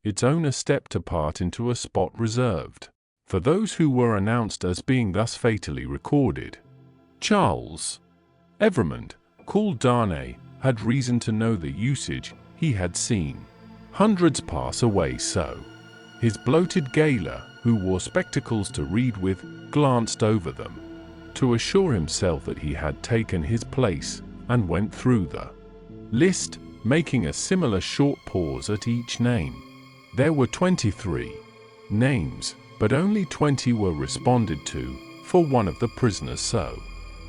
its owner stepped apart into a spot reserved for those who were announced as being thus fatally recorded. Charles Evremond, called Darnay, had reason to know the usage. He had seen hundreds pass away so. His bloated gaoler, who wore spectacles to read with, glanced over them to assure himself that he had taken his place, and went through the list, making a similar short pause at each name. There were 23 names, but only 20 were responded to, for one of the prisoners so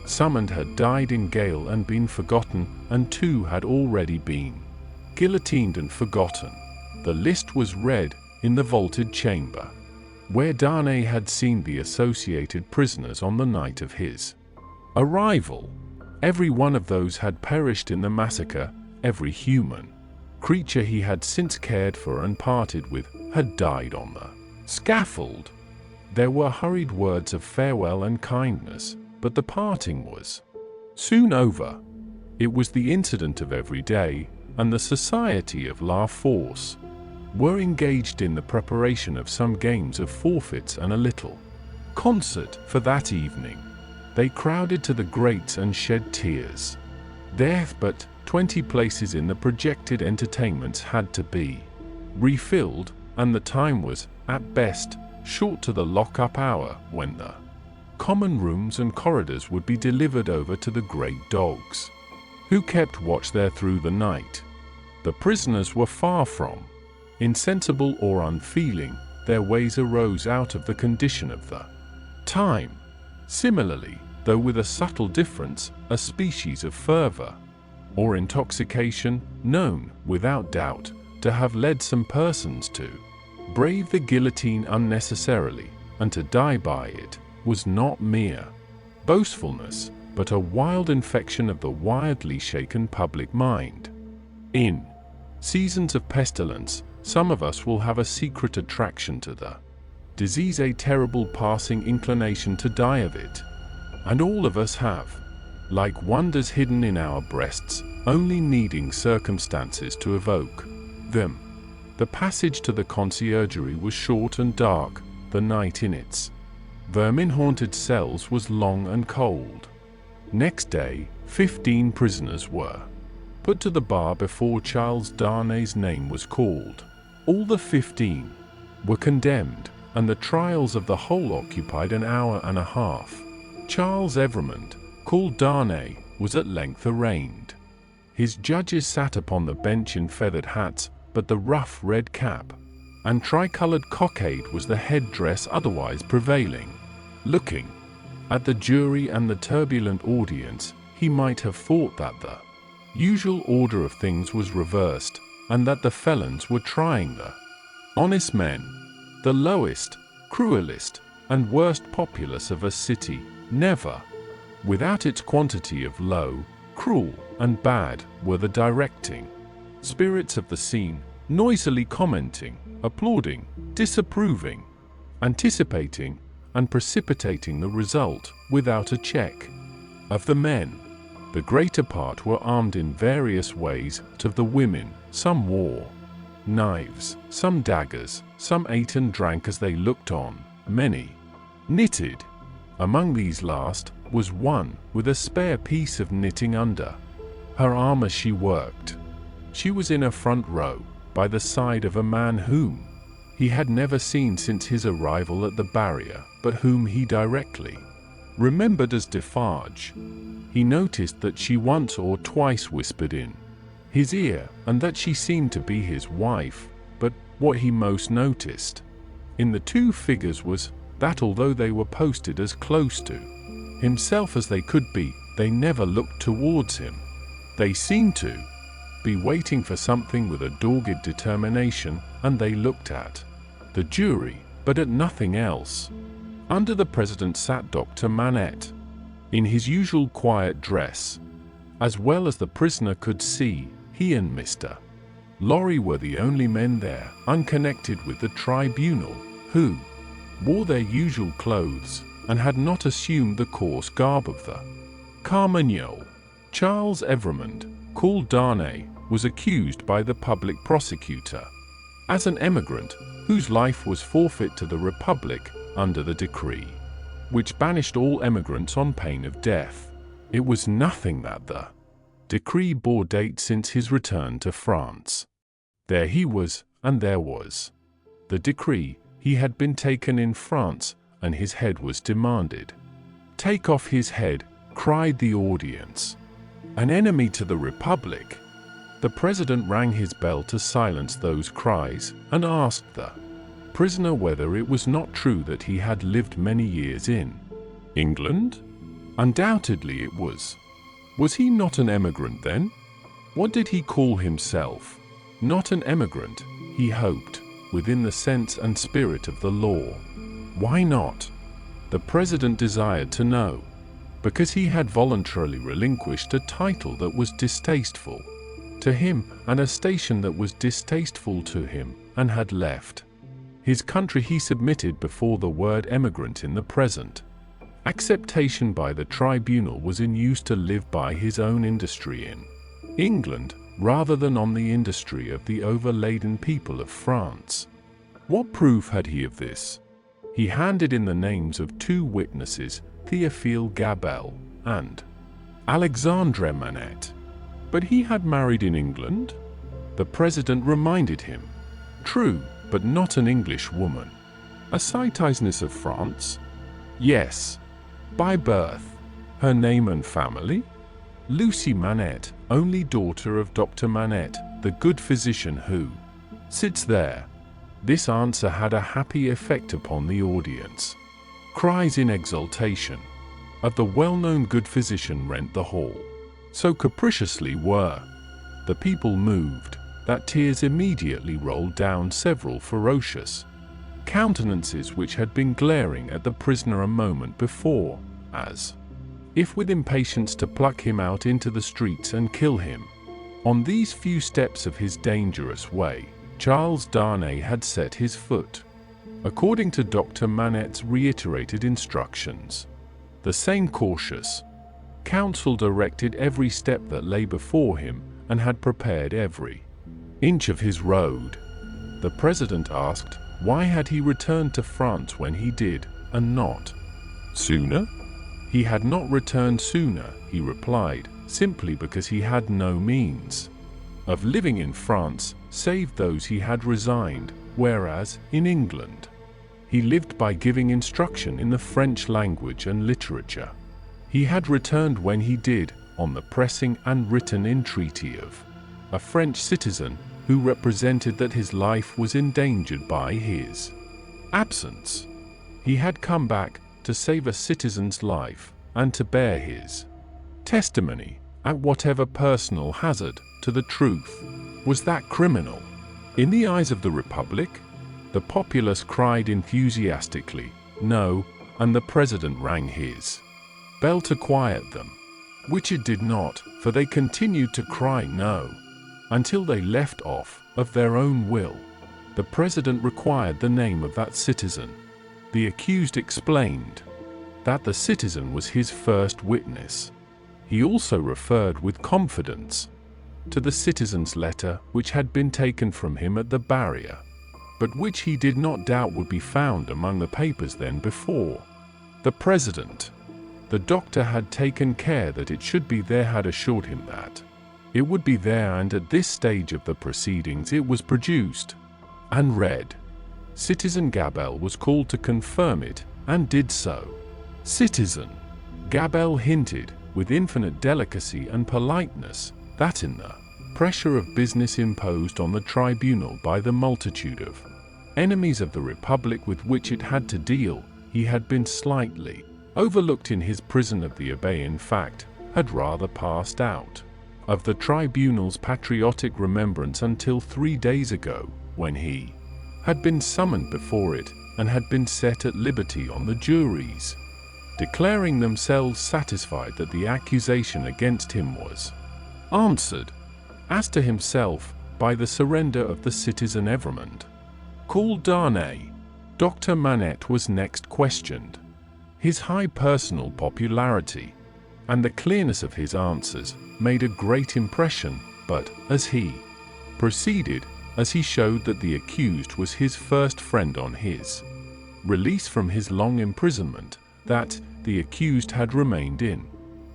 summoned had died in gaol and been forgotten, and 2 had already been guillotined and forgotten. The list was read in the vaulted chamber, where Darnay had seen the associated prisoners on the night of his arrival. Every one of those had perished in the massacre. Every human creature he had since cared for and parted with had died on the scaffold. There were hurried words of farewell and kindness, but the parting was soon over. It was the incident of every day, and the society of La Force were engaged in the preparation of some games of forfeits and a little concert for that evening. They crowded to the grates and shed tears. There but 20 places in the projected entertainments had to be refilled, and the time was, at best, short to the lock-up hour when the common rooms and corridors would be delivered over to the great dogs, who kept watch there through the night. The prisoners were far from insensible or unfeeling. Their ways arose out of the condition of the time. Similarly, though with a subtle difference, a species of fervor or intoxication, known, without doubt, to have led some persons to brave the guillotine unnecessarily, and to die by it, was not mere boastfulness, but a wild infection of the wildly shaken public mind. In seasons of pestilence, some of us will have a secret attraction to the disease, a terrible passing inclination to die of it. And all of us have, like wonders hidden in our breasts, only needing circumstances to evoke them. The passage to the conciergerie was short and dark. The night in its vermin-haunted cells was long and cold. Next day, 15 prisoners were put to the bar before Charles Darnay's name was called. All the 15 were condemned, and the trials of the whole occupied an hour and a half. Charles Evremond, called Darnay, was at length arraigned. His judges sat upon the bench in feathered hats, but the rough red cap and tricolored cockade was the headdress otherwise prevailing. Looking at the jury and the turbulent audience, he might have thought that the usual order of things was reversed, and that the felons were trying the honest men, the lowest, cruelest, and worst populace of a city. Never, without its quantity of low, cruel, and bad, were the directing spirits of the scene, noisily commenting, applauding, disapproving, anticipating, and precipitating the result, without a check. Of the men, the greater part were armed in various ways. Of the women, some wore knives, some daggers, some ate and drank as they looked on, many knitted. Among these last was one with a spare piece of knitting under her arm as she worked. She was in a front row, by the side of a man whom he had never seen since his arrival at the barrier, but whom he directly remembered as Defarge. He noticed that she once or twice whispered in his ear, and that she seemed to be his wife. But what he most noticed in the two figures was that although they were posted as close to himself as they could be, they never looked towards him. They seemed to be waiting for something with a dogged determination, and they looked at the jury, but at nothing else. Under the president sat Dr. Manette, in his usual quiet dress. As well as the prisoner could see, he and Mr. Lorry were the only men there, unconnected with the tribunal, who wore their usual clothes, and had not assumed the coarse garb of the Carmagnole. Charles Evremond, called Darnay, was accused by the public prosecutor as an emigrant whose life was forfeit to the Republic under the decree, which banished all emigrants on pain of death. It was nothing that the decree bore date since his return to France. There he was, and there was the decree. He had been taken in France, and his head was demanded. "Take off his head," cried the audience. "An enemy to the Republic." The president rang his bell to silence those cries, and asked the prisoner whether it was not true that he had lived many years in England. Undoubtedly it was. Was he not an emigrant then? What did he call himself? Not an emigrant, he hoped, within the sense and spirit of the law. Why not? The president desired to know. Because he had voluntarily relinquished a title that was distasteful to him, and a station that was distasteful to him, and had left his country. He submitted before the word emigrant in the present acceptation by the tribunal was in use to live by his own industry in England, rather than on the industry of the overladen people of France. What proof had he of this? He handed in the names of 2 witnesses, Théophile Gabelle and Alexandre Manette. But he had married in England? The president reminded him. True, but not an English woman. A citizeness of France? Yes. By birth. Her name and family? Lucie Manette, only daughter of Dr. Manette, the good physician who sits there. This answer had a happy effect upon the audience. Cries in exultation of the well-known good physician rent the hall. So capriciously were the people moved, that tears immediately rolled down several ferocious countenances which had been glaring at the prisoner a moment before, as if with impatience to pluck him out into the streets and kill him. On these few steps of his dangerous way, Charles Darnay had set his foot. According to Dr. Manette's reiterated instructions, the same cautious counsel directed every step that lay before him, and had prepared every inch of his road. The president asked, why had he returned to France when he did, and not sooner? He had not returned sooner, he replied, simply because he had no means of living in France, save those he had resigned, whereas, in England, he lived by giving instruction in the French language and literature. He had returned when he did, on the pressing and written entreaty of a French citizen, who represented that his life was endangered by his absence. He had come back to save a citizen's life, and to bear his testimony, at whatever personal hazard, to the truth. Was that criminal? In the eyes of the Republic? The populace cried enthusiastically, no, and the president rang his bell to quiet them, which it did not, for they continued to cry no, until they left off, of their own will. The president required the name of that citizen. The accused explained that the citizen was his first witness. He also referred with confidence to the citizen's letter which had been taken from him at the barrier, but which he did not doubt would be found among the papers then before the president. The doctor had taken care that it should be there, had assured him that it would be there, and at this stage of the proceedings it was produced and read. Citizen Gabelle was called to confirm it, and did so. Citizen Gabelle hinted, with infinite delicacy and politeness, that in the pressure of business imposed on the tribunal by the multitude of enemies of the Republic with which it had to deal, he had been slightly overlooked in his prison of the Abbaye, in fact, had rather passed out of the tribunal's patriotic remembrance until 3 days ago, when he had been summoned before it, and had been set at liberty on the juries, declaring themselves satisfied that the accusation against him was answered, as to himself, by the surrender of the citizen Evremond. Called Darnay, Dr. Manette was next questioned. His high personal popularity and the clearness of his answers made a great impression, but, as he proceeded, as he showed that the accused was his first friend on his release from his long imprisonment, that the accused had remained in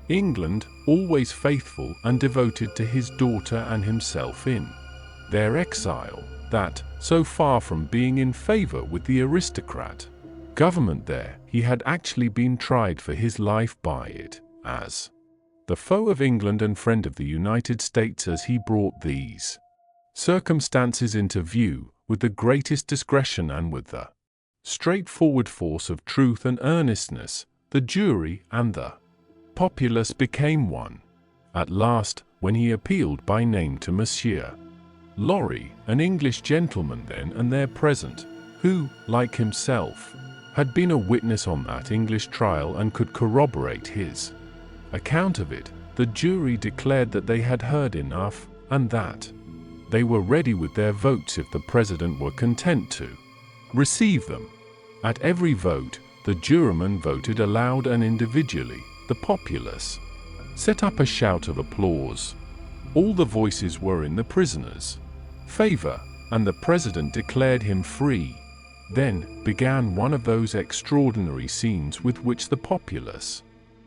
England, always faithful and devoted to his daughter and himself in their exile, that, so far from being in favor with the aristocrat government there, he had actually been tried for his life by it, as the foe of England and friend of the United States, as he brought these circumstances into view with the greatest discretion and with the straightforward force of truth and earnestness. The jury and the populace became one. At last, when he appealed by name to Monsieur Lorry, an English gentleman then and there present, who, like himself, had been a witness on that English trial and could corroborate his account of it, the jury declared that they had heard enough, and that they were ready with their votes if the President were content to receive them. At every vote, the jurymen voted aloud and individually. The populace set up a shout of applause. All the voices were in the prisoner's favor, and the President declared him free. Then began one of those extraordinary scenes with which the populace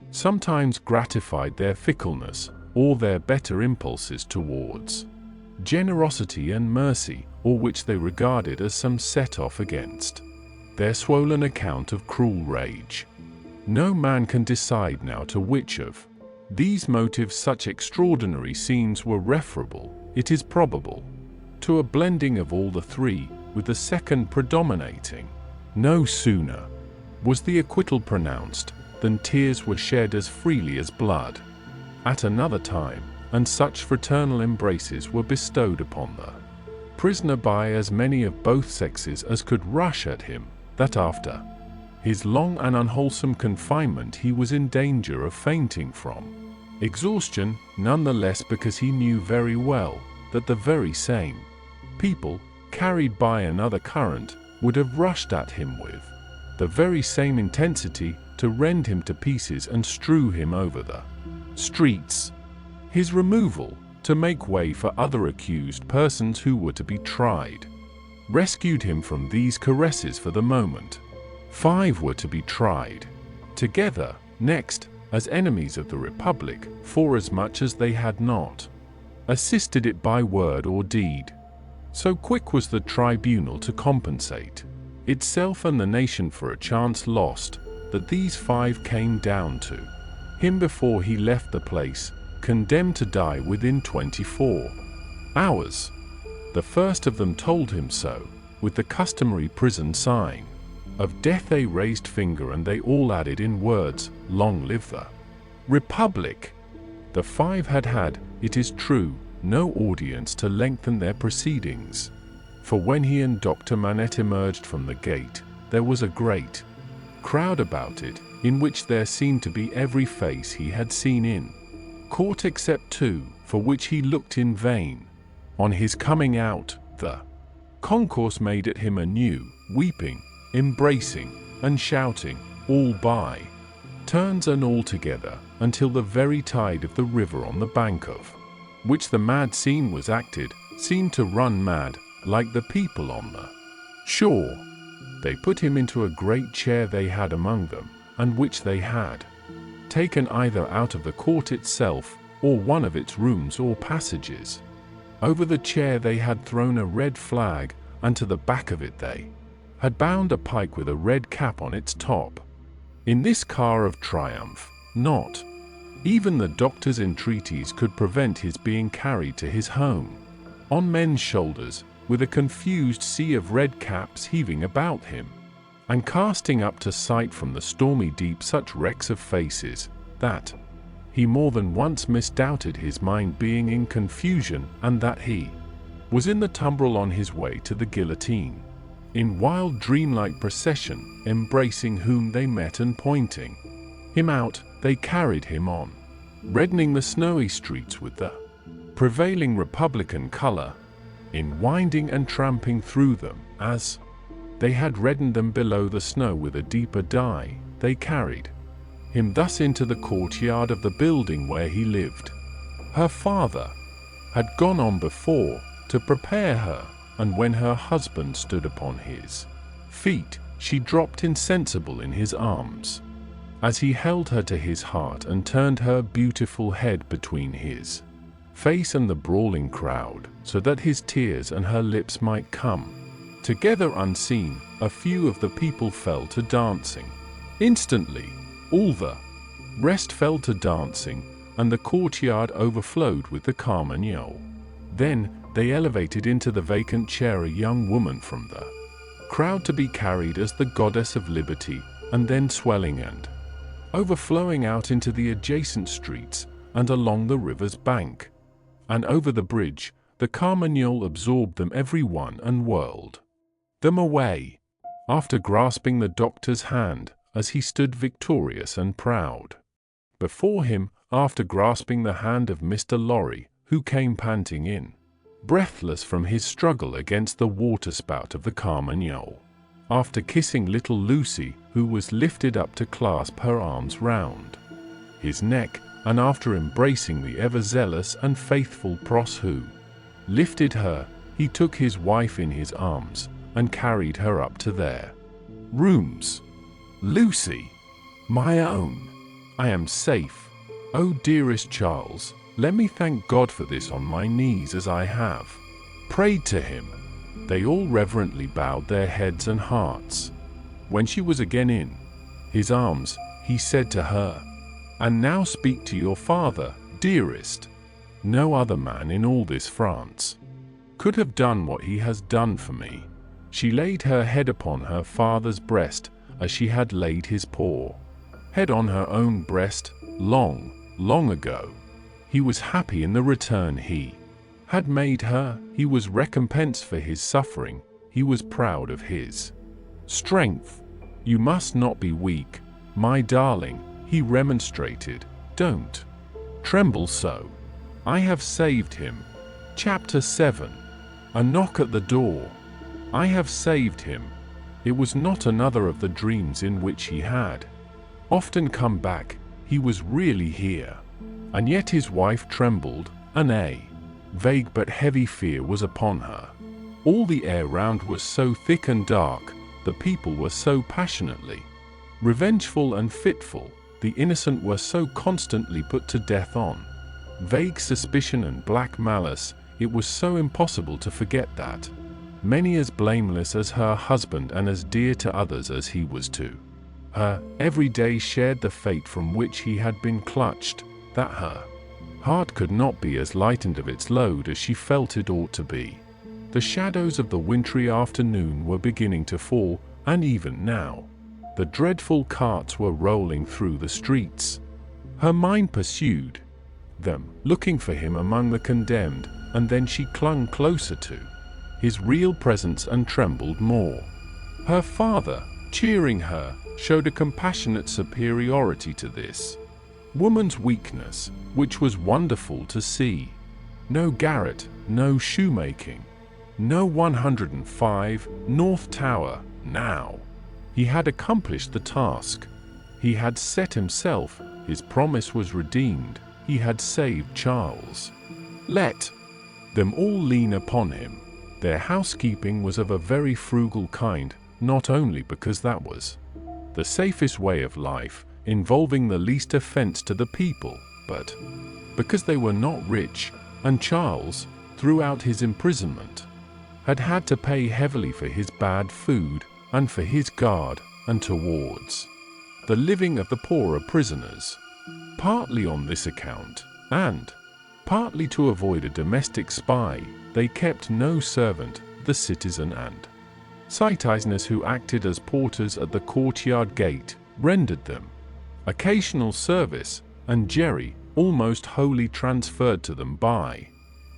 sometimes gratified their fickleness or their better impulses towards generosity and mercy, or which they regarded as some set-off against their swollen account of cruel rage. No man can decide now to which of these motives such extraordinary scenes were referable. It is probable to a blending of all the three, with the second predominating. No sooner was the acquittal pronounced than tears were shed as freely as blood. At another time, and such fraternal embraces were bestowed upon the prisoner by as many of both sexes as could rush at him, that after his long and unwholesome confinement he was in danger of fainting from exhaustion, none the less because he knew very well that the very same people, carried by another current, would have rushed at him with the very same intensity to rend him to pieces and strew him over the streets. His removal, to make way for other accused persons who were to be tried, rescued him from these caresses for the moment. 5 were to be tried together next, as enemies of the Republic, forasmuch as they had not assisted it by word or deed. So quick was the tribunal to compensate itself and the nation for a chance lost, that these 5 came down to him before he left the place, condemned to die within 24 hours. The first of them told him so, with the customary prison sign of death, a raised finger, and they all added in words, "Long live the Republic." The 5 had had, it is true, no audience to lengthen their proceedings, for when he and Dr. Manette emerged from the gate, there was a great crowd about it, in which there seemed to be every face he had seen in court except 2, for which he looked in vain. On his coming out, the concourse made at him anew, weeping, embracing, and shouting, all by turns and all together, until the very tide of the river on the bank of which the mad scene was acted, seemed to run mad, like the people on the shore. They put him into a great chair they had among them, and which they had taken either out of the court itself, or one of its rooms or passages. Over the chair they had thrown a red flag, and to the back of it they had bound a pike with a red cap on its top. In this car of triumph, not even the doctor's entreaties could prevent his being carried to his home, on men's shoulders, with a confused sea of red caps heaving about him, and casting up to sight from the stormy deep such wrecks of faces, that he more than once misdoubted his mind being in confusion, and that he was in the tumbrel on his way to the guillotine, in wild dreamlike procession, embracing whom they met and pointing him out, they carried him on, reddening the snowy streets with the prevailing Republican color, in winding and tramping through them, as they had reddened them below the snow with a deeper dye. They carried him thus into the courtyard of the building where he lived. Her father had gone on before, to prepare her and when her husband stood upon his feet, she dropped insensible in his arms. As he held her to his heart and turned her beautiful head between his face and the brawling crowd, so that his tears and her lips might come together unseen, a few of the people fell to dancing. Instantly, all the rest fell to dancing, and the courtyard overflowed with the Carmagnole. Then they elevated into the vacant chair a young woman from the crowd to be carried as the goddess of liberty, and then swelling and overflowing out into the adjacent streets and along the river's bank. And over the bridge, the Carmagnole absorbed them every one and whirled them away, after grasping the doctor's hand as he stood victorious and proud before him, after grasping the hand of Mr. Lorry, who came panting in, breathless from his struggle against the waterspout of the Carmagnole, after kissing little Lucie, who was lifted up to clasp her arms round his neck, and after embracing the ever-zealous and faithful Pross who lifted her, he took his wife in his arms and carried her up to their rooms. "Lucie, my own, I am safe. Oh, dearest Charles, let me thank God for this on my knees as I have prayed to him." They all reverently bowed their heads and hearts. When she was again in his arms, he said to her, "And now speak to your father, dearest. No other man in all this France could have done what he has done for me." She laid her head upon her father's breast, as she had laid his poor head on her own breast long, long ago. He was happy in the return he had made her. He was recompensed for his suffering. He was proud of his strength. "You must not be weak, my darling," he remonstrated. "Don't tremble so. I have saved him." Chapter 7. A knock at the door. I have saved him. It was not another of the dreams in which he had often come back. He was really here. And yet his wife trembled, and a vague but heavy fear was upon her. All the air round was so thick and dark, the people were so passionately revengeful and fitful, the innocent were so constantly put to death on vague suspicion and black malice. It was so impossible to forget that many as blameless as her husband and as dear to others as he was to her, every day shared the fate from which he had been clutched, that her heart could not be as lightened of its load as she felt it ought to be. The shadows of the wintry afternoon were beginning to fall, and even now the dreadful carts were rolling through the streets. Her mind pursued them, looking for him among the condemned, and then she clung closer to his real presence and trembled more. Her father, cheering her, showed a compassionate superiority to this woman's weakness, which was wonderful to see. No garret, no shoemaking, no 105 North Tower. Now he had accomplished the task. He had set himself, his promise was redeemed, he had saved Charles. Let them all lean upon him. Their housekeeping was of a very frugal kind, not only because that was the safest way of life, involving the least offense to the people, but because they were not rich, and Charles, throughout his imprisonment, had had to pay heavily for his bad food, and for his guard, and towards the living of the poorer prisoners. Partly on this account, and partly to avoid a domestic spy, they kept no servant, the citizen and citizens who acted as porters at the courtyard gate rendered them occasional service, and Jerry, almost wholly transferred to them by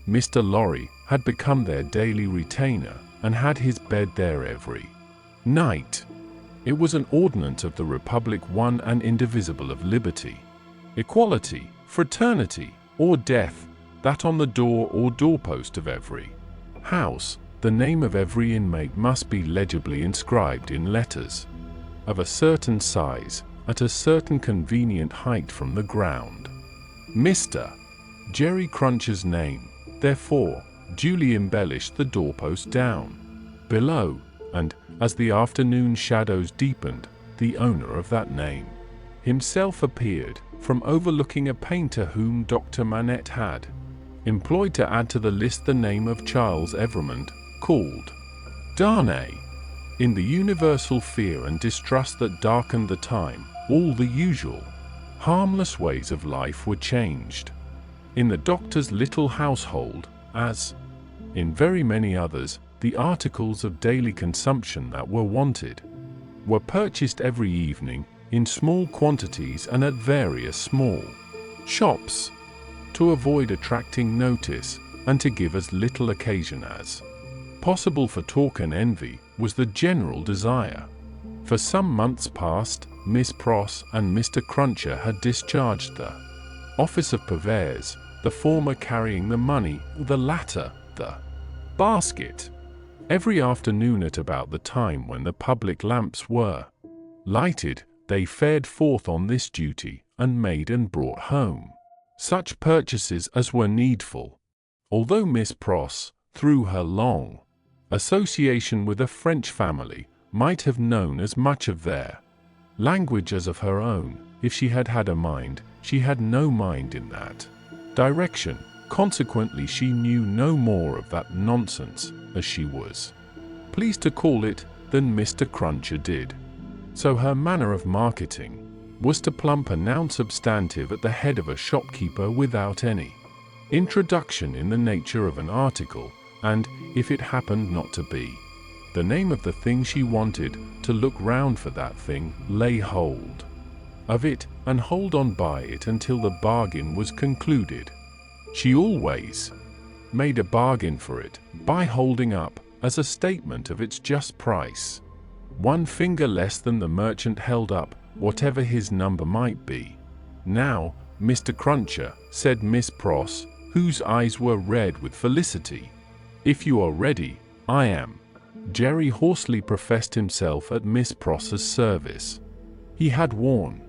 Mr. Lorry, had become their daily retainer, and had his bed there every night. It was an ordinance of the Republic, one and indivisible, of liberty, equality, fraternity, or death, that on the door or doorpost of every house, the name of every inmate must be legibly inscribed in letters of a certain size, at a certain convenient height from the ground. Mr. Jerry Cruncher's name, therefore, duly embellished the doorpost down below, and, as the afternoon shadows deepened, the owner of that name himself appeared, from overlooking a painter whom Dr. Manette had employed to add to the list the name of Charles Evremond, called Darnay. In the universal fear and distrust that darkened the time, all the usual, harmless ways of life were changed. In the doctor's little household, as in very many others, the articles of daily consumption that were wanted were purchased every evening in small quantities and at various small shops, to avoid attracting notice and to give as little occasion as possible for talk and envy was the general desire. For some months past, Miss Pross and Mr. Cruncher had discharged the office of purveyors, the former carrying the money, the latter the basket. Every afternoon at about the time when the public lamps were lighted, they fared forth on this duty, and made and brought home such purchases as were needful. Although Miss Pross, through her long association with a French family, might have known as much of their language as of her own, if she had had a mind, she had no mind in that direction. Consequently, she knew no more of that nonsense, as she was pleased to call it, than Mr. Cruncher did. So her manner of marketing was to plump a noun substantive at the head of a shopkeeper without any introduction in the nature of an article, and, if it happened not to be the name of the thing she wanted, to look round for that thing, lay hold of it, and hold on by it until the bargain was concluded. She always made a bargain for it by holding up, as a statement of its just price, one finger less than the merchant held up, whatever his number might be. "Now, Mr. Cruncher," said Miss Pross, whose eyes were red with felicity, "if you are ready, I am." Jerry hoarsely professed himself at Miss Pross's service. He had worn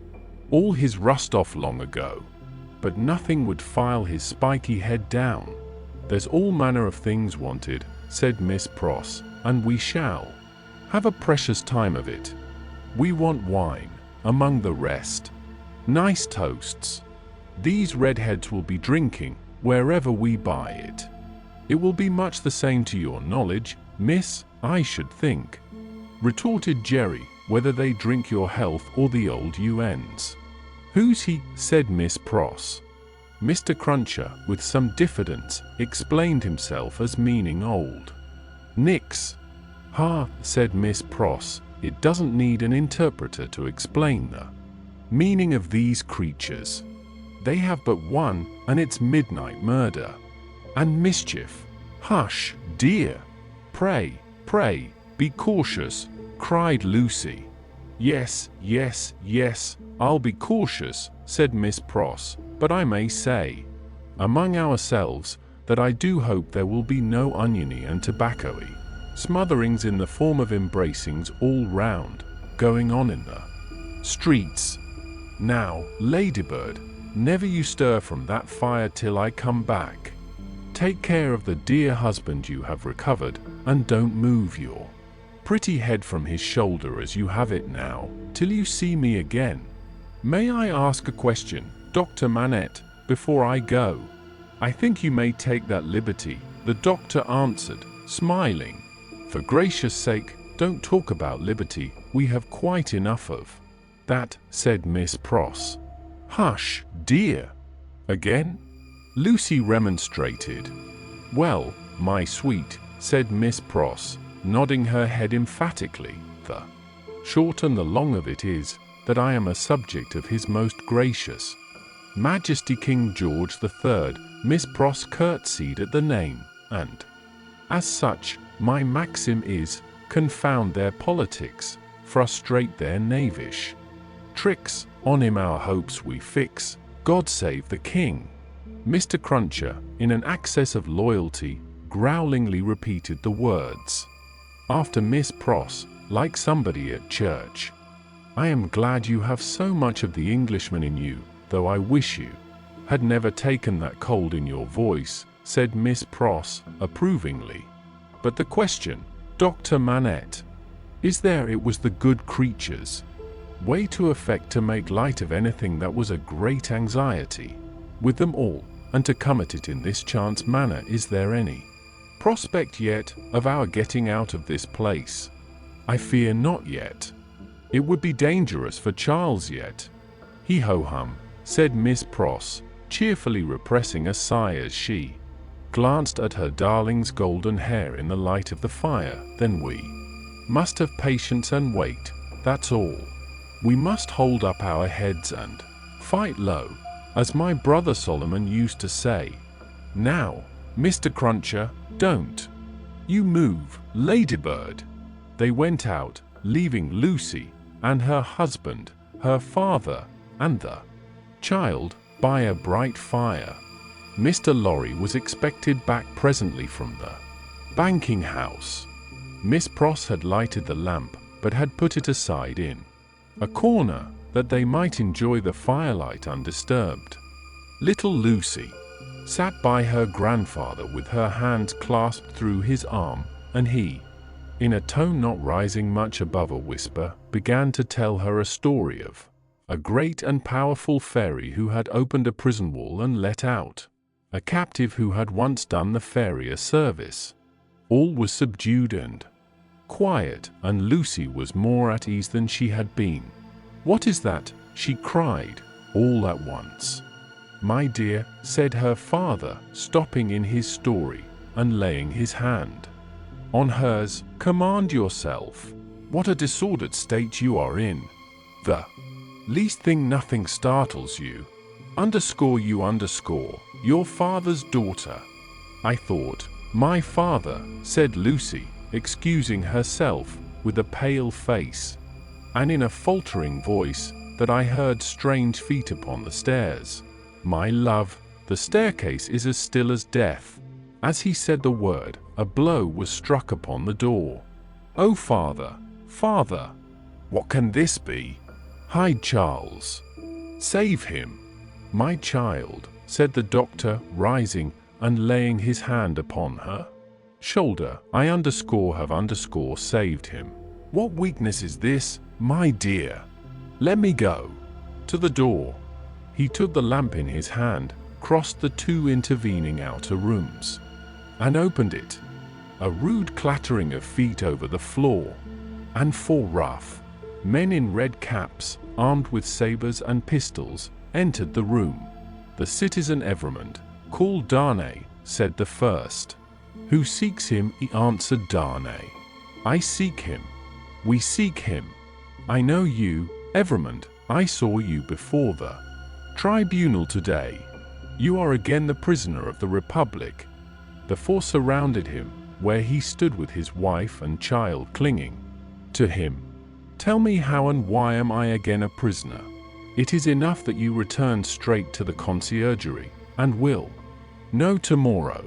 all his rust off long ago, but nothing would file his spiky head down. "There's all manner of things wanted," said Miss Pross, "and we shall have a precious time of it. We want wine, among the rest. Nice toasts. These redheads will be drinking, wherever we buy it. It will be much the same to your knowledge, miss, I should think," retorted Jerry, "whether they drink your health or the old UN's." "Who's he?" said Miss Pross. Mr. Cruncher, with some diffidence, explained himself as meaning old Nix. "Ha," said Miss Pross, "it doesn't need an interpreter to explain the meaning of these creatures. They have but one, and it's midnight murder and mischief." "Hush, dear! Pray, pray, be cautious," cried Lucie. "Yes, yes, yes, I'll be cautious," said Miss Pross, "but I may say, among ourselves, that I do hope there will be no oniony and tobacco-y smotherings in the form of embracings all round, going on in the streets. Now, Ladybird, never you stir from that fire till I come back. Take care of the dear husband you have recovered, and don't move your pretty head from his shoulder as you have it now, till you see me again. May I ask a question, Dr. Manette, before I go?" "I think you may take that liberty," the doctor answered, smiling. "For gracious sake, don't talk about liberty, we have quite enough of that," said Miss Pross. "Hush, dear! Again?" Lucie remonstrated. "Well, my sweet," said Miss Pross, nodding her head emphatically, "the short and the long of it is, that I am a subject of His Most Gracious Majesty King George III." Miss Pross curtsied at the name, "and, as such, my maxim is, confound their politics, frustrate their knavish tricks, on him our hopes we fix, God save the King." Mr. Cruncher, in an access of loyalty, growlingly repeated the words after Miss Pross, like somebody at church. "I am glad you have so much of the Englishman in you, though I wish you had never taken that cold in your voice, said Miss Pross approvingly. "But the question, Dr. Manette, is there it was the good creatures. Way to affect to make light of anything that was a great anxiety, with them all, and to come at it in this chance manner. Is there any prospect yet of our getting out of this place?" "I fear not yet. It would be dangerous for Charles yet." "He-ho-hum," said Miss Pross, cheerfully repressing a sigh as she glanced at her darling's golden hair in the light of the fire. "Then we must have patience and wait, that's all. We must hold up our heads and fight low, as my brother Solomon used to say. Now, Mr. Cruncher, don't you move, ladybird." They went out, leaving Lucie and her husband, her father, and the child by a bright fire. Mr. Lorry was expected back presently from the banking house. Miss Pross had lighted the lamp, but had put it aside in a corner, that they might enjoy the firelight undisturbed. Little Lucie sat by her grandfather with her hands clasped through his arm, and he, in a tone not rising much above a whisper, began to tell her a story of a great and powerful fairy who had opened a prison wall and let out a captive who had once done the fairy a service. All was subdued and quiet, and Lucie was more at ease than she had been. "What is that?" she cried, all at once. "My dear," said her father, stopping in his story, and laying his hand on hers, "command yourself. What a disordered state you are in. The least thing nothing startles you. Your father's daughter." "I thought, my father," said Lucie, excusing herself, with a pale face, and in a faltering voice, "that I heard strange feet upon the stairs." "My love, the staircase is as still as death." As he said the word, a blow was struck upon the door. "Oh, father, father, what can this be? Hide Charles. Save him." "My child," said the doctor, rising and laying his hand upon her shoulder, "I have saved him. What weakness is this, my dear? Let me go to the door." He took the lamp in his hand, crossed the two intervening outer rooms, and opened it. A rude clattering of feet over the floor, and four rough men in red caps, armed with sabers and pistols, entered the room. "The citizen Evremond, called Darnay," said the first. "Who seeks him?" answered Darnay. "I seek him. We seek him. I know you, Evremond. I saw you before the tribunal today. You are again the prisoner of the Republic." The four surrounded him, where he stood with his wife and child clinging to him. "Tell me, how and why am I again a prisoner? It is enough that you return straight to the conciergerie, and will know tomorrow.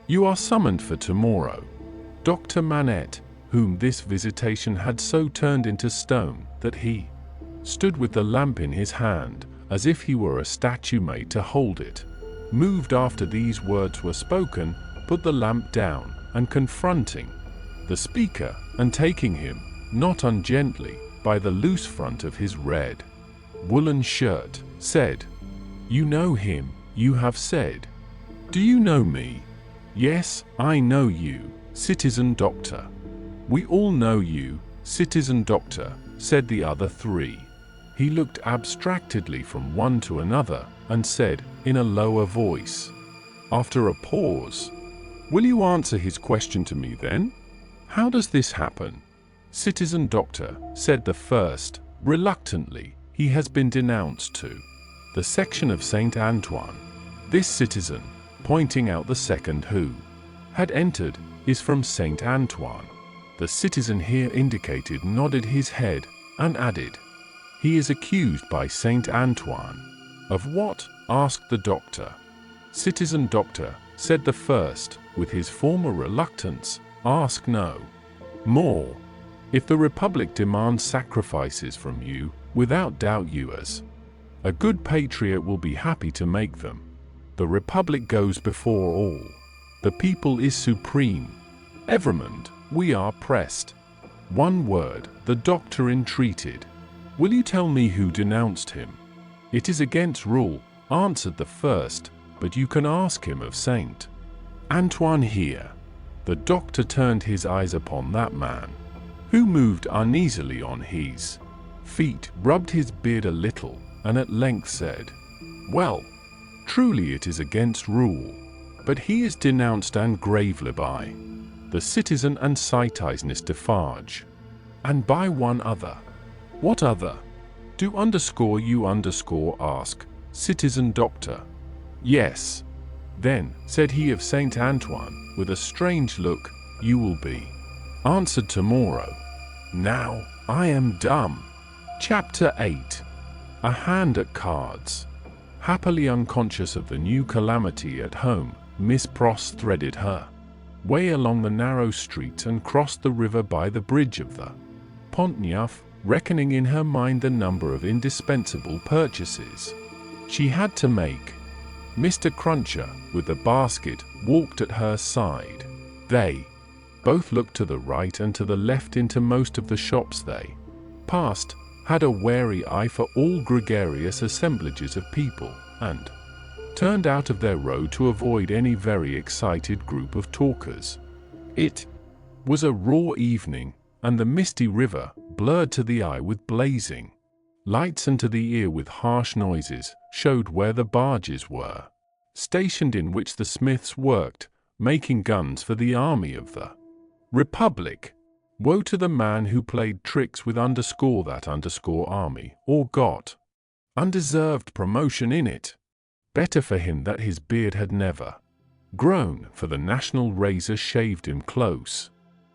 You are summoned for tomorrow." Dr. Manette, whom this visitation had so turned into stone that he stood with the lamp in his hand, as if he were a statue made to hold it, moved after these words were spoken, put the lamp down, and confronting the speaker, and taking him, not ungently, by the loose front of his red woolen shirt, said, "You know him, you have said. Do you know me?" "Yes, I know you, citizen doctor." "We all know you, citizen doctor," said the other three. He looked abstractedly from one to another, and said, in a lower voice, after a pause, "Will you answer his question to me then? How does this happen?" "Citizen doctor," said the first, reluctantly, "he has been denounced to the section of Saint Antoine. This citizen," pointing out the second who had entered, "is from Saint Antoine." The citizen here indicated nodded his head, and added, "He is accused by Saint Antoine." "Of what?" asked the doctor. "Citizen doctor," said the first, with his former reluctance, "ask no more. If the Republic demands sacrifices from you, without doubt you as a good patriot will be happy to make them. The Republic goes before all. The people is supreme. Evremond, we are pressed. One word, the doctor entreated. Will you tell me who denounced him? It is against rule, answered the first, but you can ask him of Saint Antoine here. The doctor turned his eyes upon that man, who moved uneasily on his feet, rubbed his beard a little, and at length said, Well, truly it is against rule, but he is denounced and gravely by the citizen and citizeness Defarge, and by one other. What other? Do underscore you underscore ask, citizen doctor. Yes. Then, said he of Saint Antoine, with a strange look, you will be answered tomorrow. Now, I am dumb. Chapter 8. A hand at cards. Happily unconscious of the new calamity at home, Miss Pross threaded her way along the narrow street and crossed the river by the bridge of the Pont Neuf, reckoning in her mind the number of indispensable purchases she had to make. Mr. Cruncher, with the basket, walked at her side. They both looked to the right and to the left into most of the shops they passed, had a wary eye for all gregarious assemblages of people, and turned out of their road to avoid any very excited group of talkers. It was a raw evening, and the misty river, blurred to the eye with blazing lights and to the ear with harsh noises, showed where the barges were stationed in which the smiths worked, making guns for the army of the Republic. Woe to the man who played tricks with underscore that underscore army, or got undeserved promotion in it. Better for him that his beard had never grown, for the national razor shaved him close.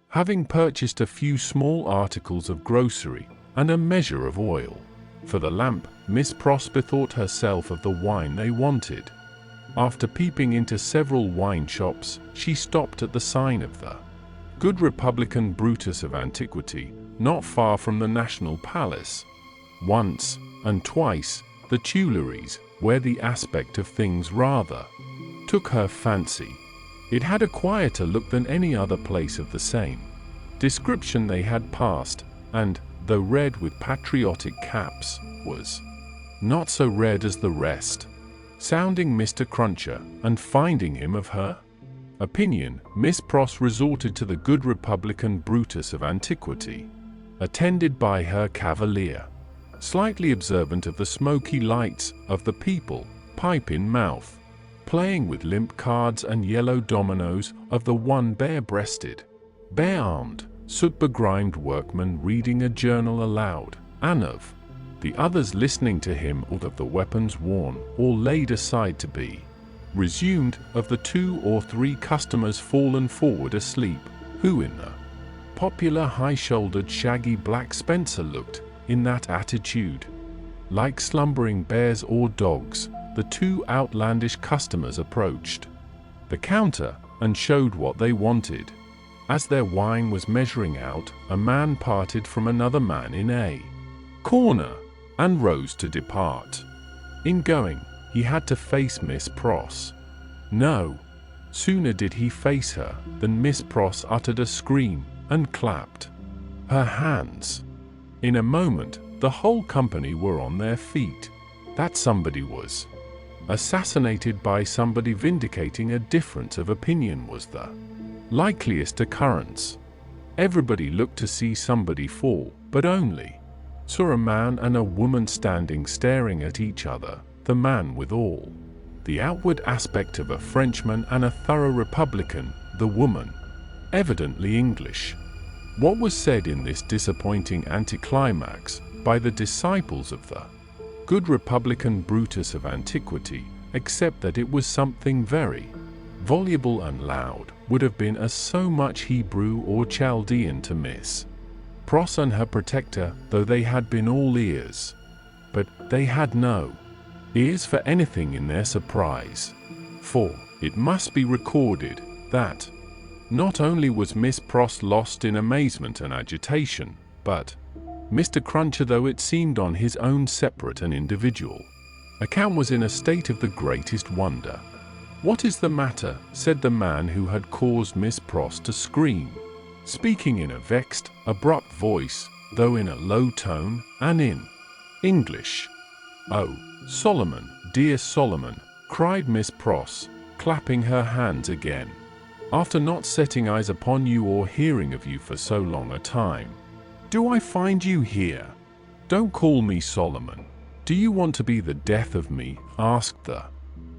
Having purchased a few small articles of grocery and a measure of oil for the lamp, Miss Pross bethought herself of the wine they wanted. After peeping into several wine shops, she stopped at the sign of the Good Republican Brutus of Antiquity, not far from the National Palace. Once, and twice, the Tuileries, where the aspect of things rather took her fancy. It had a quieter look than any other place of the same description they had passed, and, though red with patriotic caps, was not so red as the rest. Sounding Mr. Cruncher, and finding him of her opinion, Miss Pross resorted to the Good Republican Brutus of Antiquity, attended by her cavalier, slightly observant of the smoky lights of the people, pipe in mouth, playing with limp cards and yellow dominoes, of the one bare-breasted, bare-armed, soot-begrimed workman reading a journal aloud, and of the others listening to him, or of the weapons worn or laid aside to be resumed, of the 2 or 3 customers fallen forward asleep, who in the popular high-shouldered shaggy black spencer looked, in that attitude, like slumbering bears or dogs. The 2 outlandish customers approached the counter and showed what they wanted. As their wine was measuring out, a man parted from another man in a corner, and rose to depart. In going, he had to face Miss Pross. No sooner did he face her than Miss Pross uttered a scream and clapped her hands. In a moment, the whole company were on their feet. That somebody was assassinated by somebody vindicating a difference of opinion was the likeliest occurrence. Everybody looked to see somebody fall, but only saw a man and a woman standing staring at each other, the man with all the outward aspect of a Frenchman and a thorough Republican, the woman evidently English. What was said in this disappointing anticlimax by the disciples of the Good Republican Brutus of Antiquity, except that it was something very voluble and loud, would have been as so much Hebrew or Chaldean to Miss Pross and her protector, though they had been all ears. But they had no ears for anything in their surprise. For it must be recorded that not only was Miss Pross lost in amazement and agitation, but Mr. Cruncher, though it seemed on his own separate and individual Account was in a state of the greatest wonder. "What is the matter?" said the man who had caused Miss Pross to scream, speaking in a vexed, abrupt voice, though in a low tone, and in English. "Oh, Solomon, dear Solomon," cried Miss Pross, clapping her hands again. "After not setting eyes upon you or hearing of you for so long a time, do I find you here? Don't call me Solomon. Do you want to be the death of me?" asked the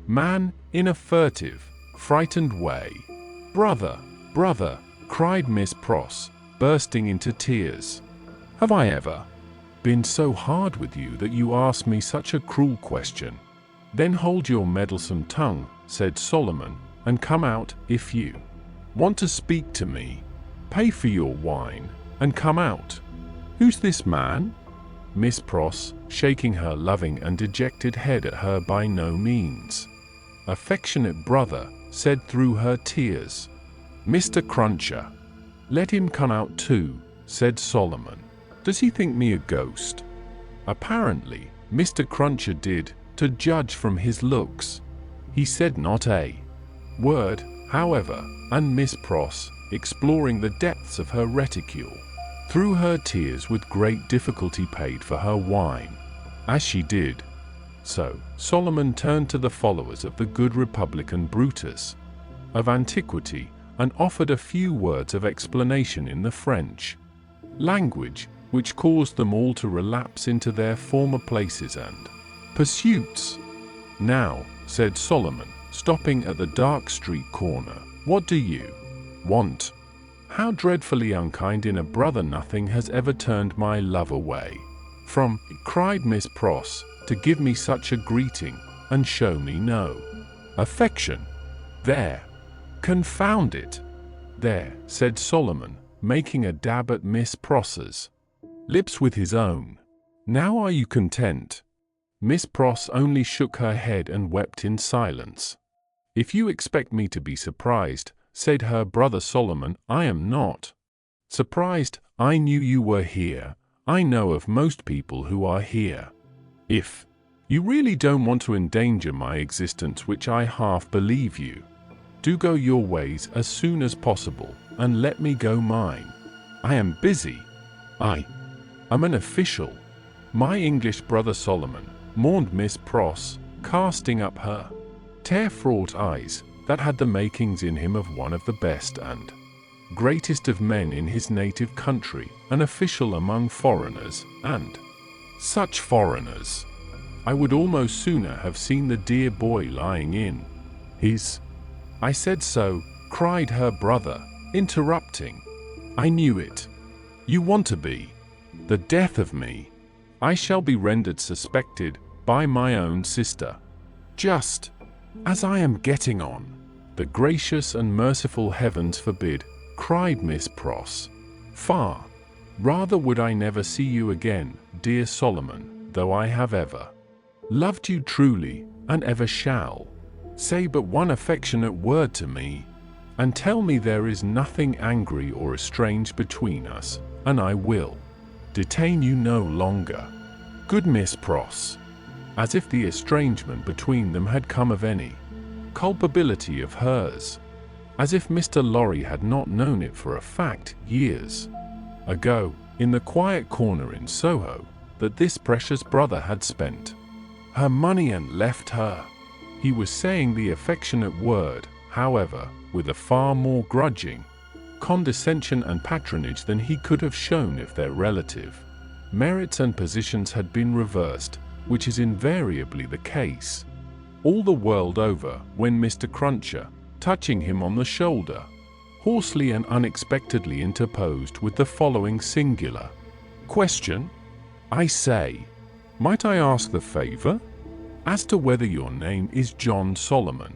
man, in a furtive, frightened way. "Brother, brother," cried Miss Pross, bursting into tears. "Have I ever been so hard with you that you ask me such a cruel question?" "Then hold your meddlesome tongue," said Solomon, "and come out. If you want to speak to me, pay for your wine, and come out." "Who's this man?" Miss Pross, shaking her loving and dejected head at her by no means affectionate brother, said through her tears, "Mr. Cruncher." "Let him come out too," said Solomon. "Does he think me a ghost?" Apparently, Mr. Cruncher did, to judge from his looks. He said not a word, however, and Miss Pross, exploring the depths of her reticule, through her tears with great difficulty paid for her wine. As she did so, Solomon turned to the followers of the good Republican Brutus of antiquity, and offered a few words of explanation in the French language, which caused them all to relapse into their former places and pursuits. "Now," said Solomon, stopping at the dark street corner, "what do you want? How dreadfully unkind in a brother! Nothing has ever turned my love away from," cried Miss Pross, "to give me such a greeting, and show me no affection. There! Confound it!" "There," said Solomon, making a dab at Miss Pross's lips with his own. "Now are you content?" Miss Pross only shook her head and wept in silence. "If you expect me to be surprised," said her brother Solomon, "I am not surprised. I knew you were here. I know of most people who are here. If you really don't want to endanger my existence, which I half believe you, do go your ways as soon as possible, and let me go mine. I am busy. I am an official." "My English brother Solomon," mourned Miss Pross, casting up her tear-fraught eyes, that had the makings in him of one of the best and greatest of men in his native country, an official among foreigners, and such foreigners! I would almost sooner have seen the dear boy lying in his—" "I said so," cried her brother, interrupting. "I knew it. You want to be the death of me. I shall be rendered suspected by my own sister, just as I am getting on." "The gracious and merciful heavens forbid," cried Miss Pross. "Far rather would I never see you again, dear Solomon, though I have ever loved you truly, and ever shall. Say but one affectionate word to me, and tell me there is nothing angry or estranged between us, and I will detain you no longer." Good Miss Pross, as if the estrangement between them had come of any culpability of hers, as if Mr. Lorry had not known it for a fact years ago, in the quiet corner in Soho, that this precious brother had spent her money and left her. He was saying the affectionate word, however, with a far more grudging condescension and patronage than he could have shown if their relative merits and positions had been reversed, which is invariably the case all the world over, when Mr. Cruncher, touching him on the shoulder, hoarsely and unexpectedly interposed with the following singular question: "I say, might I ask the favor as to whether your name is John Solomon,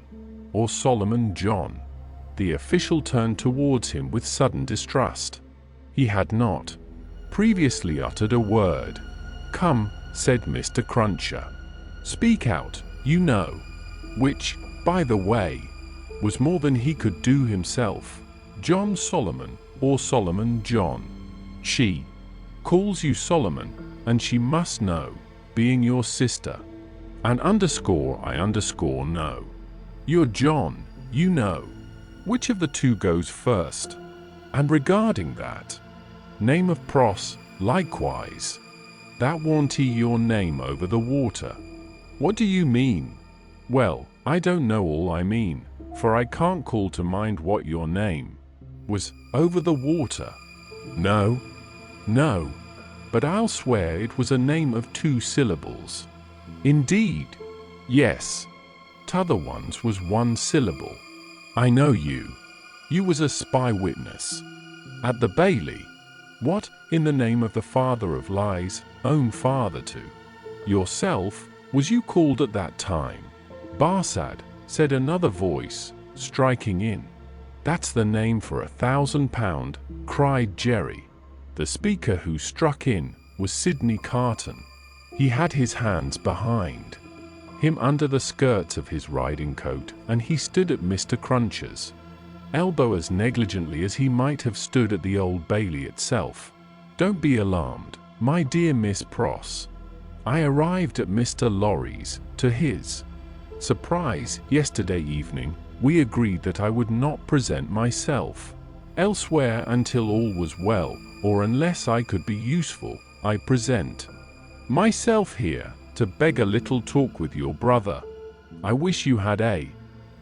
or Solomon John?" The official turned towards him with sudden distrust. He had not previously uttered a word. "Come," said Mr. Cruncher, "speak out, you know," which, by the way, was more than he could do himself. "John Solomon, or Solomon John? She calls you Solomon, and she must know, being your sister." And I know. You're John, you know. Which of the two goes first? And regarding that name of Pros, likewise, that warranty your name over the water. What do you mean? Well, I don't know all I mean, for I can't call to mind what your name was over the water. No, but I'll swear it was a name of 2 syllables. Indeed, yes. T'other one's was 1 syllable. I know you. You was a spy witness. At the Bailey. What, in the name of the father of lies, own father to yourself, was you called at that time? Barsad, said another voice, striking in. That's the name for £1,000, cried Jerry. The speaker who struck in was Sydney Carton. He had his hands behind him under the skirts of his riding coat, and he stood at Mr. Cruncher's elbow as negligently as he might have stood at the Old Bailey itself. Don't be alarmed, my dear Miss Pross. I arrived at Mr. Lorry's, to his surprise, yesterday evening. We agreed that I would not present myself elsewhere until all was well, or unless I could be useful. I present myself here, to beg a little talk with your brother. I wish you had a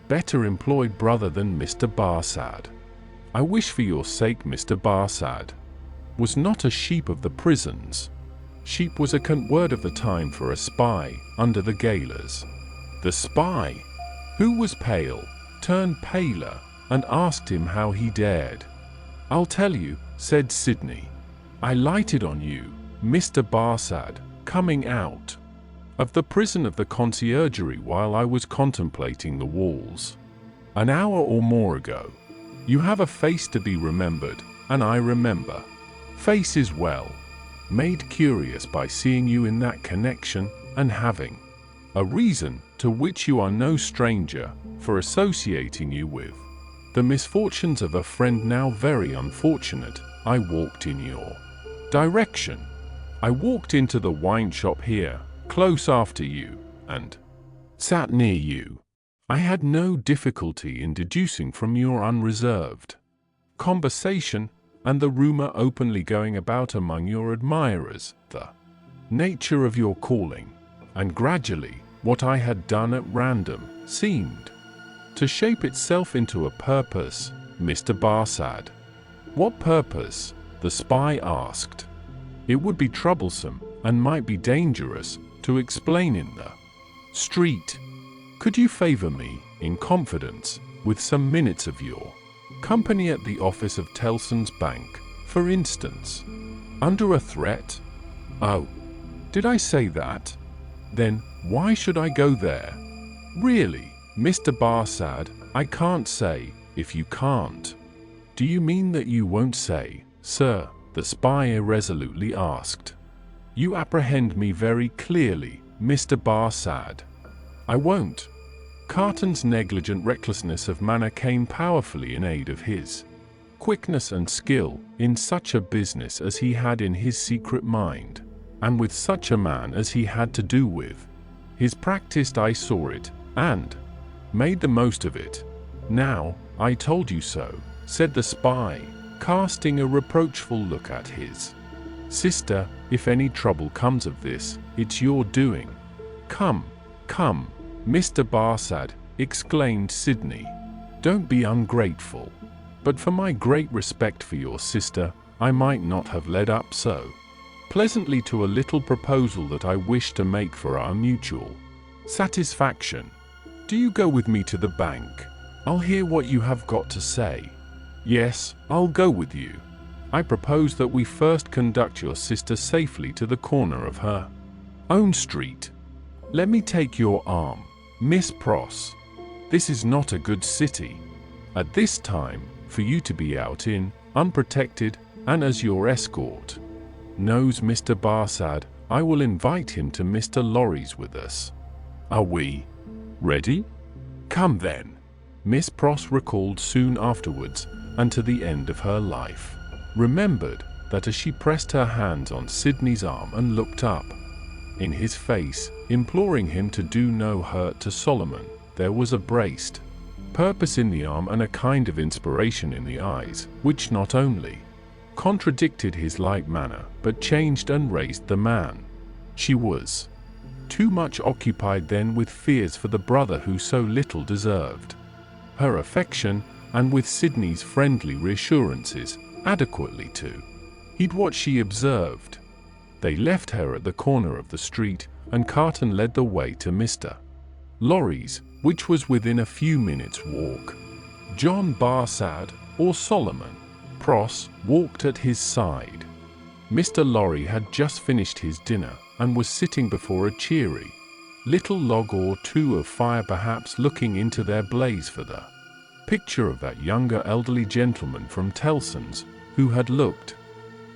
better employed brother than Mr. Barsad. I wish for your sake Mr. Barsad was not a sheep of the prisons. Sheep was a cant word of the time for a spy, under the gaolers. The spy, who was pale, turned paler, and asked him how he dared. I'll tell you, said Sydney. I lighted on you, Mr. Barsad, coming out of the prison of the conciergerie while I was contemplating the walls an hour or more ago. You have a face to be remembered, and I remember. Face is well made curious by seeing you in that connection, and having a reason to which you are no stranger, for associating you with the misfortunes of a friend now very unfortunate. I walked in your direction. I walked into the wine shop here, close after you, and sat near you. I had no difficulty in deducing from your unreserved conversation, and the rumor openly going about among your admirers, the nature of your calling, and gradually what I had done at random seemed to shape itself into a purpose, Mr. Barsad. What purpose? The spy asked. It would be troublesome, and might be dangerous, to explain in the street. Could you favor me, in confidence, with some minutes of your company at the office of Tellson's Bank, for instance? Under a threat? Oh, did I say that? Then, why should I go there? Really, Mr. Barsad, I can't say, if you can't. Do you mean that you won't say, sir? The spy irresolutely asked. You apprehend me very clearly, Mr. Barsad. I won't. Carton's negligent recklessness of manner came powerfully in aid of his quickness and skill in such a business as he had in his secret mind, and with such a man as he had to do with. His practiced I saw it, and made the most of it. Now, I told you so, said the spy, casting a reproachful look at his sister. If any trouble comes of this, it's your doing. Come, Mr. Barsad, exclaimed Sydney. Don't be ungrateful. But for my great respect for your sister, I might not have led up so pleasantly to a little proposal that I wish to make for our mutual satisfaction. Do you go with me to the bank? I'll hear what you have got to say. Yes, I'll go with you. I propose that we first conduct your sister safely to the corner of her own street. Let me take your arm, Miss Pross. This is not a good city at this time for you to be out in, unprotected, and as your escort. Knows Mr. Barsad, I will invite him to Mr. Lorry's with us. Are we ready? Come then. Miss Pross recalled soon afterwards, and to the end of her life, remembered that as she pressed her hands on Sydney's arm and looked up in his face, imploring him to do no hurt to Solomon. There was a braced purpose in the arm and a kind of inspiration in the eyes, which not only contradicted his light manner, but changed and raised the man. She was too much occupied then with fears for the brother who so little deserved her affection, and with Sydney's friendly reassurances, adequately to heed what she observed. They left her at the corner of the street, and Carton led the way to Mr. Lorry's, which was within a few minutes' walk. John Barsad, or Solomon Pross, walked at his side. Mr. Lorry had just finished his dinner, and was sitting before a cheery little log or two of fire, perhaps looking into their blaze for the picture of that younger elderly gentleman from Tellson's, who had looked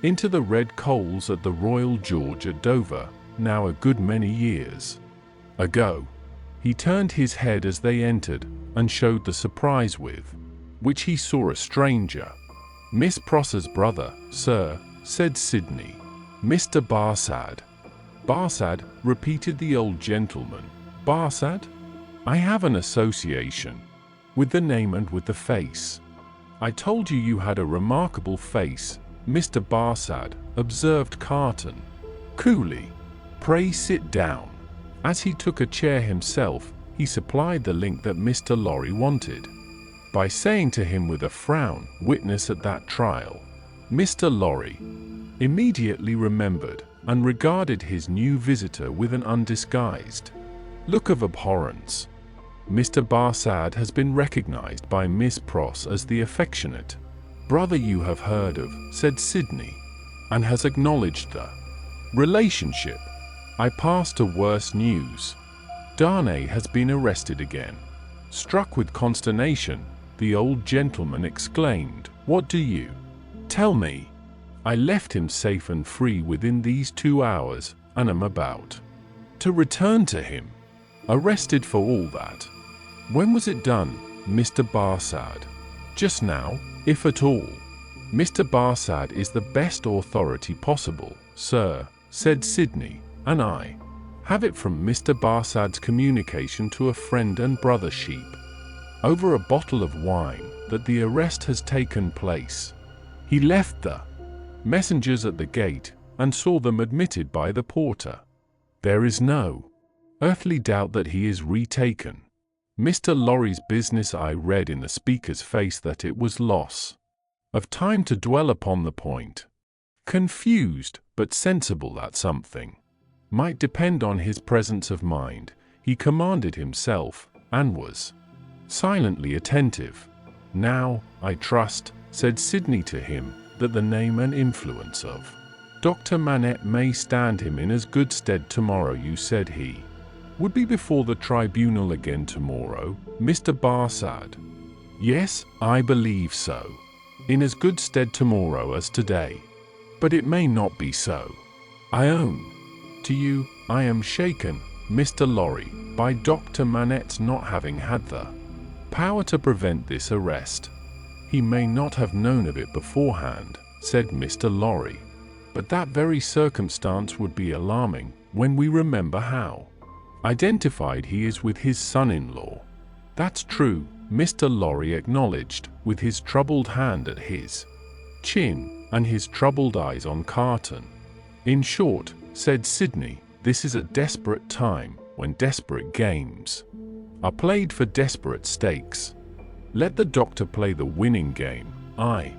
into the red coals at the Royal George at Dover, now a good many years ago. He turned his head as they entered, and showed the surprise with which he saw a stranger. "Miss Pross's brother, sir," said Sydney. "Mr. Barsad." "Barsad," repeated the old gentleman. "Barsad? I have an association with the name and with the face." "I told you had a remarkable face, Mr. Barsad," observed Carton coolly. "Pray sit down." As he took a chair himself, he supplied the link that Mr. Lorry wanted, by saying to him with a frown, "Witness at that trial." Mr. Lorry immediately remembered, and regarded his new visitor with an undisguised look of abhorrence. "Mr. Barsad has been recognized by Miss Pross as the affectionate brother you have heard of," said Sydney, "and has acknowledged the relationship. I pass to worse news. Darnay has been arrested again." Struck with consternation, the old gentleman exclaimed, "What do you tell me? I left him safe and free within these 2 hours, and am about to return to him. Arrested for all that. When was it done, Mr. Barsad?" "Just now, if at all." "Mr. Barsad is the best authority possible, sir," said Sydney, "and I have it from Mr. Barsad's communication to a friend and brother sheep, over a bottle of wine, that the arrest has taken place. He left the messengers at the gate, and saw them admitted by the porter. There is no earthly doubt that he is retaken. Mr. Lorry's business, I read in the speaker's face that it was loss of time to dwell upon the point. Confused, but sensible that something might depend on his presence of mind, he commanded himself, and was silently attentive. Now, I trust," said Sydney to him, "that the name and influence of Dr. Manette may stand him in as good stead tomorrow. You said he would be before the tribunal again tomorrow, Mr. Barsad?" "Yes, I believe so. In as good stead tomorrow as today. But it may not be so. I own to you, I am shaken, Mr. Lorry, by Dr. Manette's not having had the power to prevent this arrest." "He may not have known of it beforehand," said Mr. Lorry. "But that very circumstance would be alarming, when we remember how identified he is with his son-in-law." "That's true," Mr. Lorry acknowledged, with his troubled hand at his chin, and his troubled eyes on Carton. "In short," said Sydney, "this is a desperate time, when desperate games are played for desperate stakes. Let the doctor play the winning game, I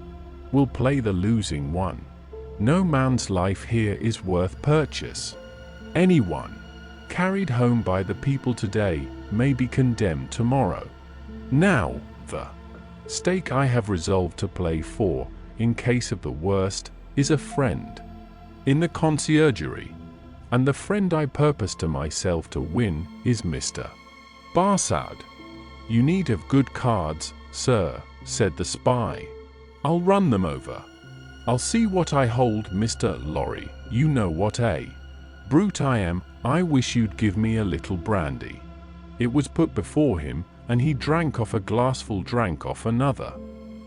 will play the losing one. No man's life here is worth purchase. Anyone carried home by the people today may be condemned tomorrow. Now, the stake I have resolved to play for, in case of the worst, is a friend in the conciergerie, and the friend I purpose to myself to win is Mr. Barsad." "You need of good cards, sir," said the spy. "I'll run them over. I'll see what I hold, Mr. Lorry. You know what a brute I am. I wish you'd give me a little brandy." It was put before him, and he drank off a glassful, drank off another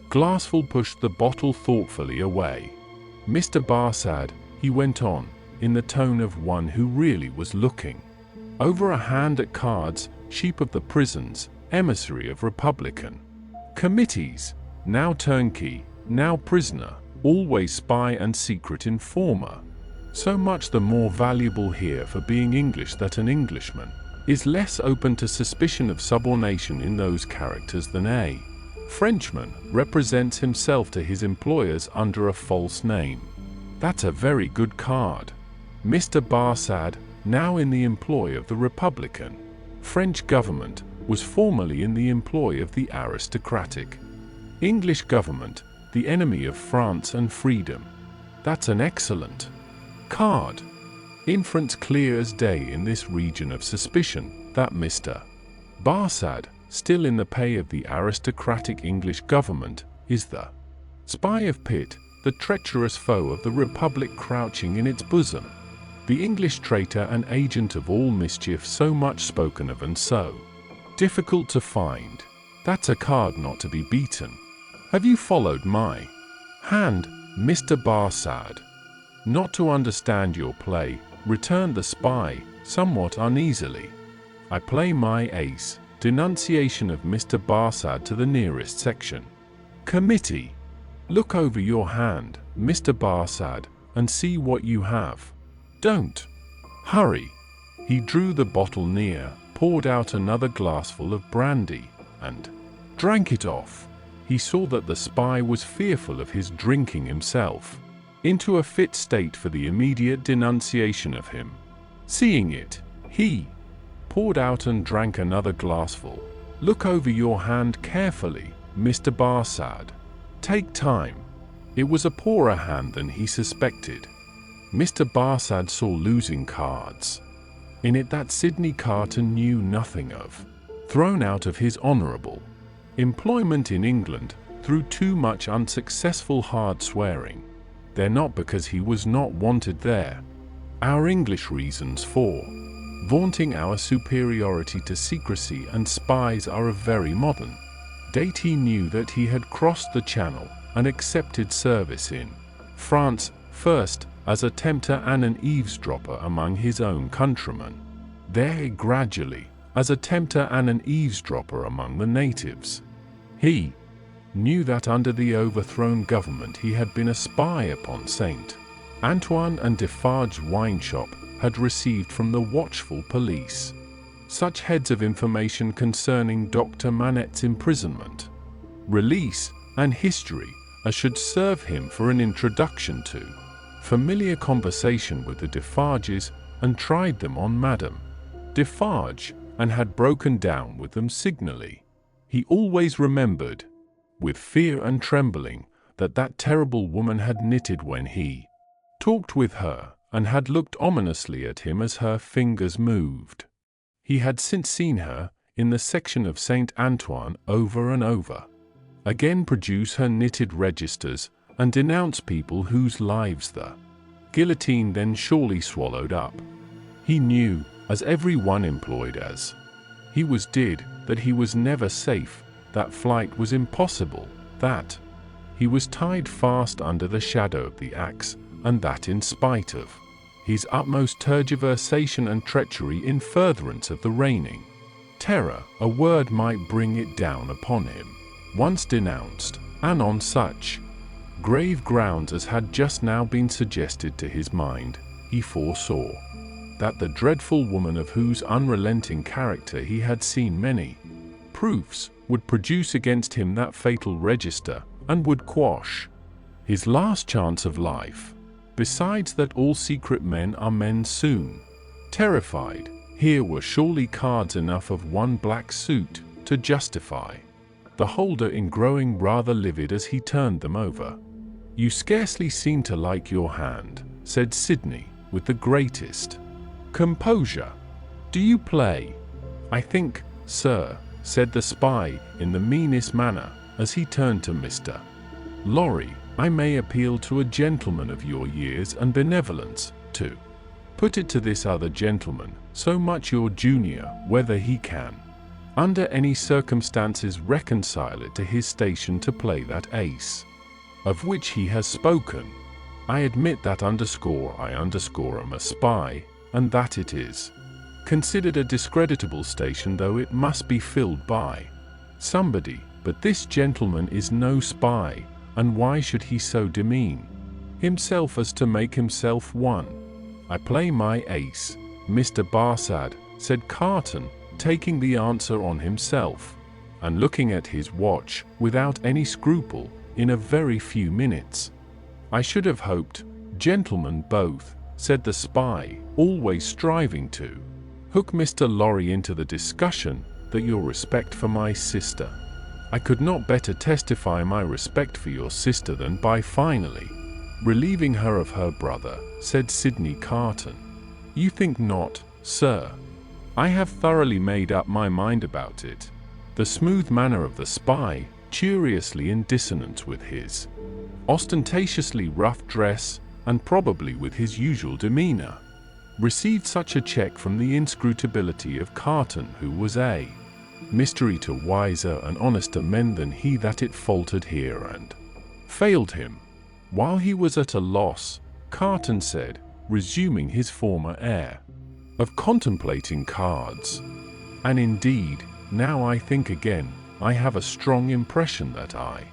glassful, pushed the bottle thoughtfully away. "Mr. Barsad," he went on, in the tone of one who really was looking. Over a hand at cards, sheep of the prisons, emissary of Republican committees, now turnkey, now prisoner, always spy and secret informer. So much the more valuable here for being English that an Englishman is less open to suspicion of subornation in those characters than a Frenchman represents himself to his employers under a false name. That's a very good card. Mr. Barsad, now in the employ of the Republican French government, was formerly in the employ of the aristocratic English government, the enemy of France and freedom. That's an excellent card. Inference clear as day in this region of suspicion that Mr. Barsad, still in the pay of the aristocratic English government, is the spy of Pitt, the treacherous foe of the Republic crouching in its bosom, the English traitor and agent of all mischief so much spoken of and so difficult to find. That's a card not to be beaten. Have you followed my hand, Mr. Barsad? Not to understand your play, returned the spy, somewhat uneasily. I play my ace, denunciation of Mr. Barsad to the nearest section committee. Look over your hand, Mr. Barsad, and see what you have. Don't hurry. He drew the bottle near, poured out another glassful of brandy, and drank it off. He saw that the spy was fearful of his drinking himself into a fit state for the immediate denunciation of him. Seeing it, he poured out and drank another glassful. Look over your hand carefully, Mr. Barsad. Take time. It was a poorer hand than he suspected. Mr. Barsad saw losing cards in it that Sydney Carton knew nothing of. Thrown out of his honourable employment in England through too much unsuccessful hard swearing. They're not because he was not wanted there. Our English reasons for vaunting our superiority to secrecy and spies are of very modern date. He knew that he had crossed the Channel and accepted service in France, first as a tempter and an eavesdropper among his own countrymen, there gradually as a tempter and an eavesdropper among the natives. He knew that under the overthrown government he had been a spy upon St. Antoine and Defarge's wine shop, had received from the watchful police such heads of information concerning Dr. Manette's imprisonment, release, and history as should serve him for an introduction to familiar conversation with the Defarges, and tried them on Madame Defarge, and had broken down with them signally. He always remembered, with fear and trembling, that that terrible woman had knitted when he talked with her, and had looked ominously at him as her fingers moved. He had since seen her, in the section of St. Antoine, over and over again produce her knitted registers, and denounce people whose lives the guillotine then surely swallowed up. He knew, as every one employed as he was did, that he was never safe, that flight was impossible, that he was tied fast under the shadow of the axe, and that in spite of his utmost tergiversation and treachery in furtherance of the reigning terror, a word might bring it down upon him, once denounced, and on such grave grounds as had just now been suggested to his mind, he foresaw that the dreadful woman of whose unrelenting character he had seen many proofs would produce against him that fatal register, and would quash his last chance of life. Besides that all secret men are men soon terrified, here were surely cards enough of one black suit to justify the holder in growing rather livid as he turned them over. You scarcely seem to like your hand, said Sydney, with the greatest composure. Do you play? I think, sir, said the spy in the meanest manner, as he turned to Mr. Lorry, I may appeal to a gentleman of your years and benevolence, to put it to this other gentleman, so much your junior, whether he can, under any circumstances, reconcile it to his station to play that ace of which he has spoken. I admit that I am a spy, and that it is considered a discreditable station, though it must be filled by somebody, but this gentleman is no spy, and why should he so demean himself as to make himself one? I play my ace, Mr. Barsad, said Carton, taking the answer on himself, and looking at his watch without any scruple. In a very few minutes. I should have hoped, gentlemen both, said the spy, always striving to hook Mr. Lorry into the discussion, that your respect for my sister. I could not better testify my respect for your sister than by finally relieving her of her brother, said Sydney Carton. You think not, sir? I have thoroughly made up my mind about it. The smooth manner of the spy, curiously in dissonance with his ostentatiously rough dress, and probably with his usual demeanor, received such a check from the inscrutability of Carton, who was a mystery to wiser and honester men than he, that it faltered here and failed him. While he was at a loss, Carton said, resuming his former air of contemplating cards, and indeed, now I think again, I have a strong impression that I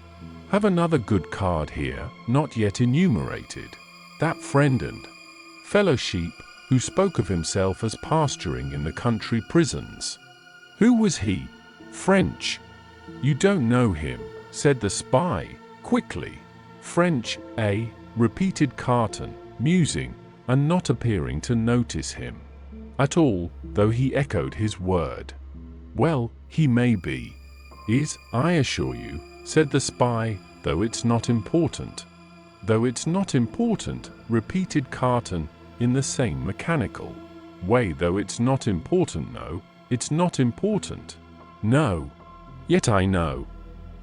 have another good card here, not yet enumerated. That friend and fellow sheep, who spoke of himself as pasturing in the country prisons. Who was he? French. You don't know him, said the spy, quickly. French, eh? Repeated Carton, musing, and not appearing to notice him at all, though he echoed his word. Well, he may be. Is, I assure you, said the spy, though it's not important. Though it's not important, repeated Carton, in the same mechanical way. Though it's not important, no, it's not important. No. Yet I know.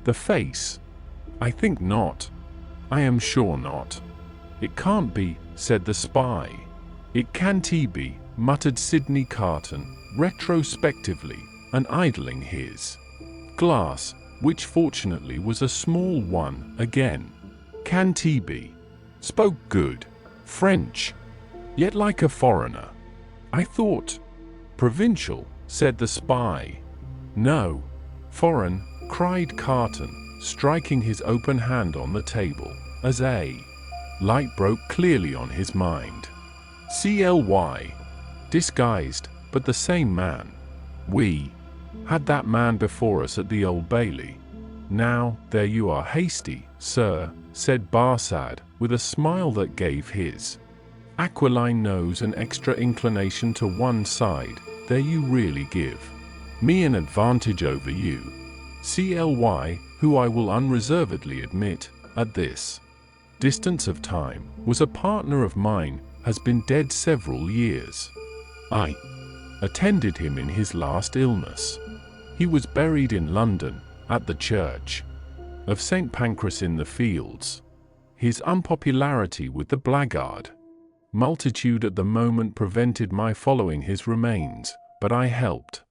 The face. I think not. I am sure not. It can't be, said the spy. It can't be, muttered Sydney Carton, retrospectively, and idling his glass, which fortunately was a small one, again. Can't be. Spoke good French, yet like a foreigner. I thought. Provincial, said the spy. No. Foreign, cried Carton, striking his open hand on the table, as a light broke clearly on his mind. CLY. Disguised, but the same man. We had that man before us at the Old Bailey. Now, there you are hasty, sir, said Barsad, with a smile that gave his aquiline nose an extra inclination to one side. There you really give me an advantage over you. CLY, who I will unreservedly admit, at this distance of time, was a partner of mine, has been dead several years. I attended him in his last illness. He was buried in London, at the church of St. Pancras in the Fields. His unpopularity with the blackguard multitude at the moment prevented my following his remains, but I helped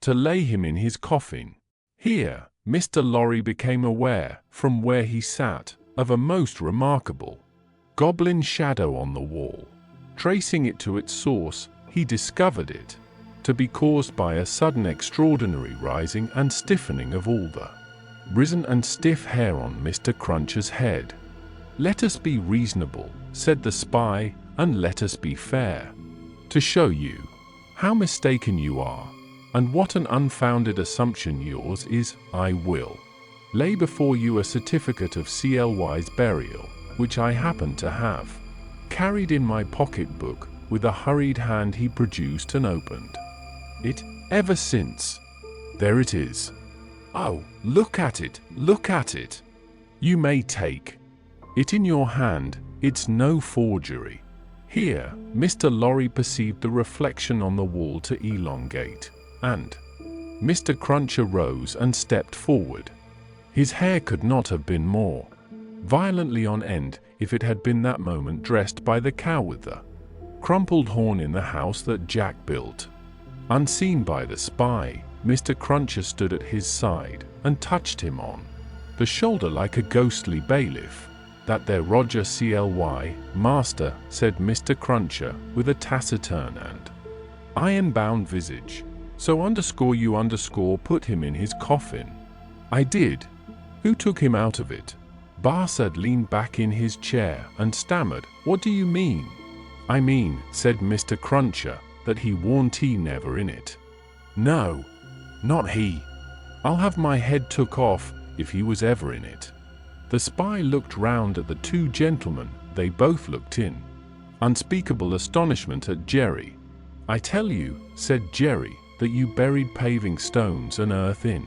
to lay him in his coffin. Here, Mr. Lorry became aware, from where he sat, of a most remarkable goblin shadow on the wall. Tracing it to its source, he discovered it to be caused by a sudden extraordinary rising and stiffening of all the risen and stiff hair on Mr. Cruncher's head. Let us be reasonable, said the spy, and let us be fair. To show you how mistaken you are, and what an unfounded assumption yours is, I will lay before you a certificate of CLY's burial, which I happen to have carried in my pocket-book. With a hurried hand he produced and opened it. Ever since. There it is. Oh, look at it, look at it. You may take it in your hand, it's no forgery. Here, Mr. Lorry perceived the reflection on the wall to elongate, and Mr. Cruncher rose and stepped forward. His hair could not have been more violently on end if it had been that moment dressed by the cow with the crumpled horn in the house that Jack built. Unseen by the spy, Mr. Cruncher stood at his side and touched him on the shoulder like a ghostly bailiff. "That there Roger Cly, master," said Mr. Cruncher, with a taciturn and iron-bound visage. "So you put him in his coffin?" "I did." "Who took him out of it?" Barsad leaned back in his chair and stammered, "What do you mean?" "I mean," said Mr. Cruncher, "that he warn't he never in it." "No, not he. I'll have my head took off if he was ever in it." The spy looked round at the two gentlemen. They both looked in unspeakable astonishment at Jerry. "I tell you," said Jerry, "that you buried paving stones and earth in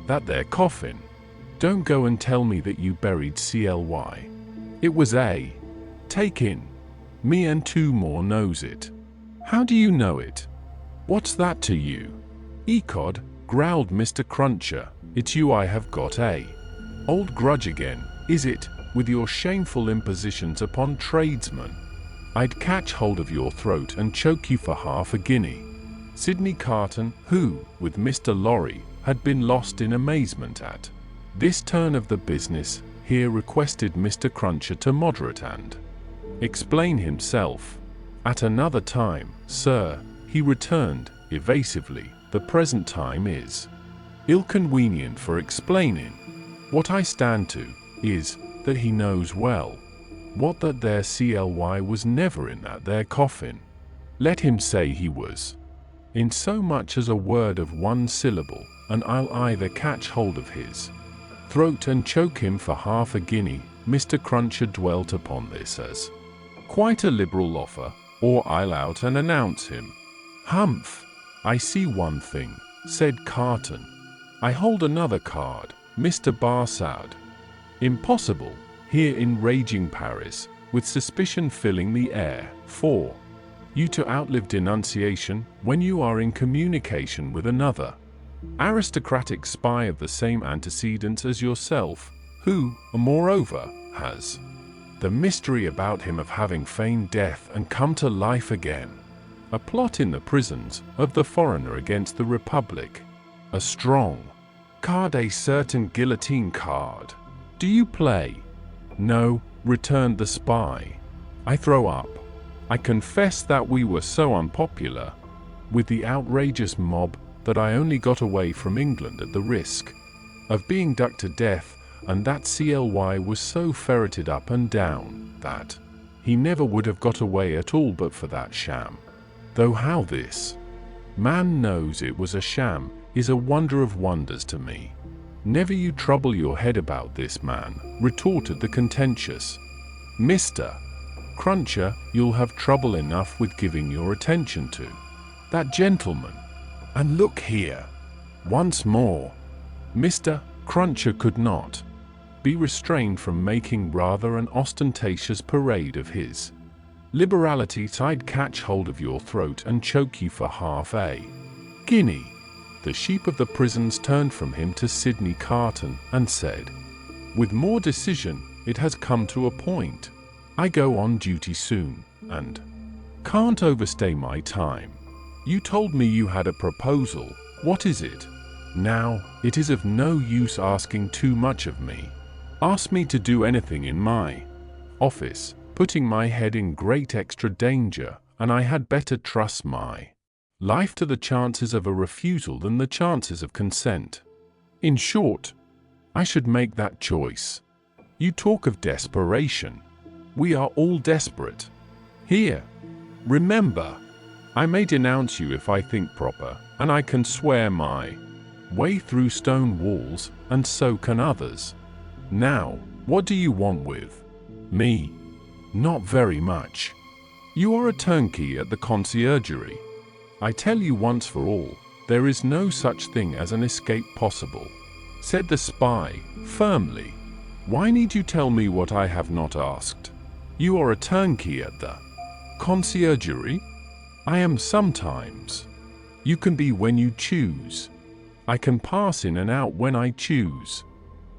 that there coffin. Don't go and tell me that you buried Cly. It was a take-in. Me and two more knows it." "How do you know it?" "What's that to you?" "Ecod," growled Mr. Cruncher, "it's you I have got a old grudge again, is it, with your shameful impositions upon tradesmen? I'd catch hold of your throat and choke you for half a guinea." Sydney Carton, who, with Mr. Lorry, had been lost in amazement at this turn of the business, here requested Mr. Cruncher to moderate and explain himself. "At another time, sir," he returned, evasively, "the present time is ill-convenient for explaining. What I stand to, is, that he knows well, what that there Cly was never in that there coffin. Let him say he was, in so much as a word of one syllable, and I'll either catch hold of his throat and choke him for half a guinea." Mr. Cruncher dwelt upon this as quite a liberal offer, "or I'll out and announce him." "Humph! I see one thing," said Carton. "I hold another card, Mr. Barsad. Impossible, here in raging Paris, with suspicion filling the air, for you to outlive denunciation when you are in communication with another aristocratic spy of the same antecedents as yourself, who, moreover, has the mystery about him of having feigned death and come to life again. A plot in the prisons of the foreigner against the Republic. A strong card, a certain guillotine card. Do you play?" "No," returned the spy. "I throw up. I confess that we were so unpopular with the outrageous mob that I only got away from England at the risk of being ducked to death, and that Cly was so ferreted up and down that he never would have got away at all but for that sham. Though how this man knows it was a sham is a wonder of wonders to me." "Never you trouble your head about this man," retorted the contentious Mr. Cruncher. "You'll have trouble enough with giving your attention to that gentleman. And look here." Once more, Mr. Cruncher could not be restrained from making rather an ostentatious parade of his liberality. "I'd catch hold of your throat and choke you for half a guinea." The sheep of the prisons turned from him to Sydney Carton and said, with more decision, "It has come to a point. I go on duty soon, and can't overstay my time. You told me you had a proposal. What is it? Now, it is of no use asking too much of me. Ask me to do anything in my office, putting my head in great extra danger, and I had better trust my life to the chances of a refusal than the chances of consent. In short, I should make that choice. You talk of desperation. We are all desperate. Here, remember, I may denounce you if I think proper, and I can swear my way through stone walls, and so can others. Now, what do you want with me? Not very much. You are a turnkey at the conciergerie. I tell you once for all, there is no such thing as an escape possible," said the spy, firmly. "Why need you tell me what I have not asked? You are a turnkey at the conciergerie?" "I am sometimes. You can be when you choose. I can pass in and out when I choose."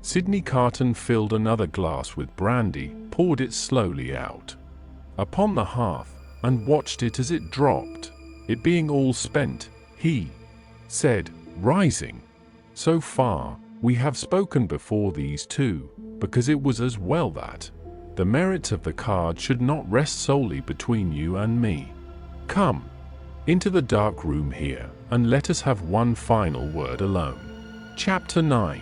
Sydney Carton filled another glass with brandy, poured it slowly out upon the hearth, and watched it as it dropped. It being all spent, he said, rising, "So far, we have spoken before these two, because it was as well that The merits of the card should not rest solely between you and me. Come into the dark room here, and let us have one final word alone. Chapter 9.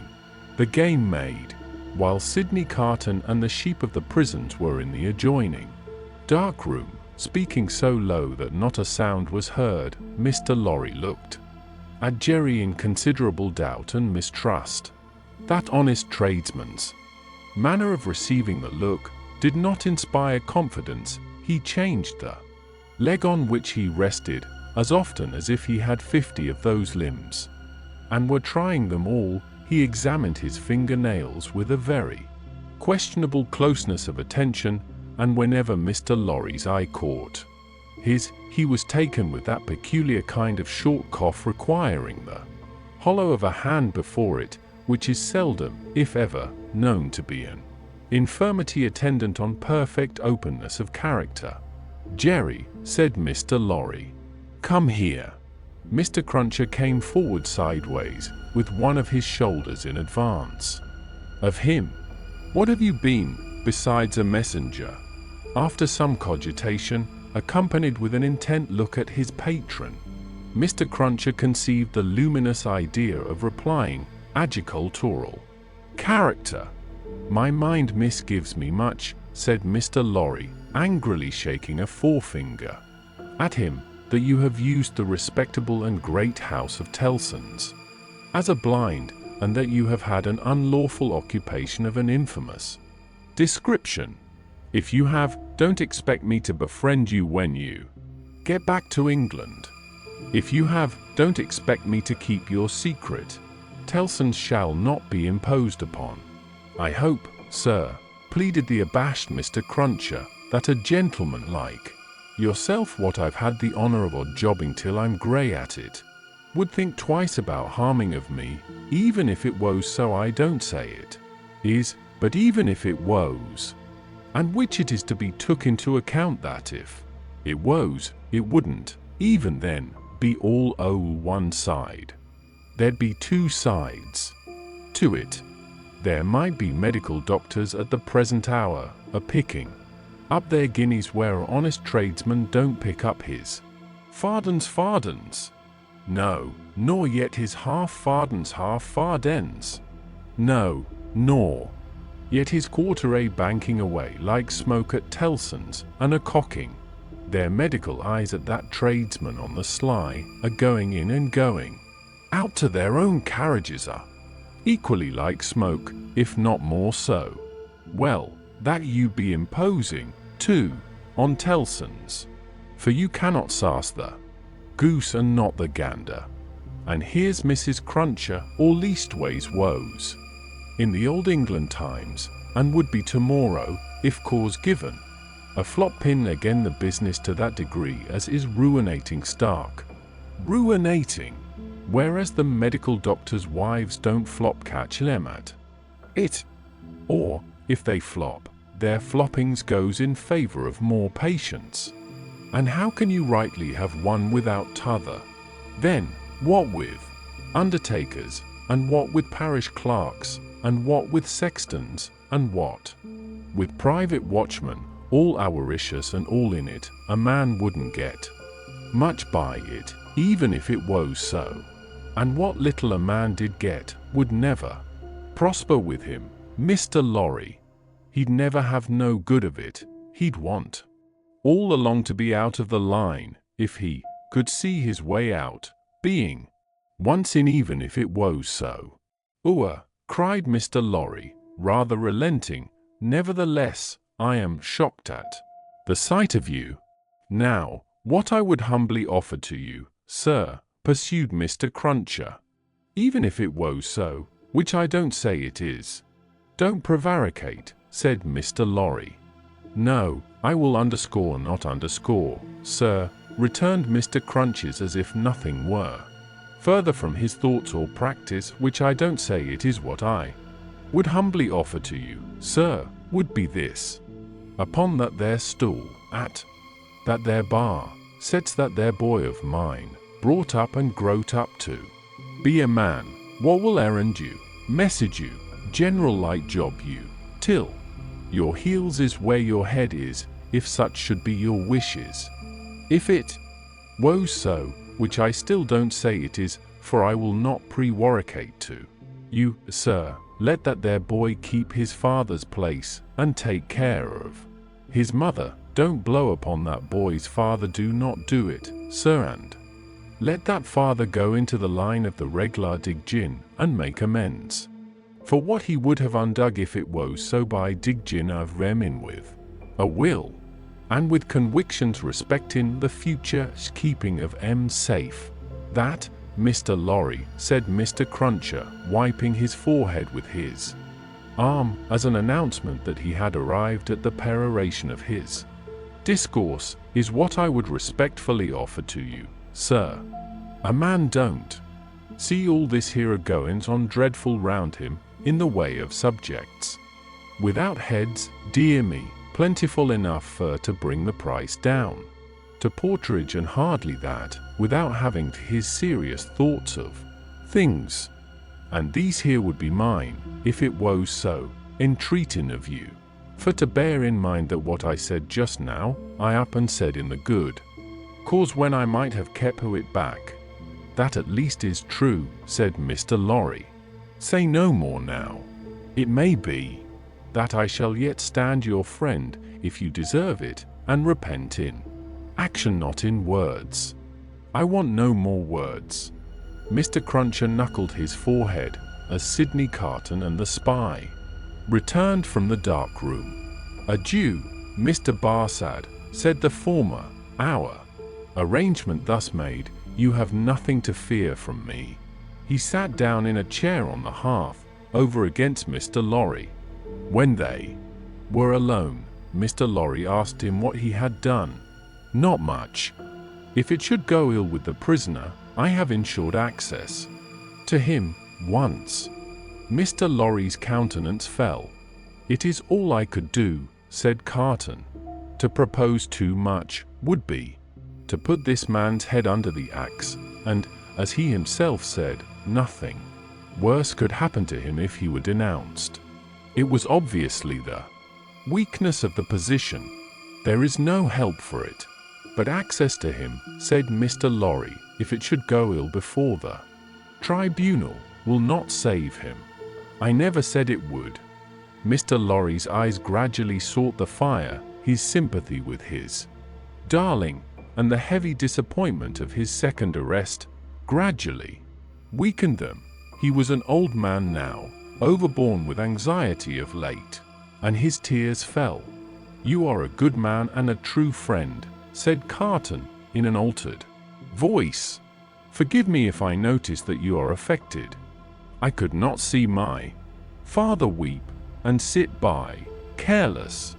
The Game Made. While Sydney Carton and the sheep of the prisons were in the adjoining dark room, speaking so low that not a sound was heard, Mr. Lorry looked at Jerry in considerable doubt and mistrust. That honest tradesman's manner of receiving the look did not inspire confidence. He changed the leg on which he rested as often as if he had 50 of those limbs, and were trying them all. He examined his fingernails with a very questionable closeness of attention, and whenever Mr. Lorry's eye caught his, he was taken with that peculiar kind of short cough requiring the hollow of a hand before it, which is seldom, if ever, known to be an infirmity attendant on perfect openness of character. "Jerry," said Mr. Lorry, "come here." Mr. Cruncher came forward sideways, with one of his shoulders in advance of him. "What have you been, besides a messenger?" After some cogitation, accompanied with an intent look at his patron, Mr. Cruncher conceived the luminous idea of replying, "Agricultural character." "My mind misgives me much," said Mr. Lorry, angrily shaking a forefinger at him, "that you have used the respectable and great house of Tellson's as a blind, and that you have had an unlawful occupation of an infamous description. If you have, don't expect me to befriend you when you get back to England. If you have, don't expect me to keep your secret. Tellson's shall not be imposed upon." "I hope, sir," pleaded the abashed Mr. Cruncher, "that a gentleman like yourself, what I've had the honor of odd jobbing till I'm grey at it, would think twice about harming of me, even if it woes so. I don't say it is, but even if it woes, and which it is to be took into account that if it woes, it wouldn't, even then, be all o one side. There'd be two sides to it. There might be medical doctors at the present hour, a-picking up their guineas where an honest tradesman don't pick up his fardens. No, nor yet his half-fardens. No, nor yet his quarter banking away like smoke at Tellson's, and a-cocking their medical eyes at that tradesman on the sly, a-going in and going out to their own carriages equally like smoke, if not more so. Well, that you be imposing, too, on Tellson's, for you cannot sarse the goose and not the gander. And here's Mrs. Cruncher, or leastways woes, in the old England times, and would be tomorrow, if cause given, a flop pin again the business to that degree as is ruinating stark. Ruinating, whereas the medical doctors' wives don't flop catch them at it, or, if they flop, their floppings goes in favor of more patients. And how can you rightly have one without t'other? Then, what with undertakers, and what with parish clerks, and what with sextons, and what with private watchmen, all avaricious and all in it, a man wouldn't get much by it, even if it was so. And what little a man did get, would never prosper with him, Mr. Lorry. He'd never have no good of it. He'd want all along to be out of the line, if he could see his way out, being once in, even if it was so." "Ooh," cried Mr. Lorry, rather relenting. "Nevertheless, I am shocked at the sight of you. Now, what I would humbly offer to you, sir," pursued Mr. Cruncher, "even if it was so, which I don't say it is." "Don't prevaricate," said Mr. Lorry. "No, I will underscore not underscore, sir," returned Mr. Crunches as if nothing were further from his thoughts or practice, "which I don't say it is. What I would humbly offer to you, sir, would be this. Upon that there stool, at that there bar, sets that there boy of mine, brought up and growt up to be a man, what will errand you, message you, general like job you, till Your heels is where your head is, if such should be your wishes. If it woes so, which I still don't say it is, for I will not prevaricate to you, sir, let that there boy keep his father's place, and take care of his mother. Don't blow upon that boy's father, do not do it, sir, and let that father go into the line of the reglar dig gin, and make amends for what he would have undug if it was so by dig gin of remin with a will, and with convictions respecting the future keeping of safe. That, Mr. Lorry, said Mr. Cruncher, wiping his forehead with his arm, as an announcement that he had arrived at the peroration of his discourse, is what I would respectfully offer to you, sir. A man don't see all this here a-goings on dreadful round him, in the way of subjects without heads, dear me, plentiful enough for to bring the price down to portrayal, and hardly that, without having his serious thoughts of things. And these here would be mine, if it was so, entreating of you, for to bear in mind that what I said just now, I up and said in the good cause when I might have kept it back. That at least is true, said Mr. Lorry. Say no more now. It may be that I shall yet stand your friend, if you deserve it, and repent in action, not in words. I want no more words. Mr. Cruncher knuckled his forehead, as Sydney Carton and the spy returned from the dark room. Adieu, Mr. Barsad, said the former. Our arrangement thus made, you have nothing to fear from me. He sat down in a chair on the hearth, over against Mr. Lorry. When they were alone, Mr. Lorry asked him what he had done. Not much. If it should go ill with the prisoner, I have insured access to him once. Mr. Lorry's countenance fell. It is all I could do, said Carton. To propose too much would be to put this man's head under the axe, and, as he himself said, nothing worse could happen to him if he were denounced. It was obviously the weakness of the position. There is no help for it but access to him, said Mr. Lorry. If it should go ill before the tribunal, will not save him. I never said it would. Mr. Lorry's eyes gradually sought the fire, his sympathy with his darling, and the heavy disappointment of his second arrest, gradually weakened them. He was an old man now, overborne with anxiety of late, and his tears fell. You are a good man and a true friend, said Carton, in an altered voice. Forgive me if I notice that you are affected. I could not see my father weep, and sit by, careless,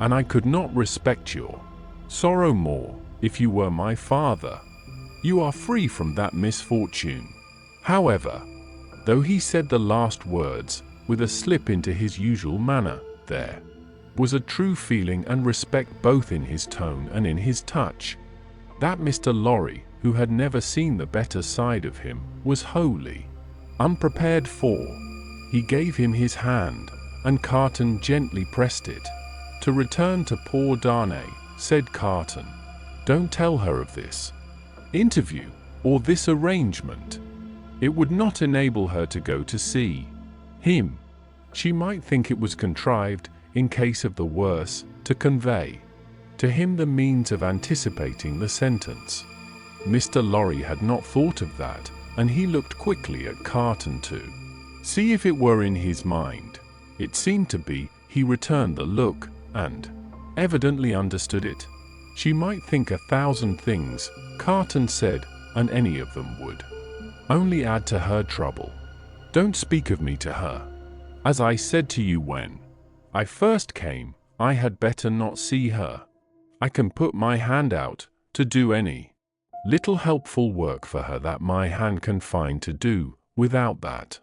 and I could not respect your sorrow more, if you were my father. You are free from that misfortune. However, though he said the last words with a slip into his usual manner, there was a true feeling and respect both in his tone and in his touch, that Mr. Lorry, who had never seen the better side of him, was wholly unprepared for. He gave him his hand, and Carton gently pressed it. To return to poor Darnay, said Carton. Don't tell her of this interview, or this arrangement. It would not enable her to go to see him. She might think it was contrived, in case of the worse, to convey to him the means of anticipating the sentence. Mr. Lorry had not thought of that, and he looked quickly at Carton to see if it were in his mind. It seemed to be. He returned the look, and evidently understood it. She might think 1,000 things, Carton said, and any of them would only add to her trouble. Don't speak of me to her. As I said to you when I first came, I had better not see her. I can put my hand out to do any little helpful work for her that my hand can find to do. Without that,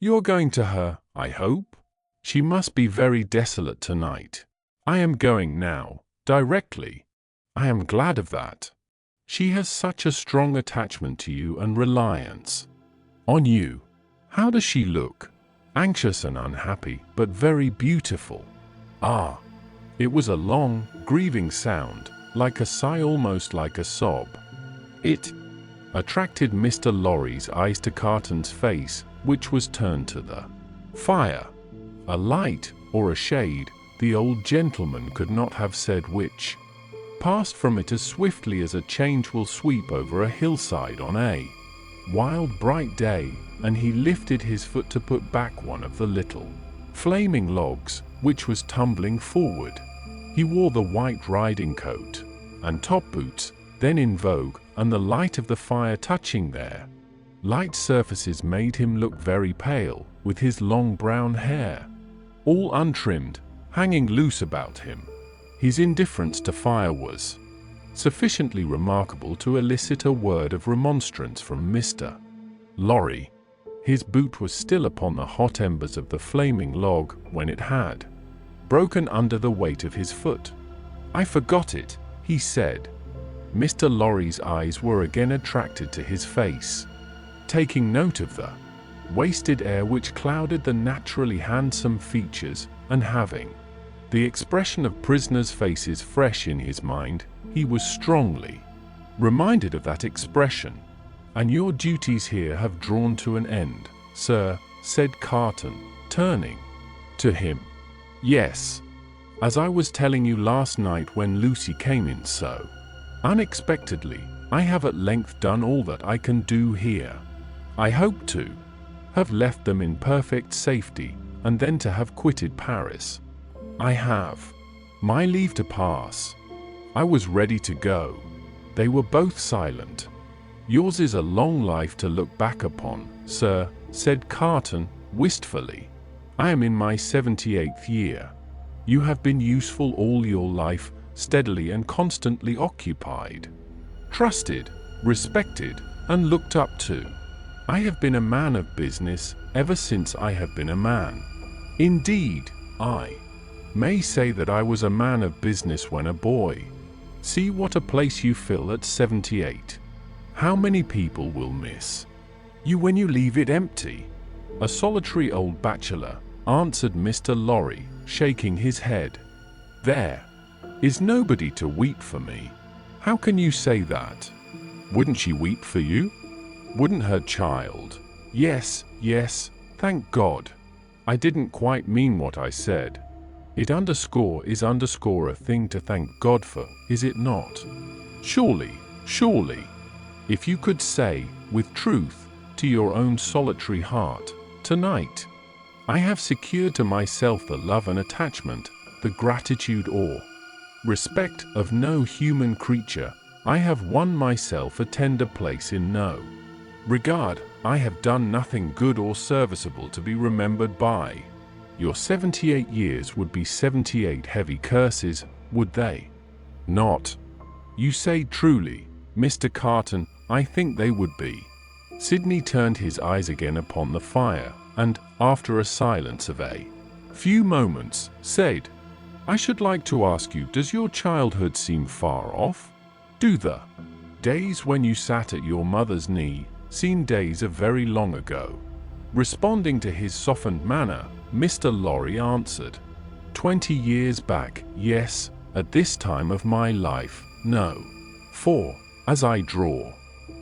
you're going to her, I hope? She must be very desolate tonight. I am going now, directly. I am glad of that. She has such a strong attachment to you and reliance on you. How does she look? Anxious and unhappy, but very beautiful. Ah! It was a long, grieving sound, like a sigh, almost like a sob. It attracted Mr. Lorry's eyes to Carton's face, which was turned to the fire. A light, or a shade, the old gentleman could not have said which, passed from it as swiftly as a change will sweep over a hillside on a wild, bright day, and he lifted his foot to put back one of the little flaming logs, which was tumbling forward. He wore the white riding coat and top boots, then in vogue, and the light of the fire touching their light surfaces made him look very pale, with his long brown hair, all untrimmed, hanging loose about him. His indifference to fire was sufficiently remarkable to elicit a word of remonstrance from Mr. Lorry. His boot was still upon the hot embers of the flaming log when it had broken under the weight of his foot. "I forgot it," he said. Mr. Lorry's eyes were again attracted to his face, taking note of the wasted air which clouded the naturally handsome features, and having the expression of prisoners' faces fresh in his mind, he was strongly reminded of that expression. "And your duties here have drawn to an end, sir," said Carton, turning to him. "Yes. As I was telling you last night when Lucie came in so unexpectedly, I have at length done all that I can do here. I hope to have left them in perfect safety, and then to have quitted Paris. I have my leave to pass. I was ready to go." They were both silent. "Yours is a long life to look back upon, sir," said Carton, wistfully. "I am in my 78th year. You have been useful all your life, steadily and constantly occupied, trusted, respected, and looked up to. I have been a man of business ever since I have been a man. Indeed, I may say that I was a man of business when a boy. See what a place you fill at 78. How many people will miss you when you leave it empty?" "A solitary old bachelor," answered Mr. Lorry, shaking his head. "There is nobody to weep for me." "How can you say that? Wouldn't she weep for you? Wouldn't her child?" Yes, thank God. I didn't quite mean what I said. It is a thing to thank God for, is it not? Surely, if you could say, with truth, to your own solitary heart, tonight, I have secured to myself the love and attachment, the gratitude or respect of no human creature, I have won myself a tender place in no regard, I have done nothing good or serviceable to be remembered by. Your 78 years would be 78 heavy curses, would they not? You say truly, Mr. Carton, I think they would be. Sydney turned his eyes again upon the fire, and, after a silence of a few moments, said, "I should like to ask you, does your childhood seem far off? Do the days when you sat at your mother's knee seem days of very long ago?" Responding to his softened manner, Mr. Lorry answered, 20 years back, yes, at this time of my life, no. For, as I draw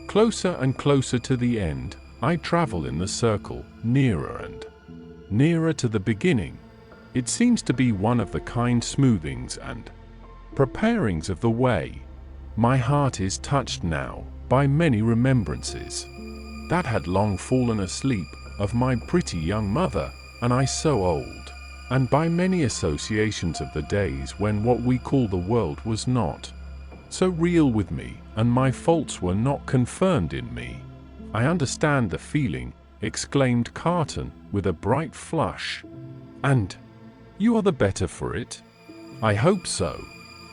closer and closer to the end, I travel in the circle, nearer and nearer to the beginning. It seems to be one of the kind smoothings and preparings of the way. My heart is touched now by many remembrances that had long fallen asleep of my pretty young mother, and I so old, and by many associations of the days when what we call the world was not so real with me, and my faults were not confirmed in me. I understand the feeling, exclaimed Carton, with a bright flush. And you are the better for it? I hope so.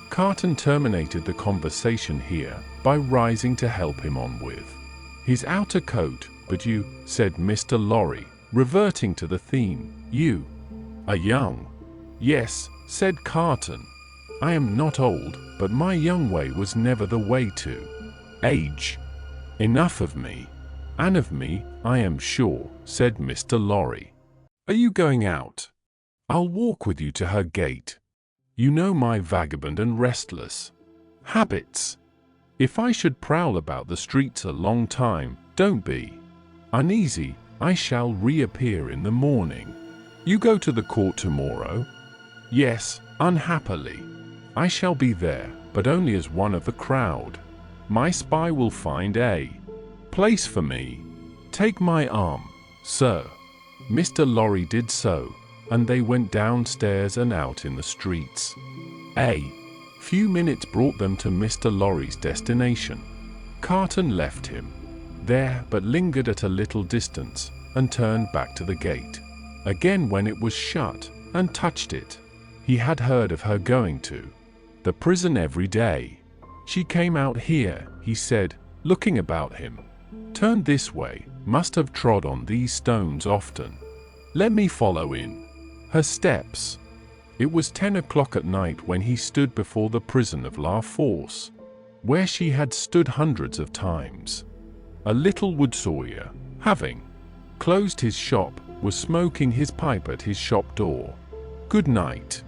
Carton terminated the conversation here by rising to help him on with his outer coat. But you, said Mr. Lorry, reverting to the theme, you are young. Yes, said Carton. I am not old, but my young way was never the way to age. Enough of me. And of me, I am sure, said Mr. Lorry. Are you going out? I'll walk with you to her gate. You know my vagabond and restless habits. If I should prowl about the streets a long time, don't be uneasy, I shall reappear in the morning. You go to the court tomorrow? Yes, unhappily. I shall be there, but only as one of the crowd. My spy will find a place for me. Take my arm, sir. Mr. Lorry did so, and they went downstairs and out in the streets. A few minutes brought them to Mr. Lorry's destination. Carton left him there, but lingered at a little distance, and turned back to the gate again when it was shut, and touched it. He had heard of her going to the prison every day. She came out here, he said, looking about him. Turned this way, must have trod on these stones often. Let me follow in her steps. It was 10 o'clock at night when he stood before the prison of La Force, where she had stood hundreds of times. A little wood sawyer, having closed his shop, was smoking his pipe at his shop door. Good night,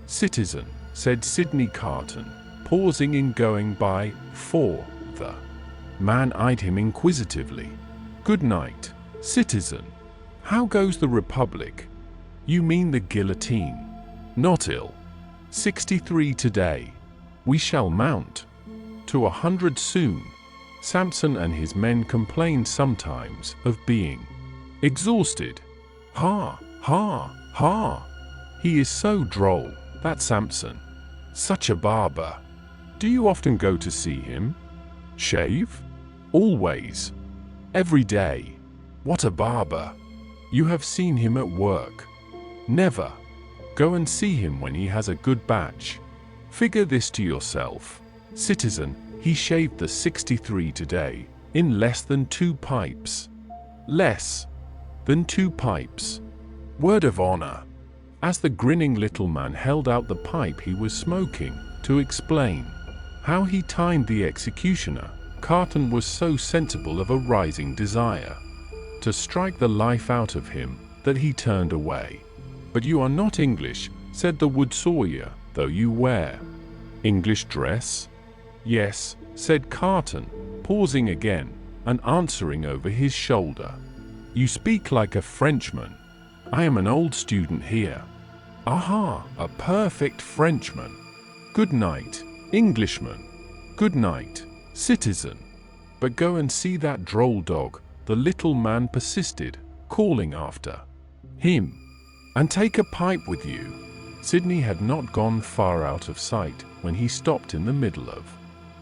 citizen, said Sydney Carton, pausing in going by, for the man eyed him inquisitively. Good night, citizen. How goes the Republic? You mean the guillotine? Not ill. 63 today. We shall mount to 100 soon. Samson and his men complain sometimes of being exhausted. Ha, ha, ha. He is so droll, that Samson. Such a barber. Do you often go to see him? Shave? Always. Every day. What a barber. You have seen him at work. Never. Go and see him when he has a good batch. Figure this to yourself, citizen, he shaved the 63 today, in less than 2 pipes. Less than 2 pipes. Word of honor. As the grinning little man held out the pipe he was smoking, to explain how he timed the executioner, Carton was so sensible of a rising desire to strike the life out of him, that he turned away. But you are not English, said the wood sawyer, though you wear English dress? Yes, said Carton, pausing again, and answering over his shoulder. You speak like a Frenchman. I am an old student here. Aha, a perfect Frenchman. Good night, Englishman. Good night, citizen. But go and see that droll dog, the little man persisted, calling after him. And take a pipe with you. Sydney had not gone far out of sight when he stopped in the middle of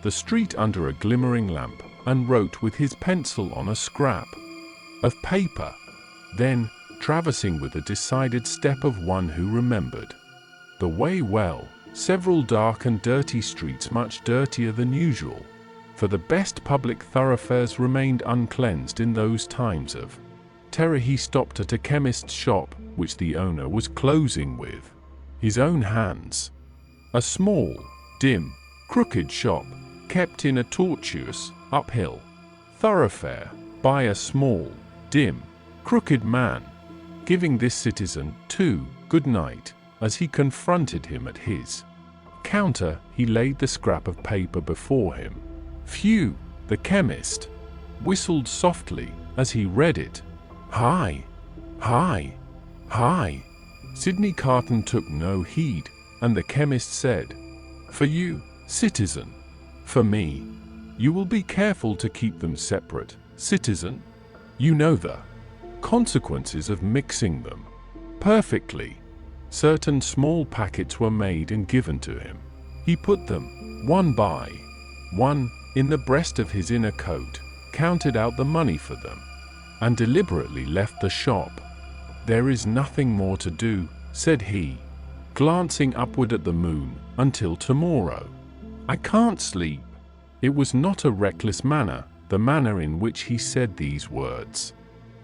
the street under a glimmering lamp, and wrote with his pencil on a scrap of paper. Then, traversing with a decided step of one who remembered the way well, several dark and dirty streets much dirtier than usual, for the best public thoroughfares remained uncleansed in those times of terror, he stopped at a chemist's shop, which the owner was closing with his own hands. A small, dim, crooked shop, kept in a tortuous, uphill thoroughfare, by a small, dim, crooked man, giving this citizen, too, good night, as he confronted him at his counter, he laid the scrap of paper before him. Phew, the chemist whistled softly as he read it. Hi, hi, hi. Sydney Carton took no heed, and the chemist said, For you, citizen. For me. You will be careful to keep them separate, citizen. You know the consequences of mixing them. Perfectly. Certain small packets were made and given to him. He put them, one by one, in the breast of his inner coat, counted out the money for them, and deliberately left the shop. There is nothing more to do, said he, glancing upward at the moon, until tomorrow. I can't sleep. It was not a reckless manner, the manner in which he said these words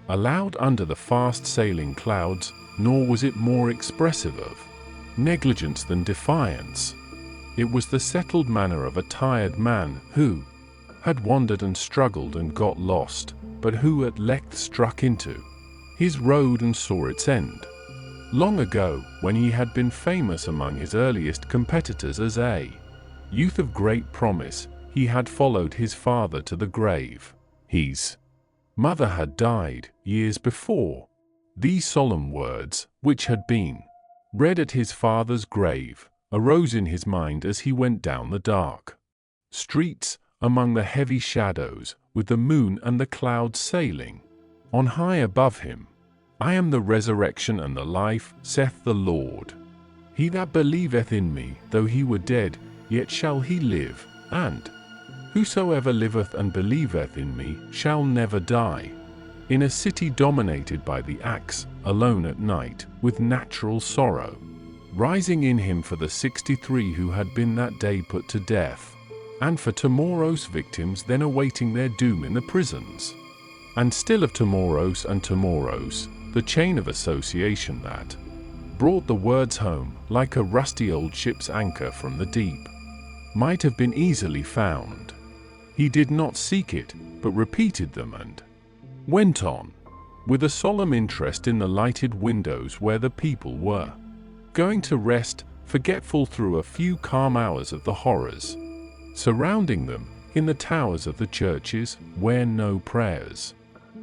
aloud under the fast-sailing clouds, nor was it more expressive of negligence than defiance. It was the settled manner of a tired man who had wandered and struggled and got lost, but who at length struck into his road and saw its end. Long ago, when he had been famous among his earliest competitors as a youth of great promise, he had followed his father to the grave. His mother had died years before. These solemn words, which had been read at his father's grave, arose in his mind as he went down the dark streets, among the heavy shadows, with the moon and the clouds sailing on high above him. I am the resurrection and the life, saith the Lord. He that believeth in me, though he were dead, yet shall he live, and whosoever liveth and believeth in me shall never die. In a city dominated by the axe, alone at night, with natural sorrow rising in him for the 63 who had been that day put to death, and for tomorrow's victims then awaiting their doom in the prisons. And still of tomorrows and tomorrows, the chain of association that brought the words home, like a rusty old ship's anchor from the deep, might have been easily found. He did not seek it, but repeated them and went on, with a solemn interest in the lighted windows where the people were going to rest, forgetful through a few calm hours of the horrors surrounding them, in the towers of the churches, where no prayers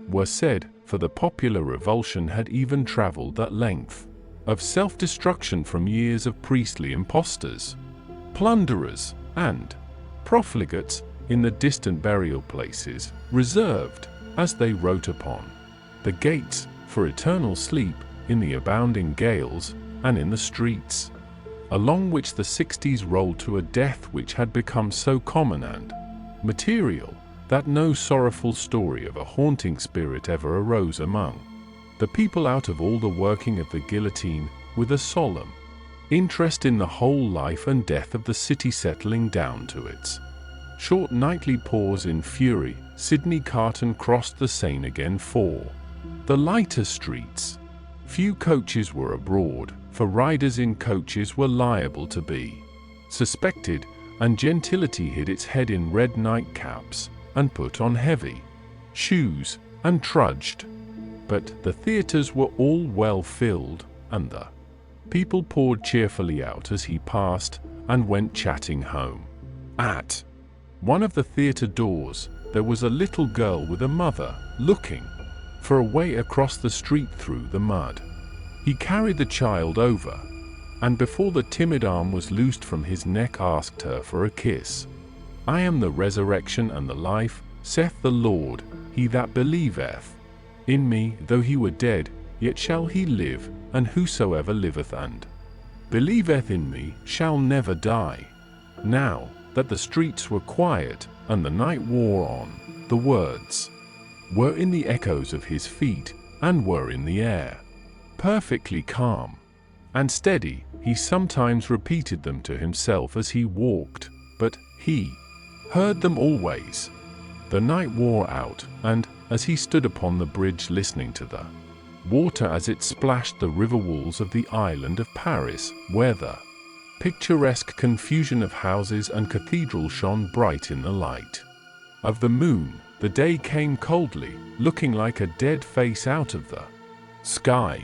were said, for the popular revulsion had even travelled that length of self-destruction from years of priestly impostors, plunderers, and profligates in the distant burial places, reserved, as they wrote upon the gates, for eternal sleep, in the abounding gales, and in the streets, along which the 60s rolled to a death which had become so common and material, that no sorrowful story of a haunting spirit ever arose among the people out of all the working of the guillotine, with a solemn interest in the whole life and death of the city settling down to its short nightly pause in fury. Sydney Carton crossed the Seine again for the lighter streets. Few coaches were abroad, for riders in coaches were liable to be suspected, and gentility hid its head in red nightcaps, and put on heavy shoes, and trudged. But the theatres were all well filled, and the people poured cheerfully out as he passed, and went chatting home. At one of the theatre doors, there was a little girl with a mother, looking for a way across the street through the mud. He carried the child over, and before the timid arm was loosed from his neck asked her for a kiss. I am the resurrection and the life, saith the Lord. He that believeth in me, though he were dead, yet shall he live, and whosoever liveth and believeth in me shall never die. Now that the streets were quiet, and the night wore on, the words were in the echoes of his feet, and were in the air. Perfectly calm and steady, he sometimes repeated them to himself as he walked, but he heard them always. The night wore out, and, as he stood upon the bridge listening to the water as it splashed the river walls of the island of Paris, where the picturesque confusion of houses and cathedrals shone bright in the light of the moon, the day came coldly, looking like a dead face out of the sky.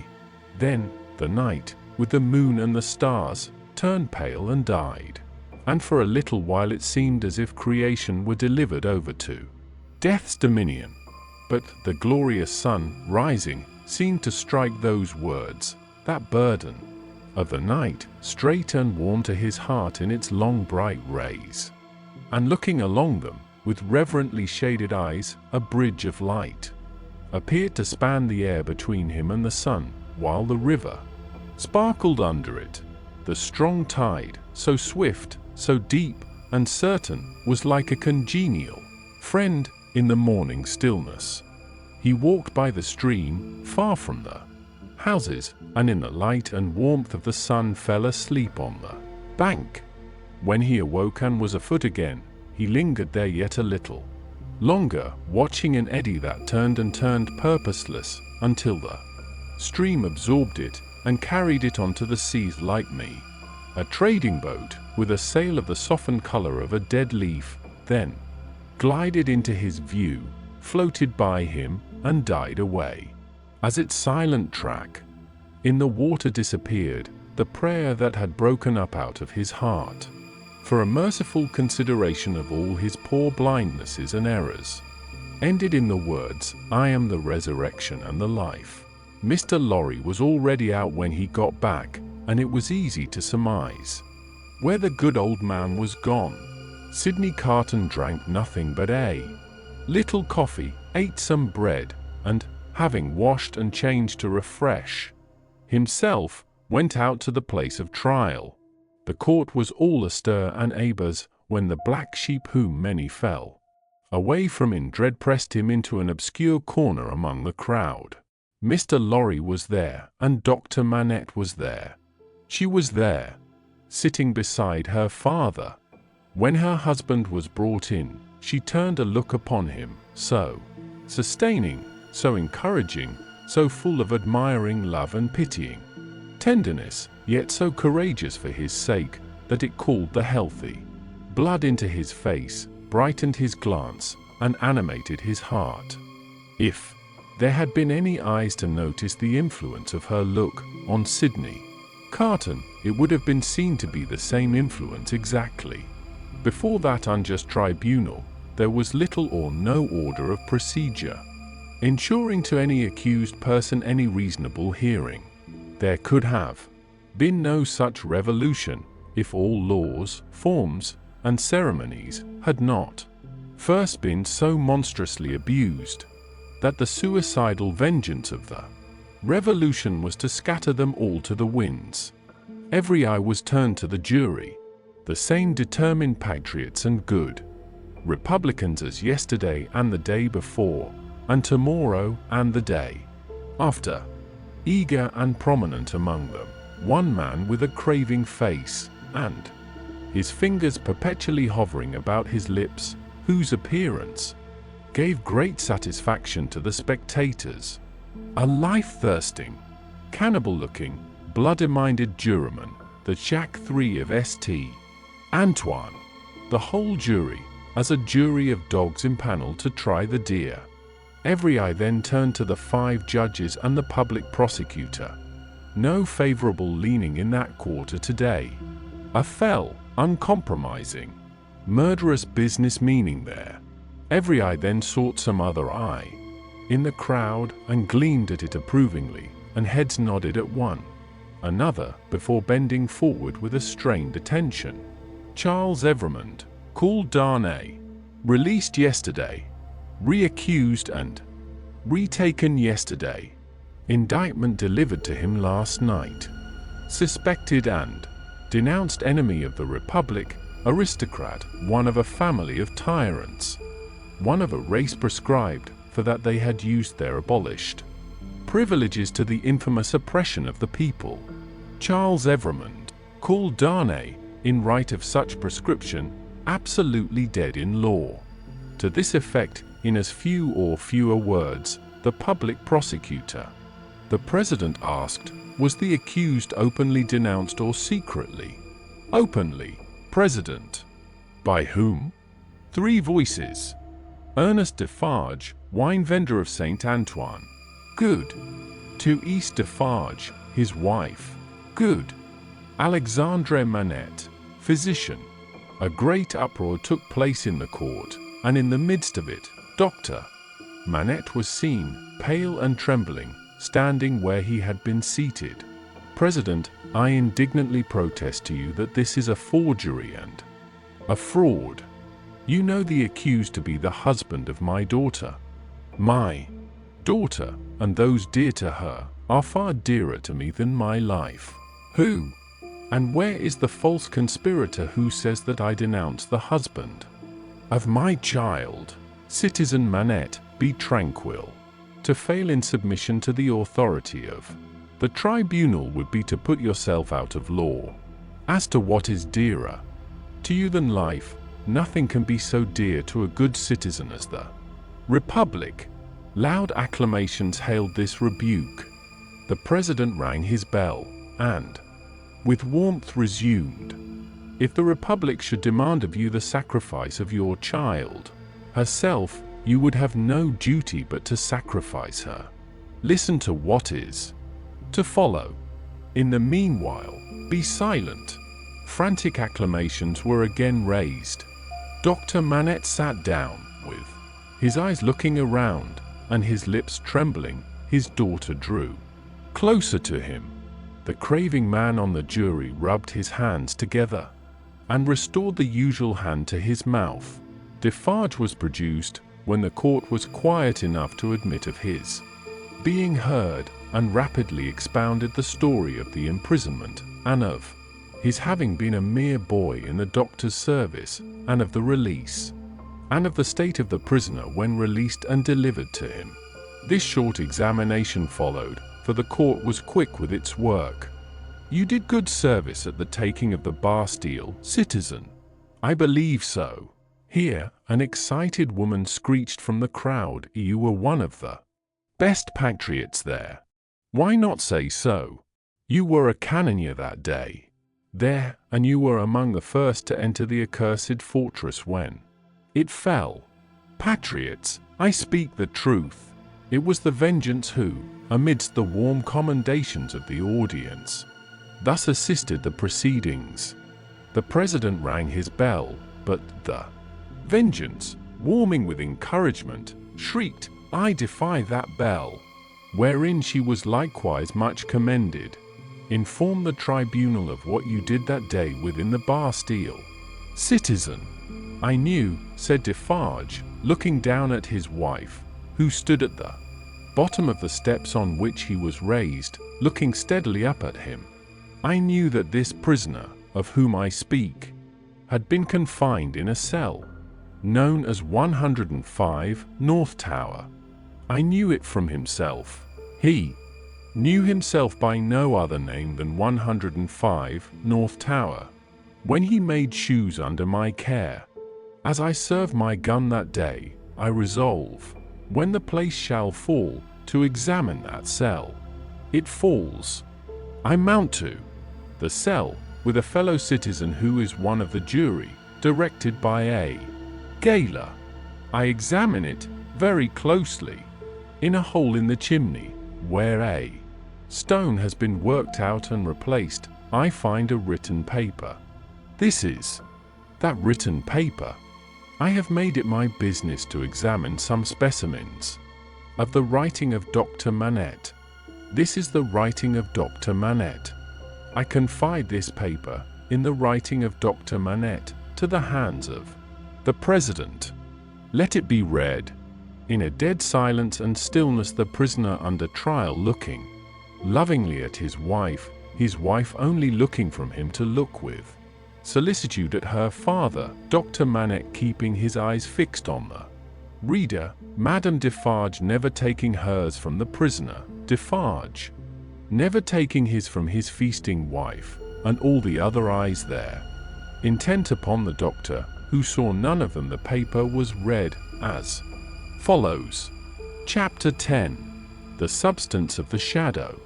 Then the night, with the moon and the stars, turned pale and died, and for a little while it seemed as if creation were delivered over to death's dominion. But the glorious sun, rising, seemed to strike those words, that burden of the night, straight and warm to his heart in its long bright rays. And looking along them, with reverently shaded eyes, a bridge of light appeared to span the air between him and the sun, while the river sparkled under it. The strong tide, so swift, so deep, and certain, was like a congenial friend in the morning stillness. He walked by the stream, far from the houses, and in the light and warmth of the sun fell asleep on the bank. When he awoke and was afoot again, he lingered there yet a little longer, watching an eddy that turned and turned purposeless, until the stream absorbed it, and carried it onto the seas like me. A trading boat, with a sail of the softened color of a dead leaf, then glided into his view, floated by him, and died away, as its silent track In the water disappeared the prayer that had broken up out of his heart, for a merciful consideration of all his poor blindnesses and errors, ended in the words, "I am the resurrection and the life." Mr. Lorry was already out when he got back, and it was easy to surmise where the good old man was gone. Sydney Carton drank nothing but a little coffee, ate some bread, and, having washed and changed to refresh himself, went out to the place of trial. The court was all astir and abuzz when the black sheep whom many fell away from in dread pressed him into an obscure corner among the crowd. Mr. Lorry was there, and Dr. Manette was there. She was there, sitting beside her father. When her husband was brought in, she turned a look upon him, so sustaining, so encouraging, so full of admiring love and pitying tenderness, yet so courageous for his sake, that it called the healthy blood into his face, brightened his glance, and animated his heart. If there had been any eyes to notice the influence of her look on Sydney Carton, it would have been seen to be the same influence exactly. Before that unjust tribunal, there was little or no order of procedure ensuring to any accused person any reasonable hearing. There could have been no such revolution if all laws, forms, and ceremonies had not first been so monstrously abused that the suicidal vengeance of the revolution was to scatter them all to the winds. Every eye was turned to the jury, the same determined patriots and good Republicans as yesterday and the day before, and tomorrow and the day after. Eager and prominent among them, one man with a craving face, and his fingers perpetually hovering about his lips, whose appearance gave great satisfaction to the spectators. A life-thirsting, cannibal-looking, bloody-minded juryman, the Jack 3 of St. Antoine. The whole jury, as a jury of dogs impaneled to try the deer. Every eye then turned to the 5 judges and the public prosecutor. No favorable leaning in that quarter today. A fell, uncompromising, murderous business meaning there. Every eye then sought some other eye in the crowd and gleamed at it approvingly, and heads nodded at one another before bending forward with a strained attention. Charles Evermond, called Darnay, released yesterday, reaccused and retaken yesterday. Indictment delivered to him last night. Suspected and denounced enemy of the Republic, aristocrat, one of a family of tyrants, one of a race prescribed for that they had used their abolished privileges to the infamous oppression of the people. Charles Evermond, called Darnay, in right of such prescription, absolutely dead in law. To this effect, in as few or fewer words, the public prosecutor. The President asked, was the accused openly denounced or secretly? Openly, President. By whom? 3 voices. Ernest Defarge, wine vendor of St. Antoine. Good. To East Defarge, his wife. Good. Alexandre Manette, physician. A great uproar took place in the court, and in the midst of it, Dr. Manette was seen, pale and trembling, standing where he had been seated. President, I indignantly protest to you that this is a forgery and a fraud. You know the accused to be the husband of my daughter. My daughter, and those dear to her, are far dearer to me than my life. Who? And where is the false conspirator who says that I denounce the husband of my child? Citizen Manette, be tranquil. To fail in submission to the authority of the tribunal would be to put yourself out of law. As to what is dearer to you than life, nothing can be so dear to a good citizen as the Republic. Loud acclamations hailed this rebuke. The President rang his bell, and with warmth resumed, if the Republic should demand of you the sacrifice of your child, herself, you would have no duty but to sacrifice her. Listen to what is to follow. In the meanwhile, be silent." Frantic acclamations were again raised. Dr. Manette sat down, with his eyes looking around, and his lips trembling. His daughter drew closer to him. The craving man on the jury rubbed his hands together and restored the usual hand to his mouth. Defarge was produced when the court was quiet enough to admit of his being heard, and rapidly expounded the story of the imprisonment, and of his having been a mere boy in the doctor's service, and of the release, and of the state of the prisoner when released and delivered to him. This short examination followed, for the court was quick with its work. "You did good service at the taking of the Bastille, citizen." "I believe so." Here, an excited woman screeched from the crowd, "You were one of the best patriots there." "Why not say so? You were a cannoneer that day there, and you were among the first to enter the accursed fortress when it fell." "Patriots, I speak the truth." It was the Vengeance who, amidst the warm commendations of the audience, thus assisted the proceedings. The president rang his bell, but the Vengeance, warming with encouragement, shrieked, "I defy that bell," wherein she was likewise much commended. "Inform the tribunal of what you did that day within the Bastille." "Citizen, I knew," said Defarge, looking down at his wife, who stood at the bottom of the steps on which he was raised, looking steadily up at him. "I knew that this prisoner, of whom I speak, had been confined in a cell known as 105 North Tower. I knew it from himself. He knew himself by no other name than 105 North Tower. When he made shoes under my care, as I served my gun that day, I resolve, when the place shall fall, to examine that cell. It falls. I mount to the cell, with a fellow citizen who is one of the jury, directed by a gaoler. I examine it very closely. In a hole in the chimney, where a stone has been worked out and replaced, I find a written paper. This is that written paper. I have made it my business to examine some specimens of the writing of Dr. Manette. This is the writing of Dr. Manette. I confide this paper, in the writing of Dr. Manette, to the hands of the President. Let it be read." In a dead silence and stillness, the prisoner under trial looking lovingly at his wife only looking from him to look with solicitude at her father, Dr. Manette keeping his eyes fixed on the reader, Madame Defarge never taking hers from the prisoner, Defarge never taking his from his feasting wife, and all the other eyes there intent upon the doctor, who saw none of them. The paper was read as follows. Chapter 10. The Substance of the Shadow.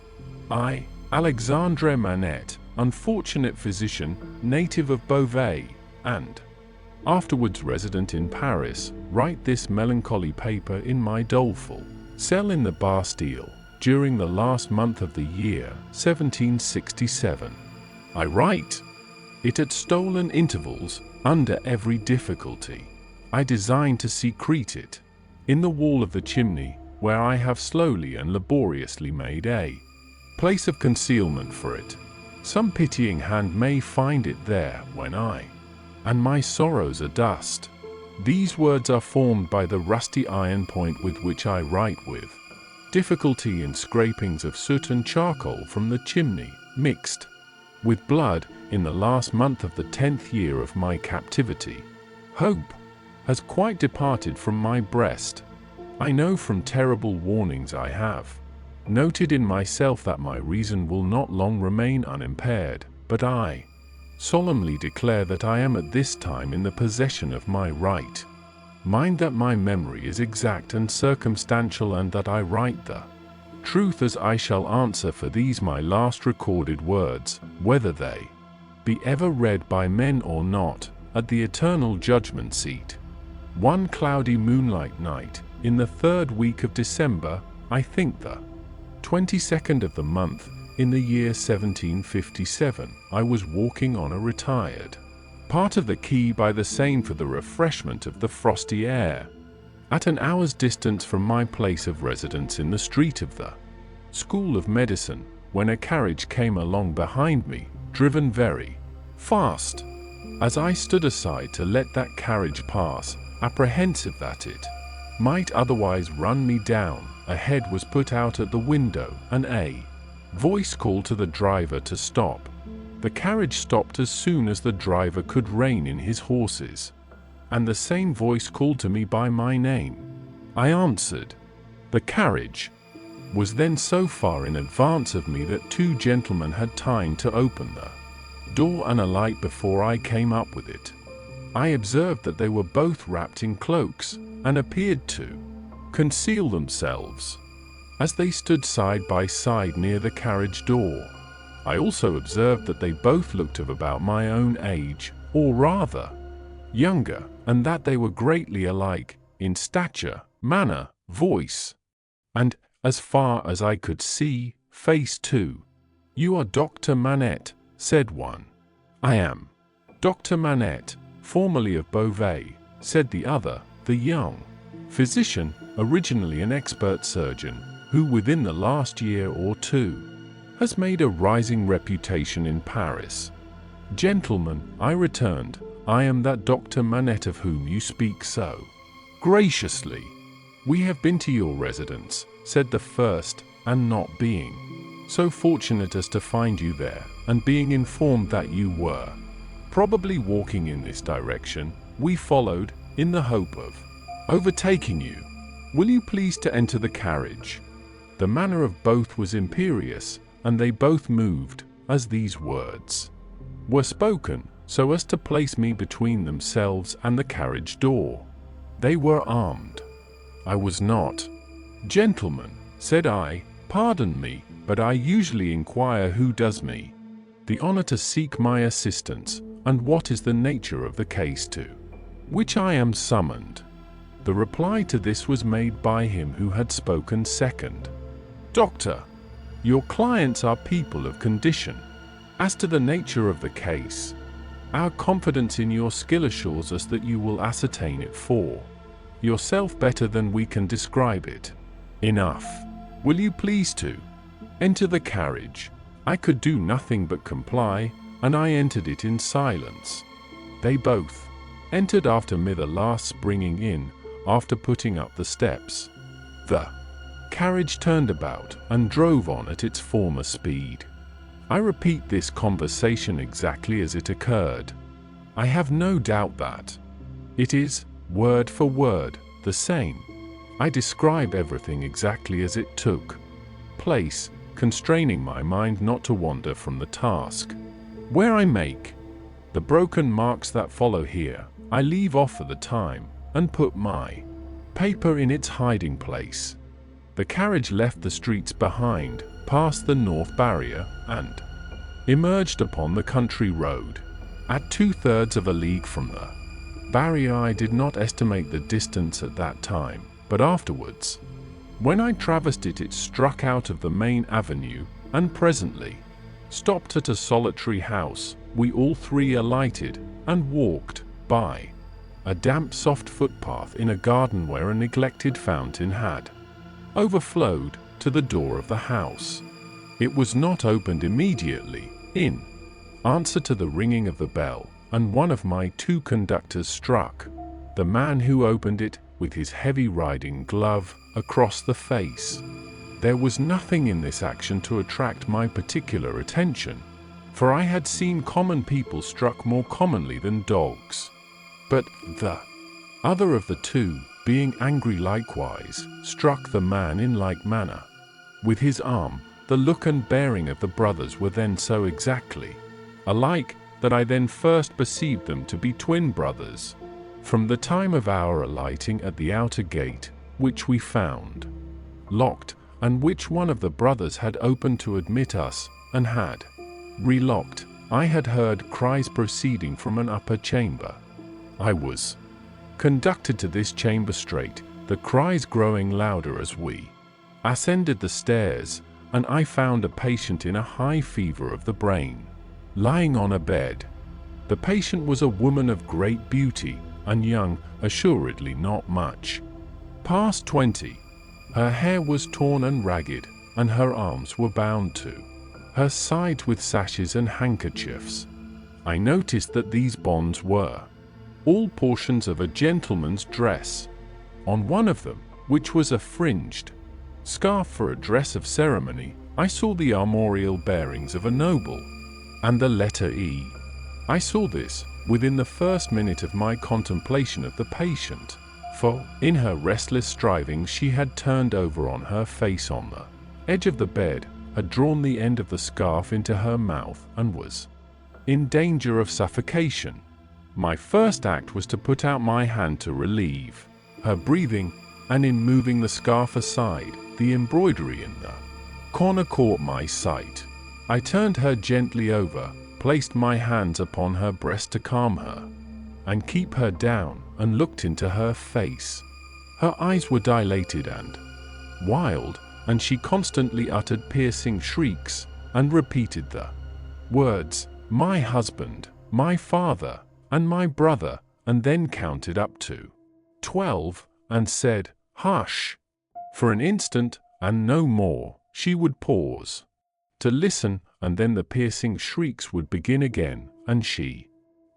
I, Alexandre Manette, unfortunate physician, native of Beauvais, and afterwards resident in Paris, write this melancholy paper in my doleful cell in the Bastille, during the last month of the year 1767. I write it at stolen intervals, under every difficulty. I design to secrete it in the wall of the chimney, where I have slowly and laboriously made a place of concealment for it. Some pitying hand may find it there when I and my sorrows are dust. These words are formed by the rusty iron point with which I write, with difficulty in scrapings of soot and charcoal from the chimney, mixed with blood, in the last month of the 10th year of my captivity. Hope has quite departed from my breast. I know from terrible warnings I have noted in myself that my reason will not long remain unimpaired, but I solemnly declare that I am at this time in the possession of my right mind, that my memory is exact and circumstantial, and that I write the truth as I shall answer for these my last recorded words, whether they be ever read by men or not, at the eternal judgment seat. One cloudy moonlight night, in the 3rd week of December, I think the 22nd of the month, in the year 1757, I was walking on a retired part of the quay by the Seine for the refreshment of the frosty air, at an hour's distance from my place of residence in the street of the School of Medicine, when a carriage came along behind me, driven very fast. As I stood aside to let that carriage pass, apprehensive that it might otherwise run me down, a head was put out at the window, and a voice called to the driver to stop. The carriage stopped as soon as the driver could rein in his horses, and the same voice called to me by my name. I answered. The carriage was then so far in advance of me that two gentlemen had time to open the door and alight before I came up with it. I observed that they were both wrapped in cloaks, and appeared to conceal themselves as they stood side by side near the carriage door. I also observed that they both looked of about my own age, or rather younger, and that they were greatly alike in stature, manner, voice, and, as far as I could see, face too. "You are Dr. Manette," said one. "I am Dr. Manette, formerly of Beauvais," said the other, the young physician, originally an expert surgeon, who within the last year or two has made a rising reputation in Paris. "Gentlemen," I returned, "I am that Dr. Manette of whom you speak so graciously." "We have been to your residence," said the first, "and not being so fortunate as to find you there, and being informed that you were probably walking in this direction, we followed, in the hope of overtaking you. Will you please to enter the carriage?" The manner of both was imperious, and they both moved, as these words were spoken, so as to place me between themselves and the carriage door. They were armed. I was not. "Gentlemen," said I, "pardon me, but I usually inquire who does me the honor to seek my assistance, and what is the nature of the case to which I am summoned." The reply to this was made by him who had spoken second. "Doctor, your clients are people of condition. As to the nature of the case, our confidence in your skill assures us that you will ascertain it for yourself better than we can describe it. Enough. Will you please to enter the carriage?" I could do nothing but comply, and I entered it in silence. They both entered after me, the last springing in, after putting up the steps. The carriage turned about, and drove on at its former speed. I repeat this conversation exactly as it occurred. I have no doubt that it is, word for word, the same. I describe everything exactly as it took place, constraining my mind not to wander from the task. Where I make the broken marks that follow here, I leave off for the time, and put my paper in its hiding place. The carriage left the streets behind, passed the North Barrier, and emerged upon the country road. At 2/3 of a league from the barrier, I did not estimate the distance at that time, but afterwards, when I traversed it, it struck out of the main avenue, and presently stopped at a solitary house. We all three alighted, and walked by a damp soft footpath in a garden where a neglected fountain had overflowed to the door of the house. It was not opened immediately, in answer to the ringing of the bell, and one of my two conductors struck the man who opened it with his heavy riding glove across the face. There was nothing in this action to attract my particular attention, for I had seen common people struck more commonly than dogs. But the other of the two, being angry likewise, struck the man in like manner with his arm. The look and bearing of the brothers were then so exactly alike that I then first perceived them to be twin brothers. From the time of our alighting at the outer gate, which we found locked, and which one of the brothers had opened to admit us, and had relocked, I had heard cries proceeding from an upper chamber. I was conducted to this chamber straight, the cries growing louder as we ascended the stairs, and I found a patient in a high fever of the brain, lying on a bed. The patient was a woman of great beauty, and young, assuredly not much past 20. Her hair was torn and ragged, and her arms were bound to her sides with sashes and handkerchiefs. I noticed that these bonds were all portions of a gentleman's dress. On one of them, which was a fringed scarf for a dress of ceremony, I saw the armorial bearings of a noble, and the letter E. I saw this within the first minute of my contemplation of the patient, for, in her restless striving, she had turned over on her face on the edge of the bed, had drawn the end of the scarf into her mouth, and was in danger of suffocation. My first act was to put out my hand to relieve her breathing, and in moving the scarf aside, the embroidery in the corner caught my sight. I turned her gently over, placed my hands upon her breast to calm her and keep her down, and looked into her face. Her eyes were dilated and wild, and she constantly uttered piercing shrieks, and repeated the words, "My husband, my father, and my brother," and then counted up to 12, and said, "Hush!" For an instant, and no more. She would pause to listen, and then the piercing shrieks would begin again, and she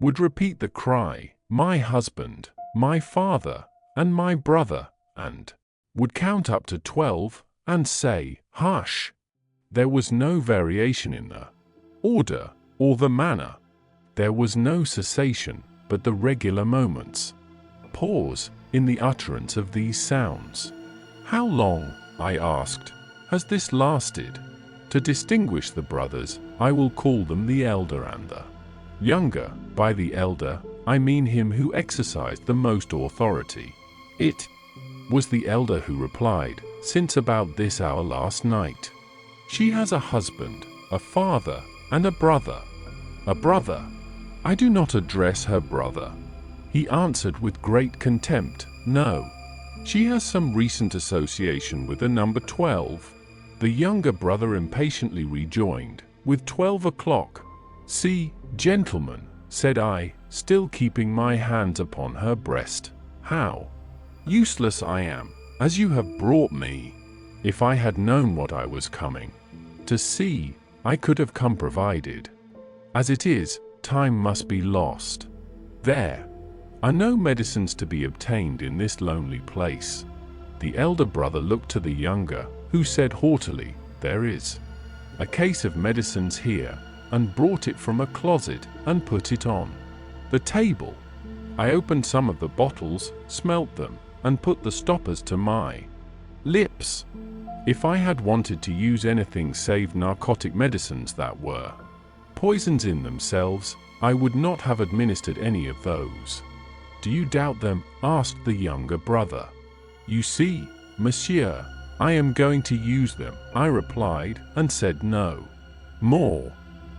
would repeat the cry, "My husband, my father, and my brother," and would count up to 12, and say, "Hush!" There was no variation in the order or the manner. There was no cessation, but the regular moments pause in the utterance of these sounds. "How long," I asked, "has this lasted?" To distinguish the brothers, I will call them the elder and the younger. By the elder, I mean him who exercised the most authority. It was the elder who replied, "Since about this hour last night. She has a husband, a father, and a brother." "A brother? I do not address her brother," he answered with great contempt. "No. She has some recent association with the number 12. The younger brother impatiently rejoined, "With 12 o'clock. See, gentlemen," said I, still keeping my hands upon her breast, "how useless I am, as you have brought me. If I had known what I was coming to see, I could have come provided. As it is, time must be lost. There are no medicines to be obtained in this lonely place." The elder brother looked to the younger, who said haughtily, "There is a case of medicines here," and brought it from a closet and put it on the table. I opened some of the bottles, smelt them, and put the stoppers to my lips. If I had wanted to use anything save narcotic medicines that were poisons in themselves, I would not have administered any of those. "Do you doubt them?" asked the younger brother. "You see, monsieur, I am going to use them," I replied, and said no more.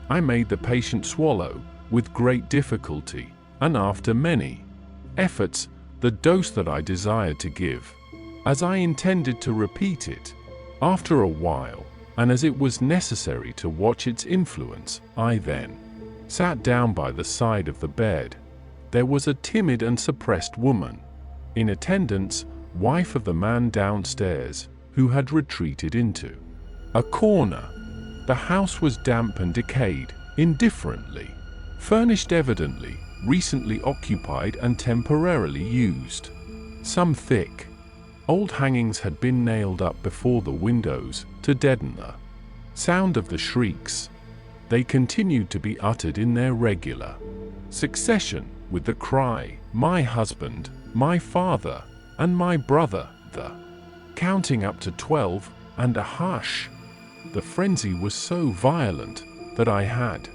I made the patient swallow, with great difficulty, and after many efforts, the dose that I desired to give, as I intended to repeat it. After a while, and as it was necessary to watch its influence, I then sat down by the side of the bed. There was a timid and suppressed woman in attendance, wife of the man downstairs, who had retreated into a corner. The house was damp and decayed, indifferently furnished, evidently recently occupied and temporarily used. Some thick old hangings had been nailed up before the windows to deaden the sound of the shrieks. They continued to be uttered in their regular succession, with the cry, "My husband, my father, and my brother," the counting up to 12, and a hush. The frenzy was so violent that I had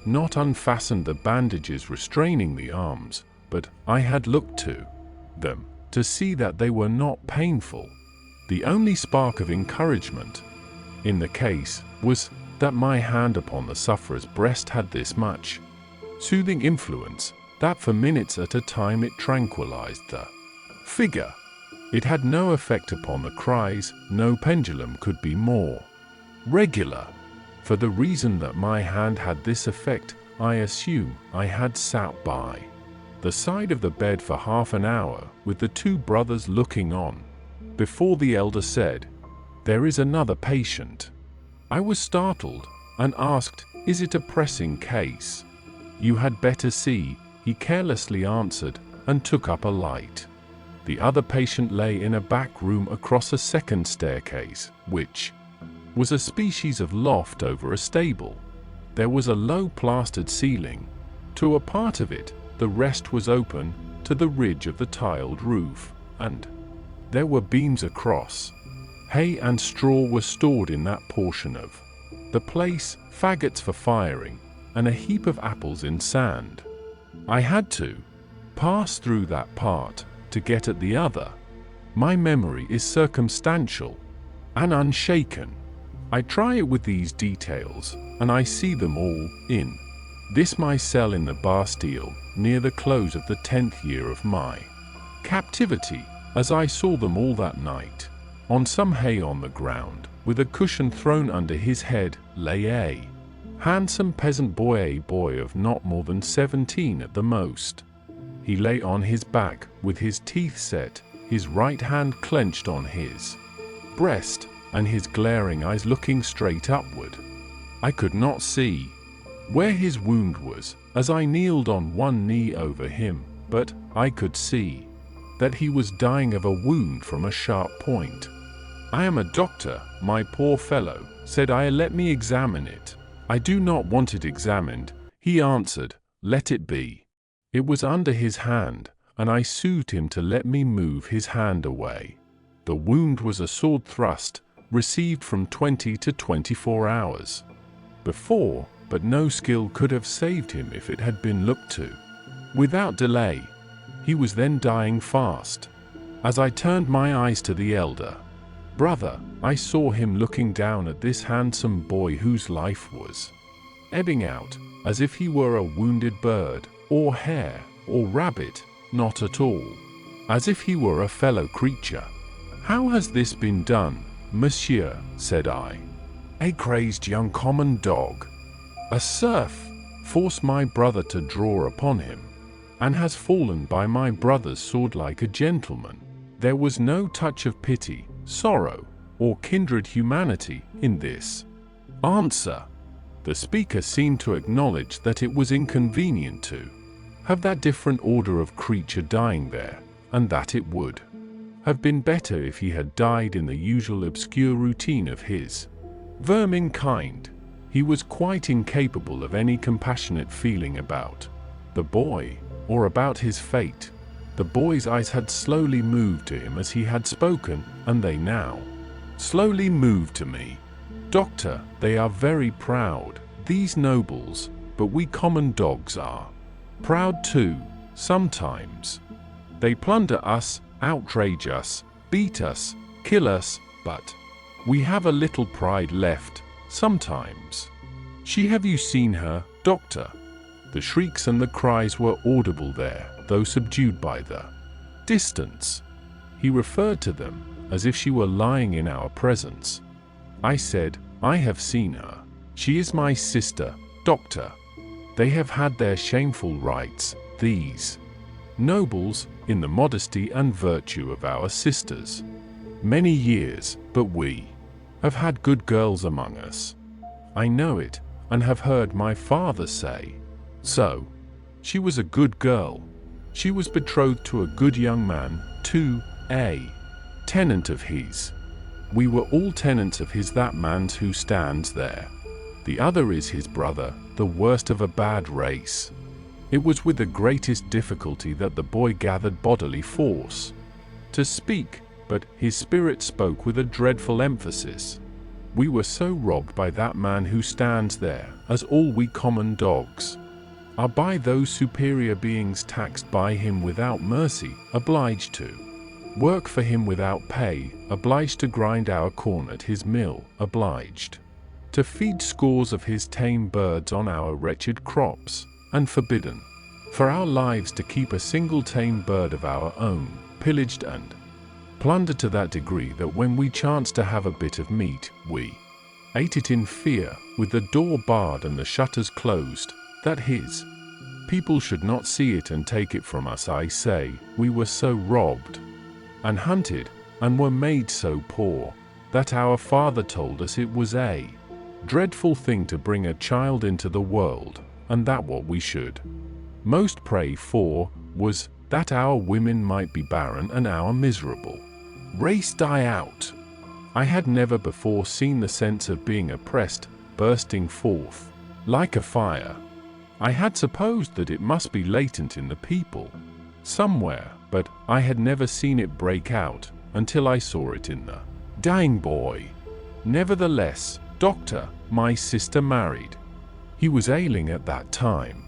not unfastened the bandages restraining the arms, but I had looked to them to see that they were not painful. The only spark of encouragement in the case was that my hand upon the sufferer's breast had this much soothing influence, that for minutes at a time it tranquilized the figure. It had no effect upon the cries. No pendulum could be more regular. For the reason that my hand had this effect, I assume I had sat by the side of the bed for half an hour with the two brothers looking on, before the elder said, "There is another patient." I was startled and asked, "Is it a pressing case?" "You had better see," he carelessly answered, and took up a light. The other patient lay in a back room across a second staircase, which was a species of loft over a stable. There was a low plastered ceiling to a part of it, the rest was open to the ridge of the tiled roof, and there were beams across. Hay and straw were stored in that portion of the place, faggots for firing, and a heap of apples in sand. I had to pass through that part to get at the other. My memory is circumstantial and unshaken. I try it with these details, and I see them all in this my cell in the Bastille, near the close of the 10th year of my captivity, as I saw them all that night. On some hay on the ground, with a cushion thrown under his head, lay a handsome peasant boy, a boy of not more than 17 at the most. He lay on his back, with his teeth set, his right hand clenched on his breast, and his glaring eyes looking straight upward. I could not see where his wound was, as I kneeled on one knee over him, but I could see that he was dying of a wound from a sharp point. "I am a doctor, my poor fellow," said I. "Let me examine it." "I do not want it examined," he answered. "Let it be." It was under his hand, and I sued him to let me move his hand away. The wound was a sword thrust, received from 20 to 24 hours before, but no skill could have saved him if it had been looked to without delay. He was then dying fast. As I turned my eyes to the elder brother, I saw him looking down at this handsome boy whose life was ebbing out, as if he were a wounded bird, or hare, or rabbit, not at all, as if he were a fellow creature. "How has this been done, monsieur?" said I. "A crazed young common dog, a serf, forced my brother to draw upon him, and has fallen by my brother's sword like a gentleman." There was no touch of pity, sorrow, or kindred humanity in this answer. The speaker seemed to acknowledge that it was inconvenient to have that different order of creature dying there, and that it would have been better if he had died in the usual obscure routine of his vermin kind. He was quite incapable of any compassionate feeling about the boy, or about his fate. The boy's eyes had slowly moved to him as he had spoken, and they now slowly moved to me. "Doctor, they are very proud, these nobles, but we common dogs are proud too, sometimes. They plunder us, outrage us, beat us, kill us, but we have a little pride left, sometimes. Have you seen her, doctor?" The shrieks and the cries were audible there, though subdued by the distance. He referred to them as if she were lying in our presence. I said, "I have seen her. She is my sister, doctor. They have had their shameful rights, these nobles, in the modesty and virtue of our sisters. Many years, but we have had good girls among us. I know it, and have heard my father say so. She was a good girl. She was betrothed to a good young man, to a tenant of his. We were all tenants of his, that man's who stands there. The other is his brother, the worst of a bad race." It was with the greatest difficulty that the boy gathered bodily force to speak, but his spirit spoke with a dreadful emphasis. "We were so robbed by that man who stands there, as all we common dogs are by those superior beings, taxed by him without mercy, obliged to work for him without pay, obliged to grind our corn at his mill, obliged to feed scores of his tame birds on our wretched crops, and forbidden for our lives to keep a single tame bird of our own, pillaged and plundered to that degree that when we chanced to have a bit of meat, we ate it in fear, with the door barred and the shutters closed, that his people should not see it and take it from us. I say, we were so robbed and hunted, and were made so poor, that our father told us it was a dreadful thing to bring a child into the world, and that what we should most pray for was that our women might be barren and our miserable race die out. I had never before seen the sense of being oppressed bursting forth like a fire. I had supposed that it must be latent in the people somewhere, but I had never seen it break out until I saw it in the dying boy. Nevertheless, Doctor, my sister married. He was ailing at that time,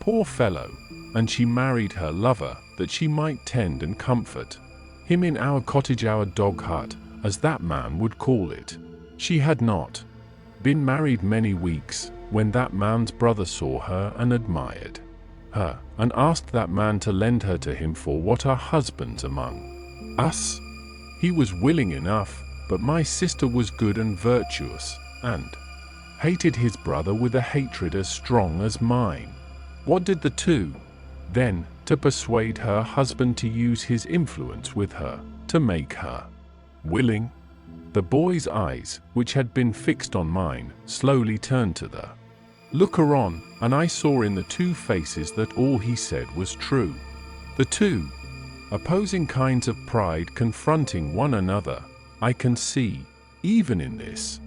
poor fellow, and she married her lover that she might tend and comfort him in our cottage, our dog hut, as that man would call it. She had not been married many weeks when that man's brother saw her and admired her, and asked that man to lend her to him for what are husbands among us. He was willing enough, but my sister was good and virtuous, and hated his brother with a hatred as strong as mine. What did the two then, to persuade her husband to use his influence with her, to make her willing? The boy's eyes, which had been fixed on mine, slowly turned to the looker on, and I saw in the two faces that all he said was true. The two opposing kinds of pride confronting one another, I can see, even in this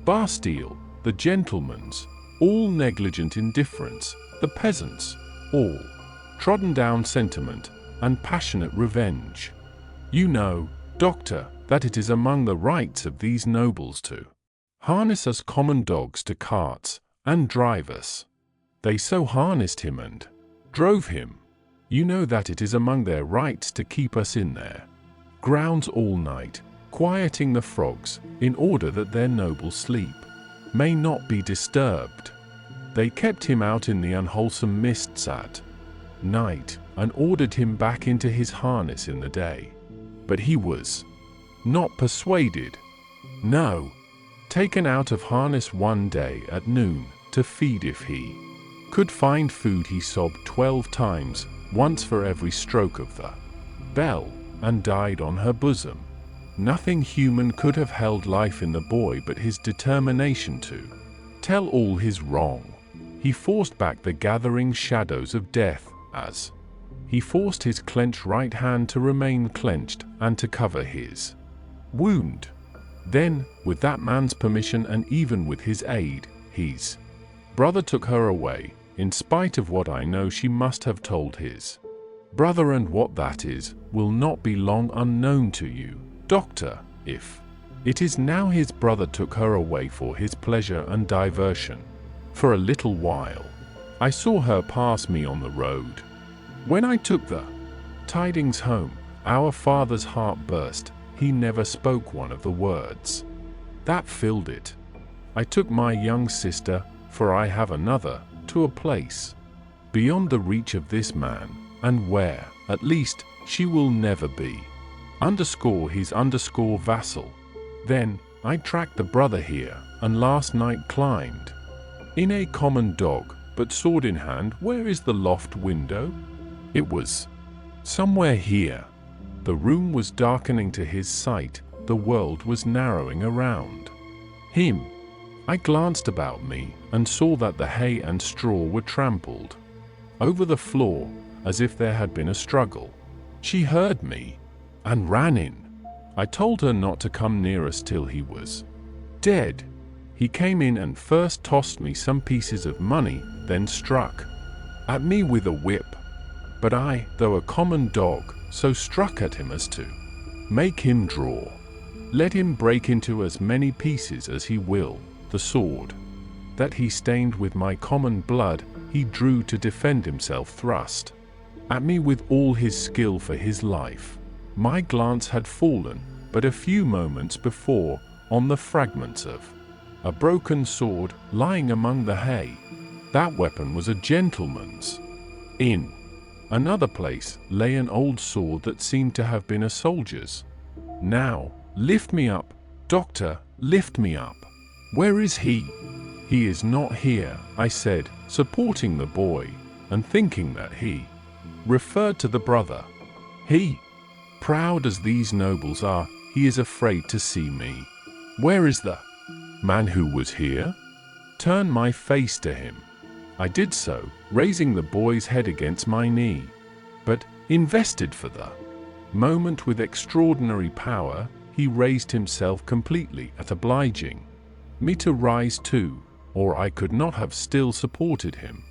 Bastille, the gentleman's all negligent indifference, the peasant's all trodden down sentiment and passionate revenge. You know, Doctor, that it is among the rights of these nobles to harness us common dogs to carts and drive us. They so harnessed him and drove him. You know that it is among their rights to keep us in their grounds all night, quieting the frogs, in order that their noble sleep may not be disturbed. They kept him out in the unwholesome mists at night, and ordered him back into his harness in the day. But he was not persuaded. No. Taken out of harness one day at noon, to feed if he could find food, he sobbed 12 times, once for every stroke of the bell, and died on her bosom. Nothing human could have held life in the boy but his determination to tell all his wrong. He forced back the gathering shadows of death, as he forced his clenched right hand to remain clenched and to cover his wound. Then, with that man's permission and even with his aid, his brother took her away, in spite of what I know she must have told his brother, and what that is will not be long unknown to you, Doctor, if it is now. His brother took her away for his pleasure and diversion. For a little while, I saw her pass me on the road. When I took the tidings home, our father's heart burst. He never spoke one of the words that filled it. I took my young sister, for I have another, to a place beyond the reach of this man, and where, at least, she will never be. His vassal. Then, I tracked the brother here, and last night climbed in a common dog, but sword in hand. Where is the loft window? It was somewhere here. The room was darkening to his sight, the world was narrowing around him. I glanced about me, and saw that the hay and straw were trampled over the floor, as if there had been a struggle. She heard me, and ran in. I told her not to come near us till he was dead. He came in and first tossed me some pieces of money, then struck at me with a whip. But I, though a common dog, so struck at him as to make him draw. Let him break into as many pieces as he will. The sword that he stained with my common blood, he drew to defend himself, thrust at me with all his skill for his life. My glance had fallen, but a few moments before, on the fragments of a broken sword lying among the hay. That weapon was a gentleman's. In another place lay an old sword that seemed to have been a soldier's. Now, lift me up, Doctor, lift me up. Where is he? He is not here, I said, supporting the boy, and thinking that he referred to the brother. He, proud as these nobles are, he is afraid to see me. Where is the man who was here? Turn my face to him. I did so, raising the boy's head against my knee, but, invested for the moment with extraordinary power, he raised himself completely at obliging me to rise too, or I could not have still supported him.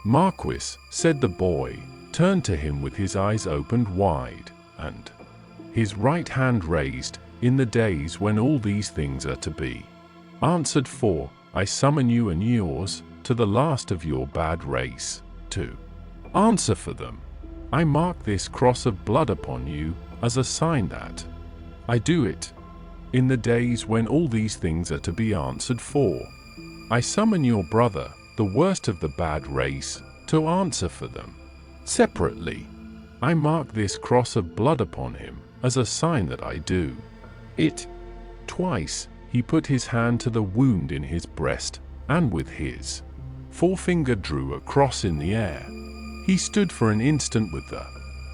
Marquis, said the boy, turned to him with his eyes opened wide, and his right hand raised, in the days when all these things are to be answered for, I summon you and yours, to the last of your bad race, to answer for them. I mark this cross of blood upon you, as a sign that I do it. In the days when all these things are to be answered for, I summon your brother, the worst of the bad race, to answer for them. Separately, I mark this cross of blood upon him, as a sign that I do it. Twice, he put his hand to the wound in his breast, and with his forefinger drew a cross in the air. He stood for an instant with the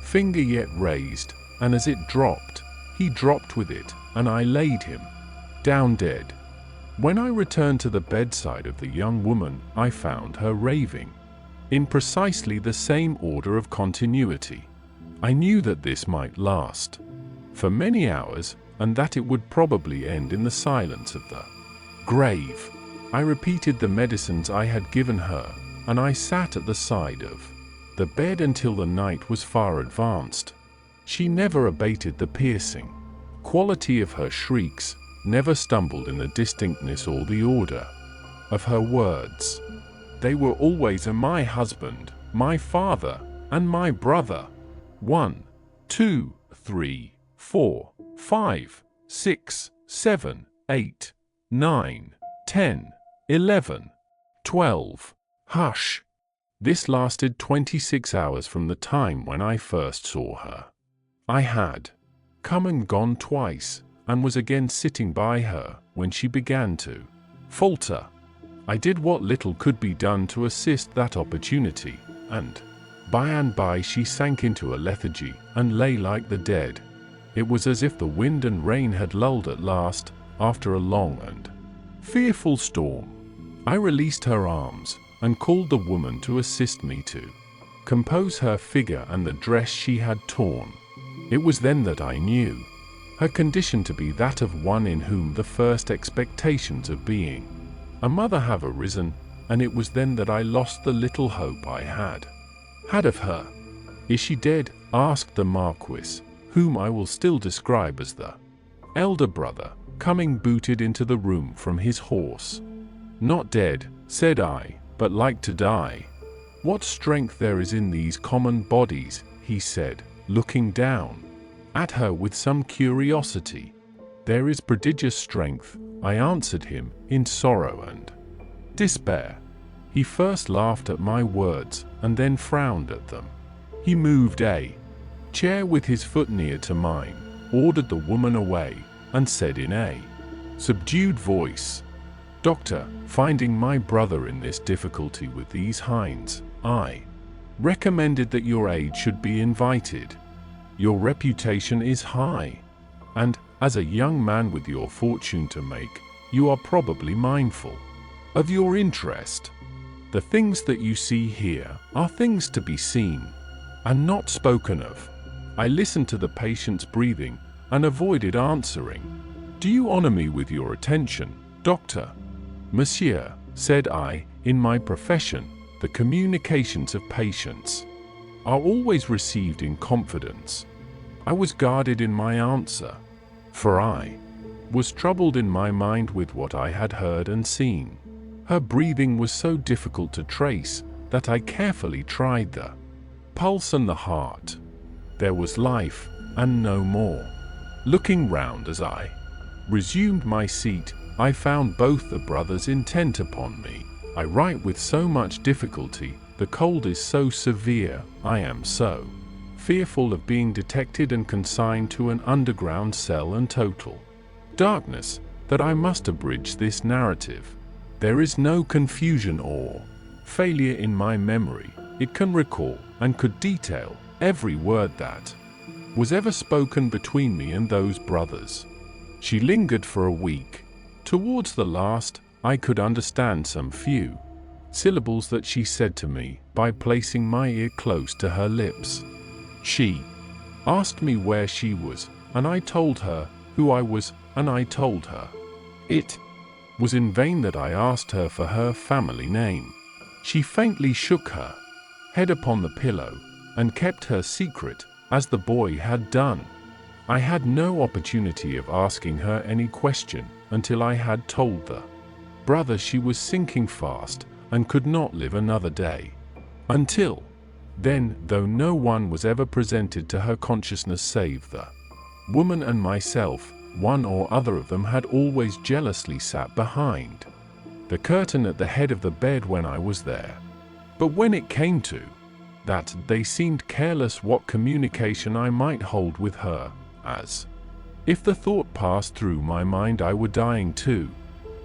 finger yet raised, and as it dropped, he dropped with it, and I laid him down dead. When I returned to the bedside of the young woman, I found her raving in precisely the same order of continuity. I knew that this might last for many hours, and that it would probably end in the silence of the grave. I repeated the medicines I had given her, and I sat at the side of the bed until the night was far advanced. She never abated the piercing quality of her shrieks, never stumbled in the distinctness or the order of her words. They were always my husband, my father, and my brother. 1, 2, 3, 4, 5, 6, 7, 8, 9, 10, 11, 12. Hush! This lasted 26 hours from the time when I first saw her. I had come and gone twice, and was again sitting by her when she began to falter. I did what little could be done to assist that opportunity, and by she sank into a lethargy and lay like the dead. It was as if the wind and rain had lulled at last, after a long and fearful storm. I released her arms, and called the woman to assist me to compose her figure and the dress she had torn. It was then that I knew her condition to be that of one in whom the first expectations of being a mother have arisen, and it was then that I lost the little hope I had of her. Is she dead? Asked the Marquis, whom I will still describe as the elder brother, coming booted into the room from his horse. Not dead, said I, but like to die. What strength there is in these common bodies, he said, looking down at her with some curiosity. There is prodigious strength, I answered him, in sorrow and despair. He first laughed at my words, and then frowned at them. He moved a chair with his foot near to mine, ordered the woman away, and said in a subdued voice, Doctor, finding my brother in this difficulty with these hinds, I recommended that your aid should be invited. Your reputation is high, and, as a young man with your fortune to make, you are probably mindful of your interest. The things that you see here are things to be seen, and not spoken of. I listened to the patient's breathing, and avoided answering. Do you honor me with your attention, Doctor? Monsieur, said I, in my profession, the communications of patients are always received in confidence. I was guarded in my answer, for I was troubled in my mind with what I had heard and seen. Her breathing was so difficult to trace that I carefully tried the pulse and the heart. There was life, and no more. Looking round as I resumed my seat, I found both the brothers intent upon me. I write with so much difficulty, the cold is so severe, I am so fearful of being detected and consigned to an underground cell and total darkness, that I must abridge this narrative. There is no confusion or failure in my memory. It can recall and could detail every word that was ever spoken between me and those brothers. She lingered for a week. Towards the last, I could understand some few syllables that she said to me by placing my ear close to her lips. She asked me where she was, and I told her who I was, and I told her. It was in vain that I asked her for her family name. She faintly shook her head upon the pillow and kept her secret, as the boy had done. I had no opportunity of asking her any question until I had told the brother she was sinking fast and could not live another day. Until then, though no one was ever presented to her consciousness save the woman and myself, one or other of them had always jealously sat behind the curtain at the head of the bed when I was there. But when it came to that, they seemed careless what communication I might hold with her, as if the thought passed through my mind I were dying too.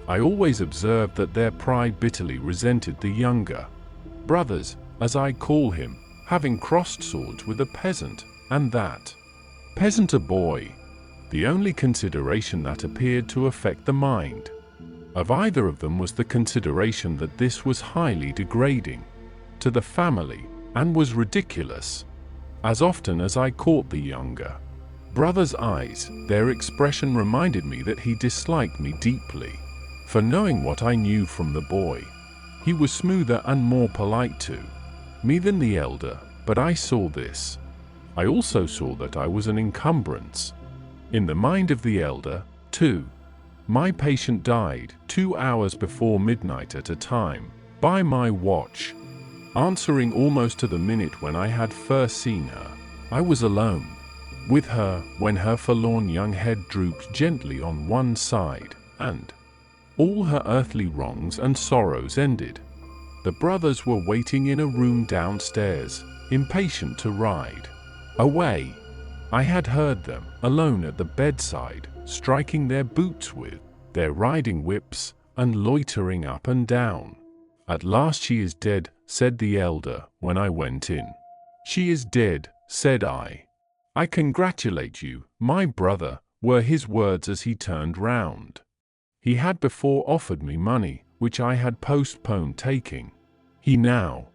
I always observed that their pride bitterly resented the younger brothers, as I call him, having crossed swords with a peasant, and that peasant a boy. The only consideration that appeared to affect the mind of either of them was the consideration that this was highly degrading to the family, and was ridiculous. As often as I caught the younger brother's eyes, their expression reminded me that he disliked me deeply, for knowing what I knew from the boy, he was smoother and more polite to me than the elder, but I saw this. I also saw that I was an encumbrance in the mind of the elder, too. My patient died 2 hours before midnight at a time, by my watch, answering almost to the minute when I had first seen her. I was alone with her when her forlorn young head drooped gently on one side, and all her earthly wrongs and sorrows ended. The brothers were waiting in a room downstairs, impatient to ride away. I had heard them, alone at the bedside, striking their boots with their riding whips, and loitering up and down. At last she is dead, said the elder, when I went in. She is dead, said I. I congratulate you, my brother, were his words as he turned round. He had before offered me money, which I had postponed taking. He now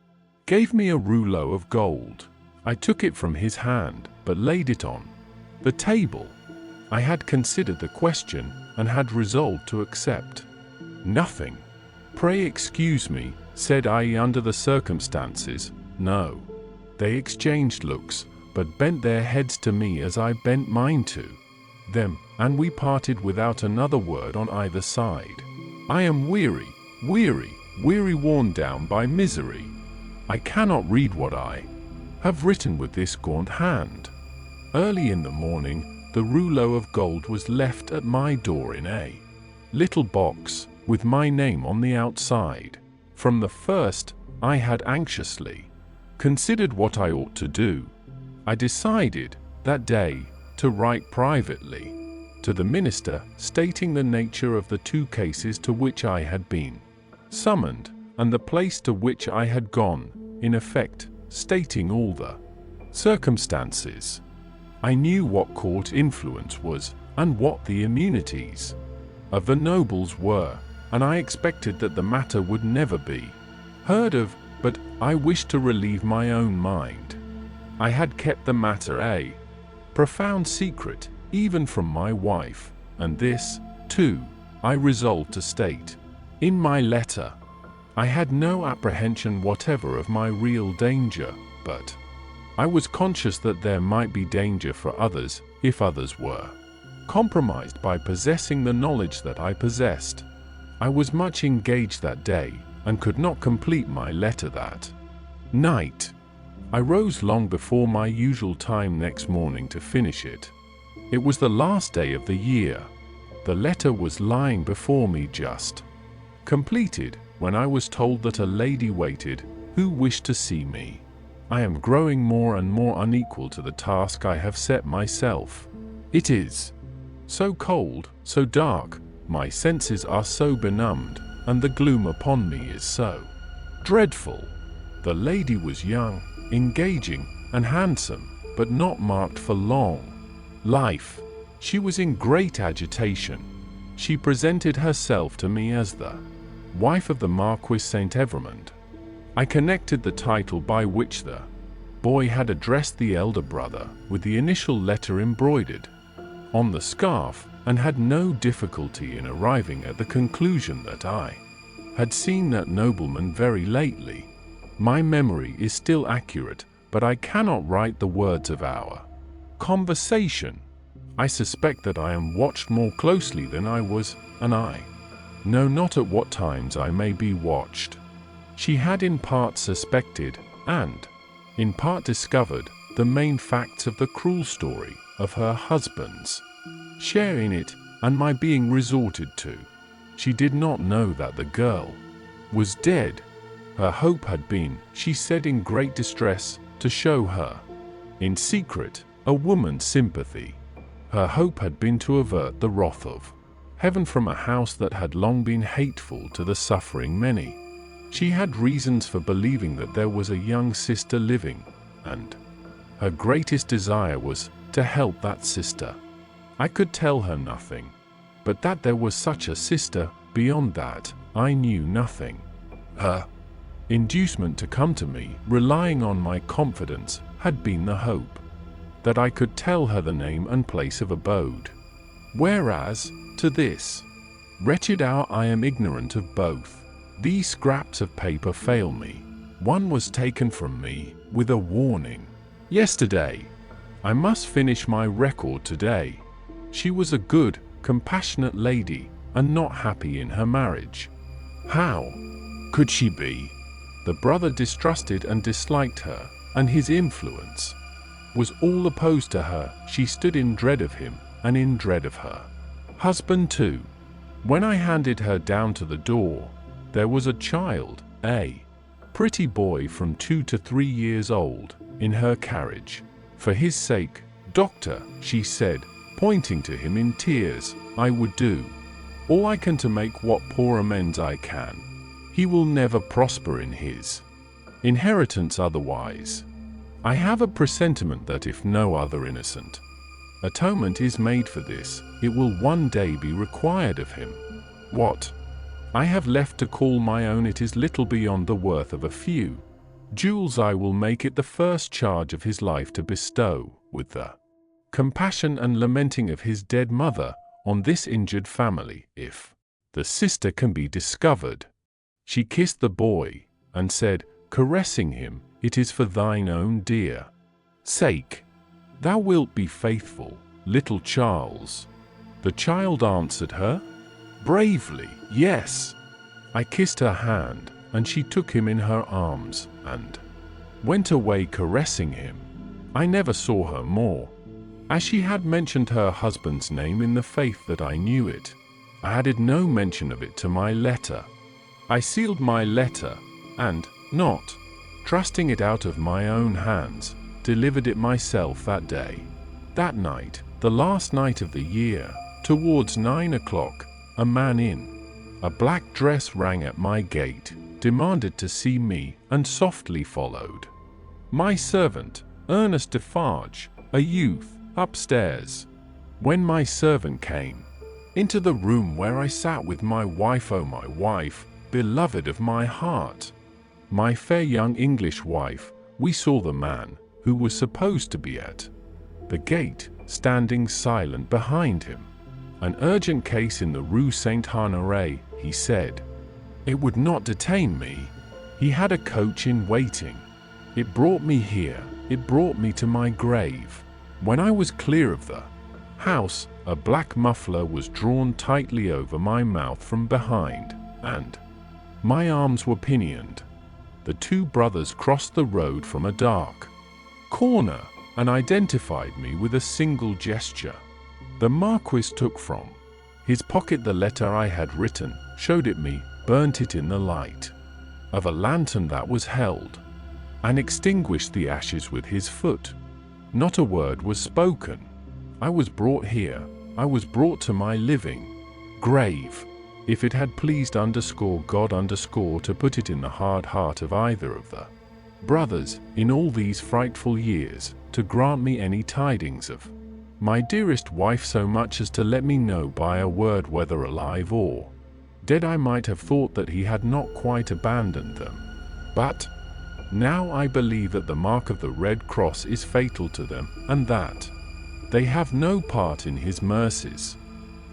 gave me a rouleau of gold. I took it from his hand, but laid it on the table. I had considered the question, and had resolved to accept nothing. Pray excuse me, said I, under the circumstances. No. They exchanged looks, but bent their heads to me as I bent mine to them, and we parted without another word on either side. I am weary, worn down by misery. I cannot read what I have written with this gaunt hand. Early in the morning, the rouleau of gold was left at my door in a little box, with my name on the outside. From the first, I had anxiously considered what I ought to do. I decided, that day, to write privately to the minister, stating the nature of the 2 cases to which I had been summoned, and the place to which I had gone, in effect, stating all the circumstances. I knew what court influence was, and what the immunities of the nobles were, and I expected that the matter would never be heard of, but I wished to relieve my own mind. I had kept the matter a profound secret, even from my wife, and this, too, I resolved to state in my letter. I had no apprehension whatever of my real danger, but I was conscious that there might be danger for others, if others were compromised by possessing the knowledge that I possessed. I was much engaged that day, and could not complete my letter that night. I rose long before my usual time next morning to finish it. It was the last day of the year. The letter was lying before me just completed, when I was told that a lady waited, who wished to see me. I am growing more and more unequal to the task I have set myself. It is so cold, so dark, My senses are so benumbed, and the gloom upon me is so dreadful. The lady was young, engaging, and handsome, but not marked for long life. She was in great agitation. She presented herself to me as the wife of the Marquis St. Evremond. I connected the title by which the boy had addressed the elder brother with the initial letter embroidered on the scarf, and had no difficulty in arriving at the conclusion that I had seen that nobleman very lately. My memory is still accurate, but I cannot write the words of our conversation. I suspect that I am watched more closely than I was, and I know not at what times I may be watched. She had in part suspected, and in part discovered, the main facts of the cruel story of her husband's share in it, and my being resorted to. She did not know that the girl was dead. Her hope had been, she said in great distress, to show her, in secret, a woman's sympathy. Her hope had been to avert the wrath of heaven from a house that had long been hateful to the suffering many. She had reasons for believing that there was a young sister living, and her greatest desire was to help that sister. I could tell her nothing, but that there was such a sister. Beyond that, I knew nothing. Her inducement to come to me, relying on my confidence, had been the hope that I could tell her the name and place of abode. Whereas, to this wretched hour I am ignorant of both. These scraps of paper fail me. One was taken from me, with a warning, yesterday. I must finish my record today. She was a good, compassionate lady, and not happy in her marriage. How could she be? The brother distrusted and disliked her, and his influence was all opposed to her. She stood in dread of him, and in dread of her husband too. When I handed her down to the door, there was a child, a pretty boy from 2 to 3 years old, in her carriage. For his sake, doctor, she said, pointing to him in tears, I would do all I can to make what poor amends I can. He will never prosper in his inheritance otherwise. I have a presentiment that if no other innocent atonement is made for this, it will one day be required of him. What I have left to call my own, it is little beyond the worth of a few jewels. I will make it the first charge of his life to bestow, with the compassion and lamenting of his dead mother, on this injured family, if the sister can be discovered. She kissed the boy, and said, caressing him, it is for thine own dear sake. Thou wilt be faithful, little Charles. The child answered her bravely, yes. I kissed her hand, and she took him in her arms, and went away caressing him. I never saw her more. As she had mentioned her husband's name in the faith that I knew it, I added no mention of it to my letter. I sealed my letter, and, not trusting it out of my own hands, delivered it myself that day. That night, the last night of the year, towards 9 o'clock, a man in a black dress rang at my gate, demanded to see me, and softly followed my servant, Ernest Defarge, a youth, upstairs. When my servant came into the room where I sat with my wife, oh my wife, beloved of my heart, my fair young English wife, we saw the man, who was supposed to be at the gate, standing silent behind him. An urgent case in the Rue Saint-Honoré, he said. It would not detain me. He had a coach in waiting. It brought me here, it brought me to my grave. When I was clear of the house, a black muffler was drawn tightly over my mouth from behind, and my arms were pinioned. The two brothers crossed the road from a dark corner, and identified me with a single gesture. The Marquis took from his pocket the letter I had written, showed it me, burnt it in the light of a lantern that was held, and extinguished the ashes with his foot. Not a word was spoken. I was brought here. I was brought to my living grave. If it had pleased God to put it in the hard heart of either of the brothers, in all these frightful years, to grant me any tidings of my dearest wife, so much as to let me know by a word whether alive or dead, I might have thought that he had not quite abandoned them. But now I believe that the mark of the Red Cross is fatal to them, and that they have no part in his mercies,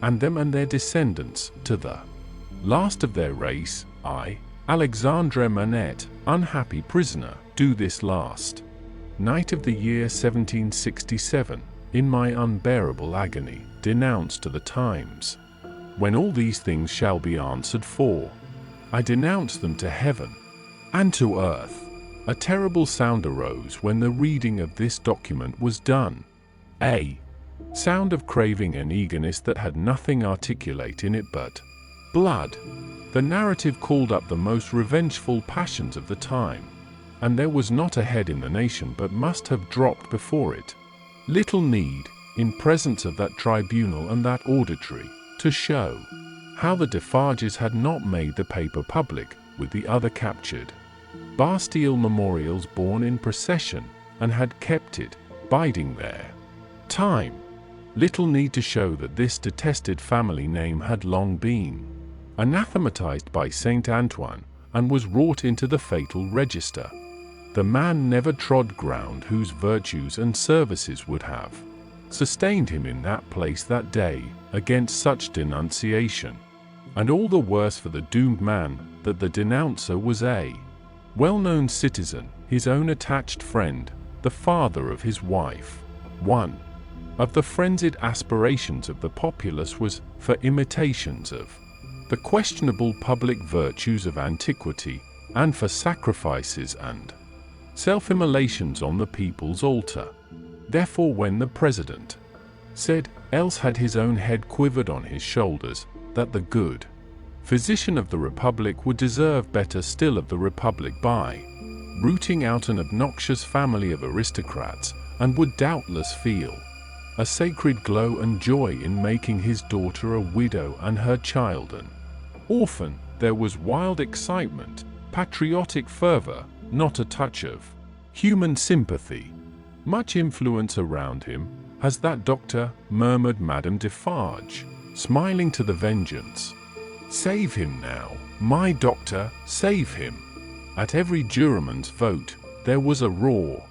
and them and their descendants, to the last of their race, I, Alexandre Manette, unhappy prisoner, do this last night of the year 1767, in my unbearable agony, denounce to the times, when all these things shall be answered for, I denounce them to heaven and to earth. A terrible sound arose when the reading of this document was done. A sound of craving and eagerness that had nothing articulate in it but blood. The narrative called up the most revengeful passions of the time, and there was not a head in the nation but must have dropped before it. Little need, in presence of that tribunal and that auditory, to show how the Defarges had not made the paper public, with the other captured Bastille memorials borne in procession, and had kept it, biding their time. Little need to show that this detested family name had long been anathematized by Saint Antoine, and was wrought into the fatal register. The man never trod ground whose virtues and services would have sustained him in that place that day, against such denunciation. And all the worse for the doomed man, that the denouncer was a well-known citizen, his own attached friend, the father of his wife. One of the frenzied aspirations of the populace was for imitations of the questionable public virtues of antiquity, and for sacrifices and self-immolations on the people's altar. Therefore, when the president said, else had his own head quivered on his shoulders, that the good physician of the Republic would deserve better still of the Republic by rooting out an obnoxious family of aristocrats, and would doubtless feel a sacred glow and joy in making his daughter a widow and her child an orphan, there was wild excitement, patriotic fervor, not a touch of human sympathy. Much influence around him has that doctor, murmured Madame Defarge, smiling to the vengeance. Save him now, my doctor, save him. At every juryman's vote, there was a roar.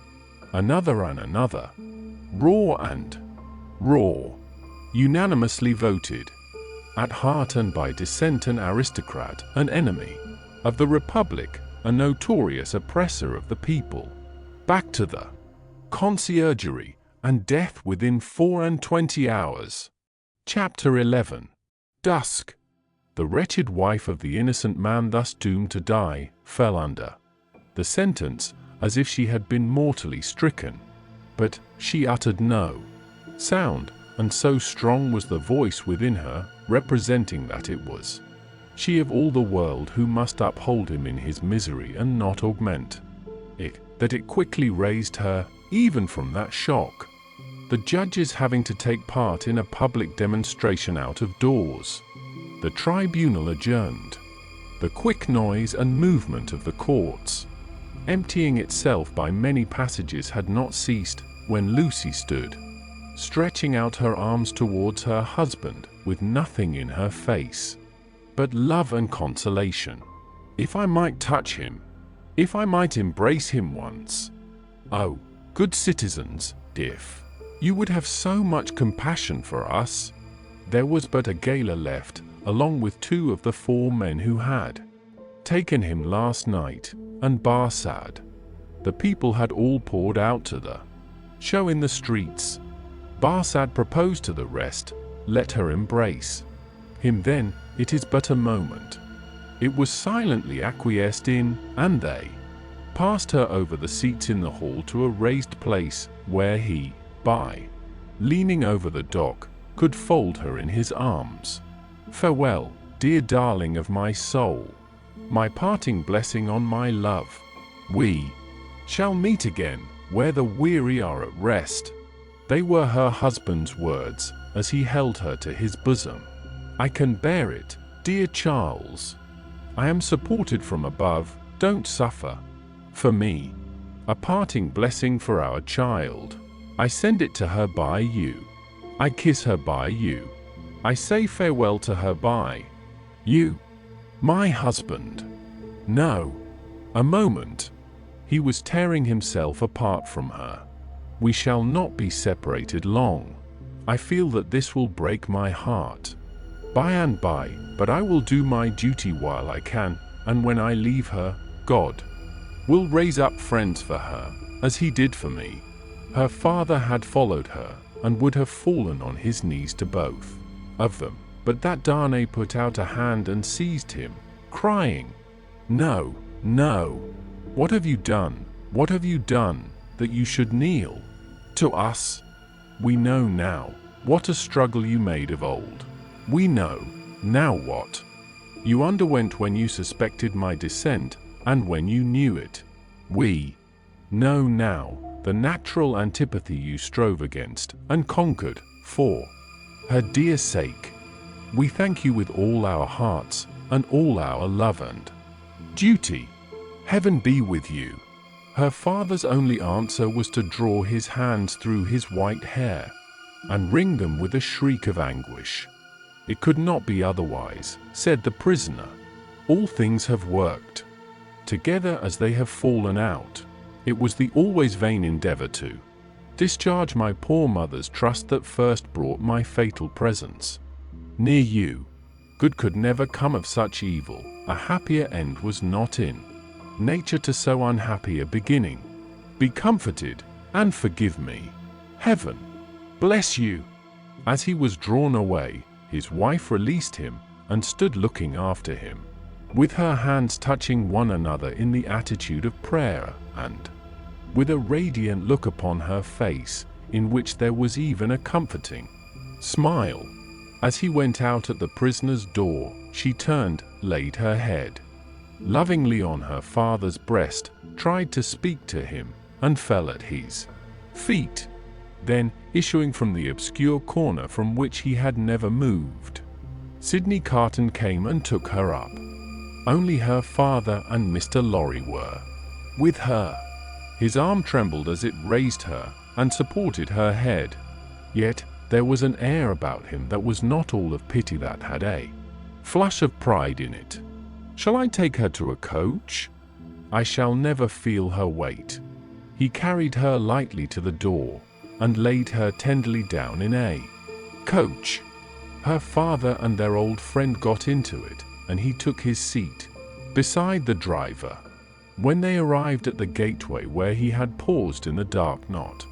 Another and another. Roar and roar. Unanimously voted. At heart and by descent an aristocrat, an enemy of the Republic, a notorious oppressor of the people. Back to the conciergerie, and death within 24 hours. Chapter 11. Dusk. The wretched wife of the innocent man thus doomed to die fell under the sentence as if she had been mortally stricken. But she uttered no sound, and so strong was the voice within her, representing that it was she of all the world who must uphold him in his misery and not augment it, that it quickly raised her, even from that shock. The judges having to take part in a public demonstration out of doors. The tribunal adjourned. The quick noise and movement of the courts, emptying itself by many passages, had not ceased, when Lucie stood, stretching out her arms towards her husband, with nothing in her face but love and consolation. If I might touch him, if I might embrace him once. Oh, good citizens, if you would have so much compassion for us. There was but a gaoler left, along with 2 of the 4 men who had taken him last night, and Barsad. The people had all poured out to the show in the streets. Barsad proposed to the rest, let her embrace him then, it is but a moment. It was silently acquiesced in, and they passed her over the seats in the hall to a raised place, where he, by leaning over the dock, could fold her in his arms. Farewell, dear darling of my soul, my parting blessing on my love. We shall meet again, where the weary are at rest. They were her husband's words, as he held her to his bosom. I can bear it, dear Charles. I am supported from above, don't suffer. For me. A parting blessing for our child. I send it to her by you. I kiss her by you. I say farewell to her by you. My husband. No. A moment. He was tearing himself apart from her. We shall not be separated long. I feel that this will break my heart. By and by, but I will do my duty while I can, and when I leave her, God will raise up friends for her, as he did for me. Her father had followed her, and would have fallen on his knees to both of them, but that Darnay put out a hand and seized him, crying, No, no! What have you done? What have you done, that you should kneel to us? We know now what a struggle you made of old. We know now what you underwent when you suspected my descent, and when you knew it. We know now the natural antipathy you strove against and conquered for her dear sake. We thank you with all our hearts and all our love and duty. Heaven be with you. Her father's only answer was to draw his hands through his white hair and wring them with a shriek of anguish. It could not be otherwise, said the prisoner. All things have worked together as they have fallen out. It was the always vain endeavor to discharge my poor mother's trust that first brought my fatal presence near you. Good could never come of such evil. A happier end was not in nature to so unhappy a beginning. Be comforted, and forgive me. Heaven bless you. As he was drawn away, his wife released him, and stood looking after him, with her hands touching one another in the attitude of prayer, and with a radiant look upon her face, in which there was even a comforting smile. As he went out at the prisoner's door, she turned, laid her head lovingly on her father's breast, tried to speak to him, and fell at his feet. Then, issuing from the obscure corner from which he had never moved, Sydney Carton came and took her up. Only her father and Mr. Lorry were with her. His arm trembled as it raised her and supported her head. Yet there was an air about him that was not all of pity, that had a flush of pride in it. Shall I take her to a coach? I shall never feel her weight. He carried her lightly to the door and laid her tenderly down in a coach. Her father and their old friend got into it, and he took his seat beside the driver. When they arrived at the gateway where he had paused in the dark not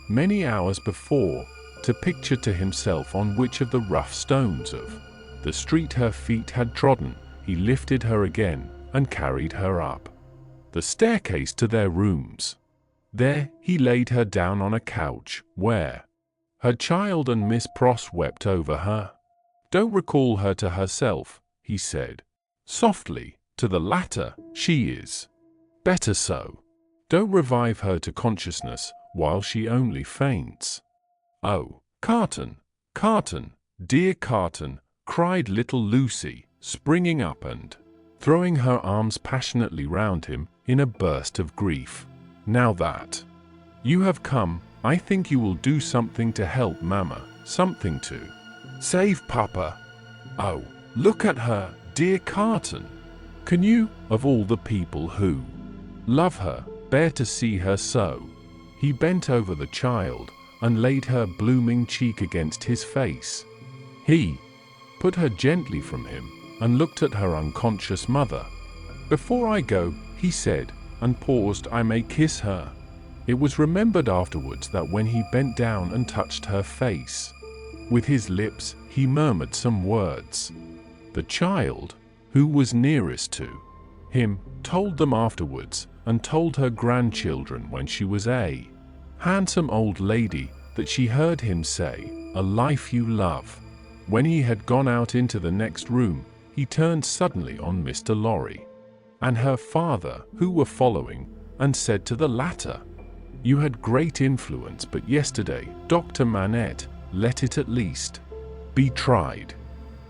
many hours before, to picture to himself on which of the rough stones of the street her feet had trodden, he lifted her again and carried her up the staircase to their rooms. There he laid her down on a couch, where her child and Miss Pross wept over her. Don't recall her to herself, he said softly to the latter, she is better so. Don't revive her to consciousness while she only faints. Oh, Carton, Carton, dear Carton, cried little Lucie, springing up and throwing her arms passionately round him in a burst of grief. Now that you have come, I think you will do something to help Mama, something to save Papa. Oh, look at her, dear Carton. Can you, of all the people who love her, bear to see her so? He bent over the child and laid her blooming cheek against his face. He put her gently from him and looked at her unconscious mother. Before I go, he said, and paused, I may kiss her. It was remembered afterwards that when he bent down and touched her face with his lips, he murmured some words. The child, who was nearest to him, told them afterwards, and told her grandchildren when she was a handsome old lady, that she heard him say, a life you love. When he had gone out into the next room, he turned suddenly on Mr. Lorry and her father, who were following, and said to the latter, You had great influence, but yesterday, Dr. Manette, let it at least be tried.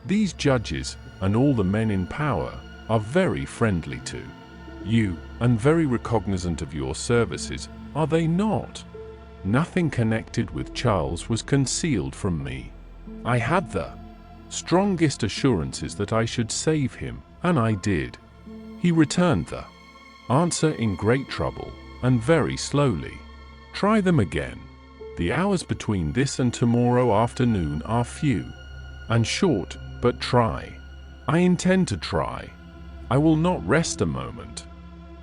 These judges, and all the men in power, are very friendly to you, and very recognizant of your services, are they not? Nothing connected with Charles was concealed from me. I had the strongest assurances that I should save him, and I did. He returned the answer in great trouble, and very slowly. Try them again. The hours between this and tomorrow afternoon are few and short, but try. I intend to try. I will not rest a moment.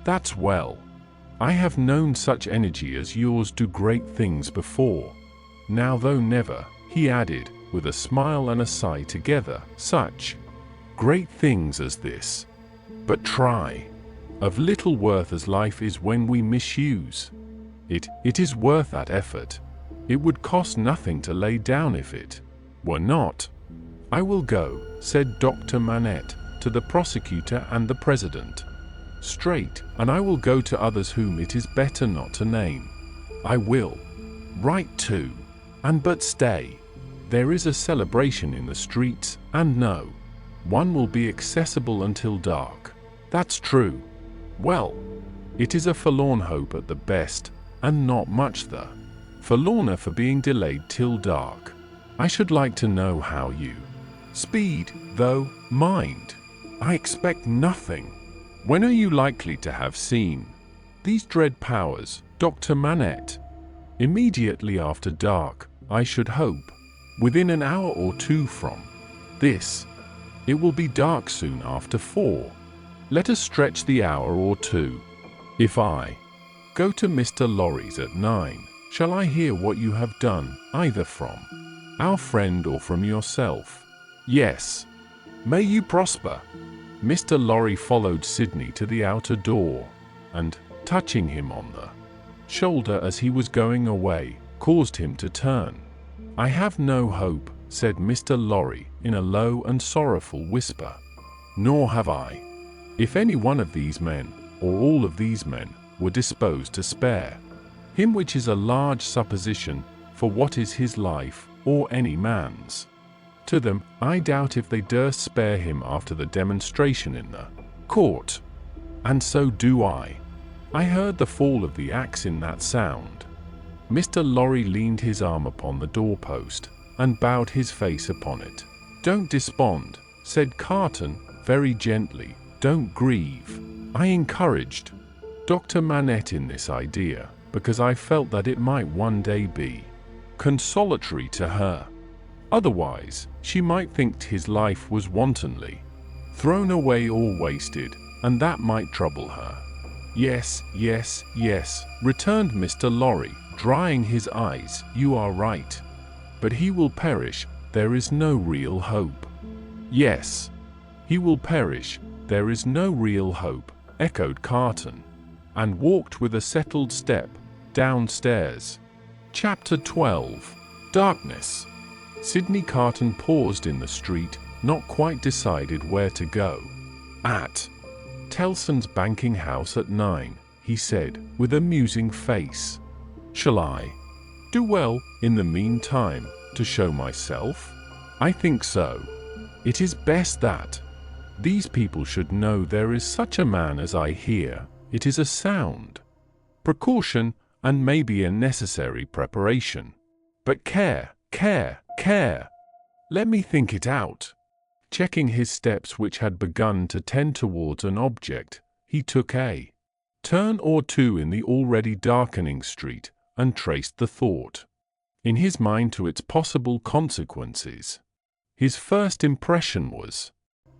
That's well. I have known such energy as yours do great things before. Now though never, he added, with a smile and a sigh together, such great things as this. But try. Of little worth as life is when we misuse it. It is worth that effort. It would cost nothing to lay down if it were not. I will go, said Dr. Manette, to the prosecutor and the president. Straight, and I will go to others whom it is better not to name. I will write too. And but stay. There is a celebration in the streets, and no one will be accessible until dark. That's true. Well, it is a forlorn hope at the best, and not much the forlorner for being delayed till dark. I should like to know how you speed, though, mind. I expect nothing. When are you likely to have seen these dread powers, Dr. Manette? Immediately after dark, I should hope. Within an hour or two from this. It will be dark soon after 4. Let us stretch the hour or two. If I go to Mr. Lorry's at 9, shall I hear what you have done, either from our friend or from yourself? Yes. May you prosper. Mr. Lorry followed Sydney to the outer door, and, touching him on the shoulder as he was going away, caused him to turn. I have no hope, said Mr. Lorry, in a low and sorrowful whisper. Nor have I. If any one of these men, or all of these men, were disposed to spare him, which is a large supposition, for what is his life, or any man's? To them, I doubt if they durst spare him after the demonstration in the court. And so do I. I heard the fall of the axe in that sound. Mr. Lorry leaned his arm upon the doorpost, and bowed his face upon it. Don't despond, said Carton, very gently. Don't grieve. I encouraged Dr. Manette in this idea, because I felt that it might one day be consolatory to her. Otherwise, she might think his life was wantonly thrown away or wasted, and that might trouble her. Yes, yes, yes, returned Mr. Lorry, drying his eyes, you are right. But he will perish, there is no real hope. Yes, he will perish, there is no real hope, echoed Carton, and walked with a settled step downstairs. Chapter 12. Darkness. Sydney Carton paused in the street, not quite decided where to go. At Tellson's banking house at 9, he said, with a musing face. Shall I do well, in the meantime, to show myself? I think so. It is best that these people should know there is such a man as I hear. It is a sound precaution, and maybe a necessary preparation. But care, care, care. Let me think it out. Checking his steps, which had begun to tend towards an object, he took a turn or two in the already darkening street, and traced the thought in his mind to its possible consequences. His first impression was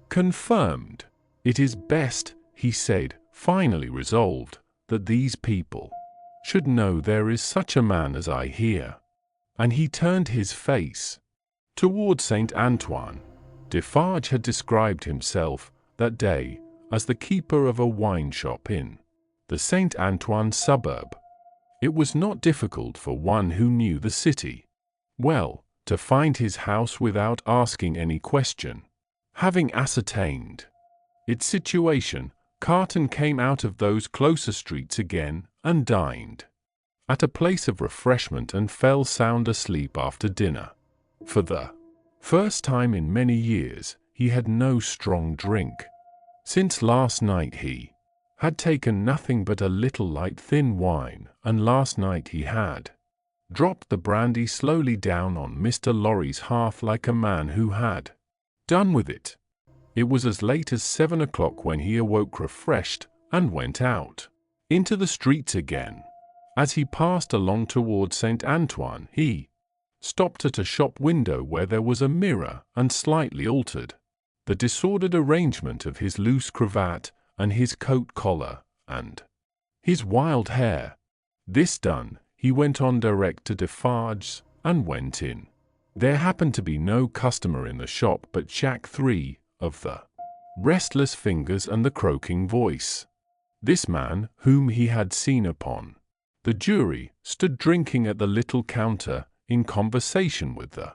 confirmed. It is best, he said, finally resolved, that these people should know there is such a man as I hear. And he turned his face toward St. Antoine. Defarge had described himself that day as the keeper of a wine shop in the St. Antoine suburb. It was not difficult for one who knew the city well to find his house without asking any question. Having ascertained its situation, Carton came out of those closer streets again and dined at a place of refreshment and fell sound asleep after dinner. For the First time in many years he had no strong drink. Since last night he had taken nothing but a little light thin wine, and last night he had dropped the brandy slowly down on Mr. Lorry's hearth like a man who had done with it. It was as late as 7 o'clock when he awoke refreshed and went out into the streets again. As he passed along toward St. Antoine, he stopped at a shop window where there was a mirror and slightly altered the disordered arrangement of his loose cravat and his coat collar and his wild hair. This done, he went on direct to Defarge's and went in. There happened to be no customer in the shop but Jack 3 of the restless fingers and the croaking voice. This man, whom he had seen upon the jury, stood drinking at the little counter in conversation with the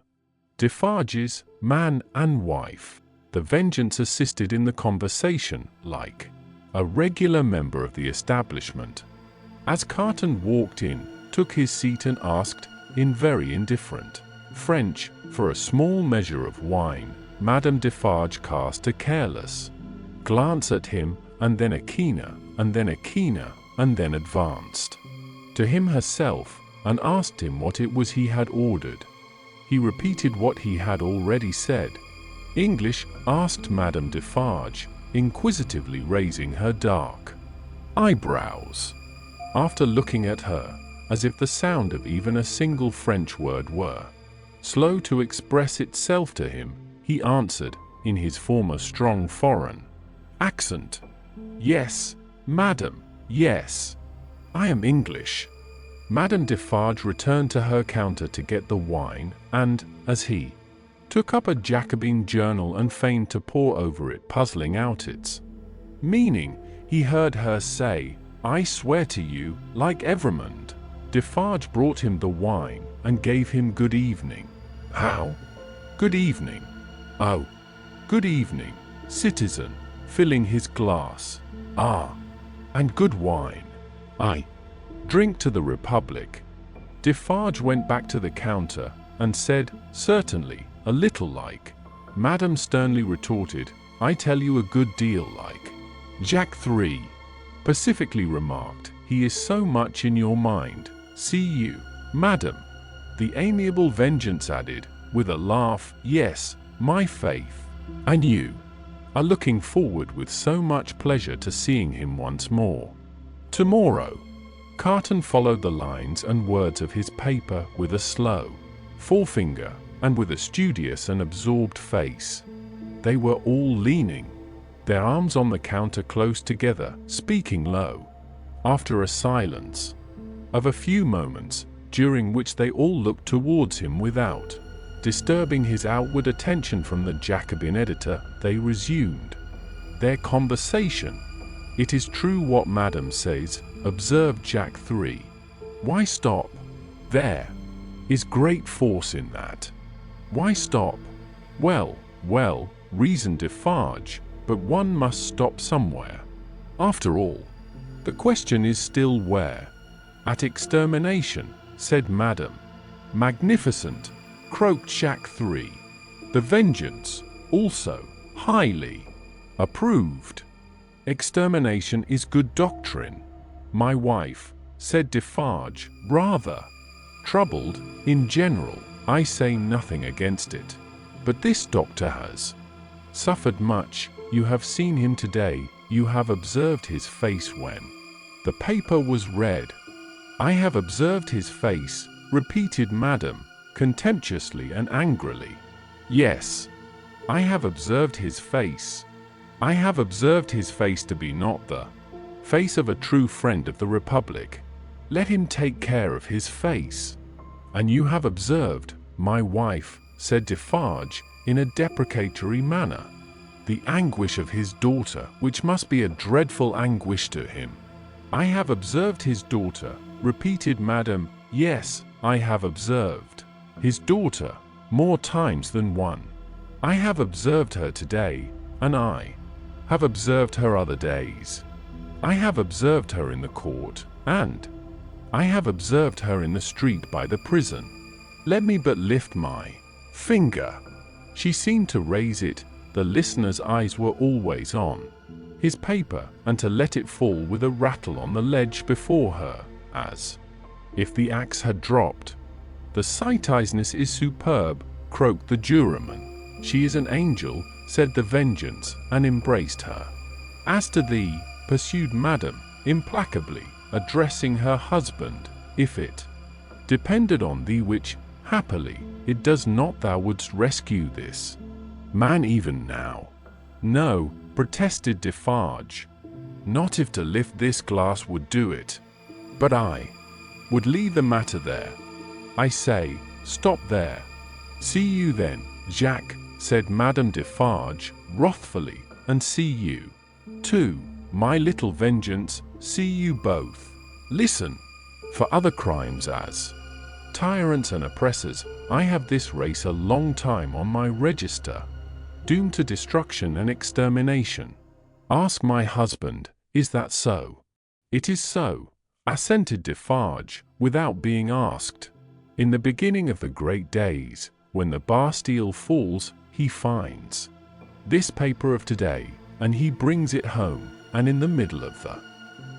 Defarges, man and wife. The Vengeance assisted in the conversation like a regular member of the establishment. As Carton walked in, took his seat and asked, in very indifferent French, for a small measure of wine, Madame Defarge cast a careless glance at him, and then a keener, and then a keener, and then advanced to him herself, and asked him what it was he had ordered. He repeated what he had already said. English? Asked Madame Defarge, inquisitively raising her dark eyebrows. After looking at her, as if the sound of even a single French word were slow to express itself to him, he answered, in his former strong foreign accent, "Yes, madam, yes. I am English." Madame Defarge returned to her counter to get the wine, and, as he took up a Jacobin journal and feigned to pore over it, puzzling out its meaning, he heard her say, "I swear to you, like Evremond." Defarge brought him the wine, and gave him good evening. "How? Good evening." "Oh, good evening, citizen," filling his glass. "Ah, and good wine. I drink to the Republic." Defarge went back to the counter, and said, "Certainly, a little like." Madame sternly retorted, "I tell you a good deal like." Jack 3 pacifically remarked, "He is so much in your mind. See you, madam." The amiable Vengeance added, with a laugh, "Yes, my faith. And you are looking forward with so much pleasure to seeing him once more. Tomorrow." Carton followed the lines and words of his paper with a slow forefinger, and with a studious and absorbed face. They were all leaning their arms on the counter close together, speaking low. After a silence of a few moments, during which they all looked towards him without disturbing his outward attention from the Jacobin editor, they resumed their conversation. "It is true what Madame says," observed Jack 3. "Why stop? There is great force in that. Why stop?" Well, reasoned Defarge, "but one must stop somewhere. After all, the question is still where." "At extermination," said Madame. "Magnificent," croaked Jack 3. "The Vengeance also highly approved. Extermination is good doctrine." "My wife," said Defarge, rather troubled. "In general, I say nothing against it. But this doctor has suffered much. You have seen him today. You have observed his face when the paper was read." "I have observed his face," repeated Madame, contemptuously and angrily. "Yes, I have observed his face. I have observed his face to be not the face of a true friend of the Republic. Let him take care of his face." "And you have observed, my wife," said Defarge, in a deprecatory manner, "the anguish of his daughter, which must be a dreadful anguish to him." "I have observed his daughter," repeated Madame. "Yes, I have observed his daughter more times than one. I have observed her today, and I have observed her other days. I have observed her in the court, and I have observed her in the street by the prison. Let me but lift my finger She seemed to raise it. The listener's eyes were always on his paper, and to let it fall with a rattle on the ledge before her, as if the axe had dropped. "The sightedness is superb," croaked the juryman. "She is an angel," said the vengeance, and embraced her. "As to thee," pursued Madame, implacably, addressing her husband, "if it depended on thee, which, happily, it does not, thou wouldst rescue this man even now." "No," protested Defarge. "Not if to lift this glass would do it. But I would leave the matter there. I say, stop there." "See you then, Jacques," said Madame Defarge, wrathfully, "and see you, too, my little vengeance, see you both. Listen. For other crimes as tyrants and oppressors, I have this race a long time on my register, doomed to destruction and extermination. Ask my husband, is that so?" "It is so," assented Defarge, without being asked. "In the beginning of the great days, when the Bastille falls, he finds this paper of today, and he brings it home, and in the middle of the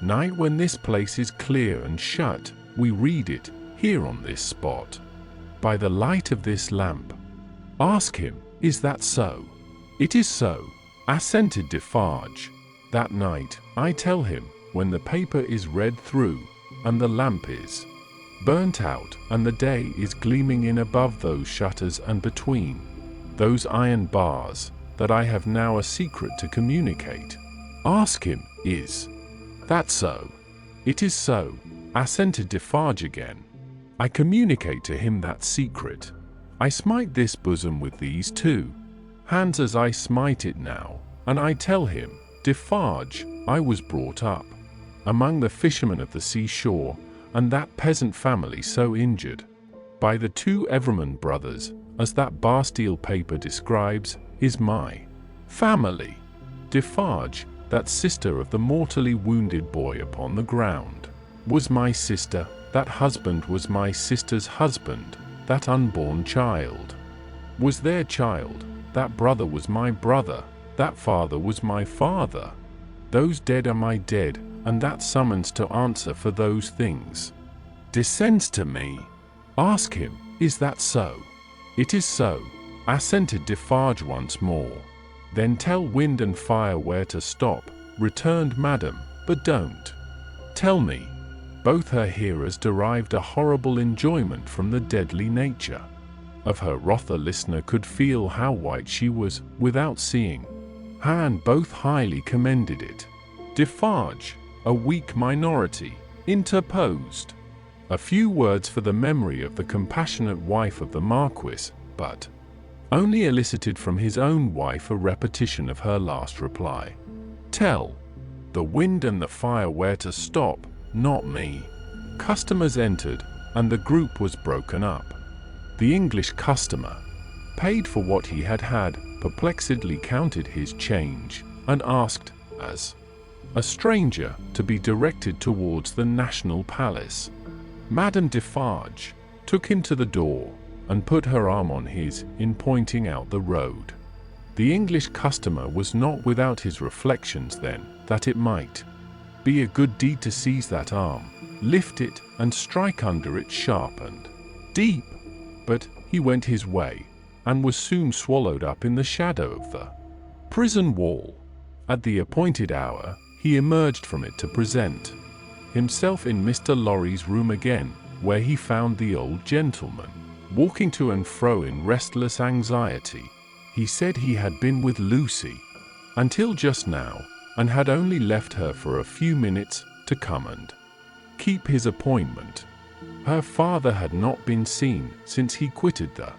night, when this place is clear and shut, we read it, here on this spot, by the light of this lamp. Ask him, is that so?" "It is so," assented Defarge. "That night, I tell him, when the paper is read through, and the lamp is burnt out, and the day is gleaming in above those shutters and between those iron bars, that I have now a secret to communicate. Ask him, is that so?" "It is so," assented Defarge again. "I communicate to him that secret. I smite this bosom with these two hands as I smite it now, and I tell him, Defarge, I was brought up among the fishermen of the seashore, and that peasant family so injured by the two Everman brothers, as that Bastille paper describes, is my family. Defarge, that sister of the mortally wounded boy upon the ground, was my sister, that husband was my sister's husband, that unborn child was their child, that brother was my brother, that father was my father. Those dead are my dead, and that summons to answer for those things descends to me. Ask him, is that so?" "It is so," assented Defarge once more. "Then tell wind and fire where to stop," returned Madame, "but don't tell me." Both her hearers derived a horrible enjoyment from the deadly nature of her wrath. The listener could feel how white she was, without seeing her, and both highly commended it. Defarge, a weak minority, interposed a few words for the memory of the compassionate wife of the Marquis, but only elicited from his own wife a repetition of her last reply. "Tell the wind and the fire where to stop, not me." Customers entered, and the group was broken up. The English customer paid for what he had had, perplexedly counted his change, and asked, as a stranger, to be directed towards the National Palace. Madame Defarge took him to the door, and put her arm on his, in pointing out the road. The English customer was not without his reflections then, that it might be a good deed to seize that arm, lift it, and strike under it sharp and deep. But he went his way, and was soon swallowed up in the shadow of the prison wall. At the appointed hour, he emerged from it to present himself in Mr. Lorry's room again, where he found the old gentleman walking to and fro in restless anxiety. He said he had been with Lucie until just now, and had only left her for a few minutes to come and keep his appointment. Her father had not been seen since he quitted the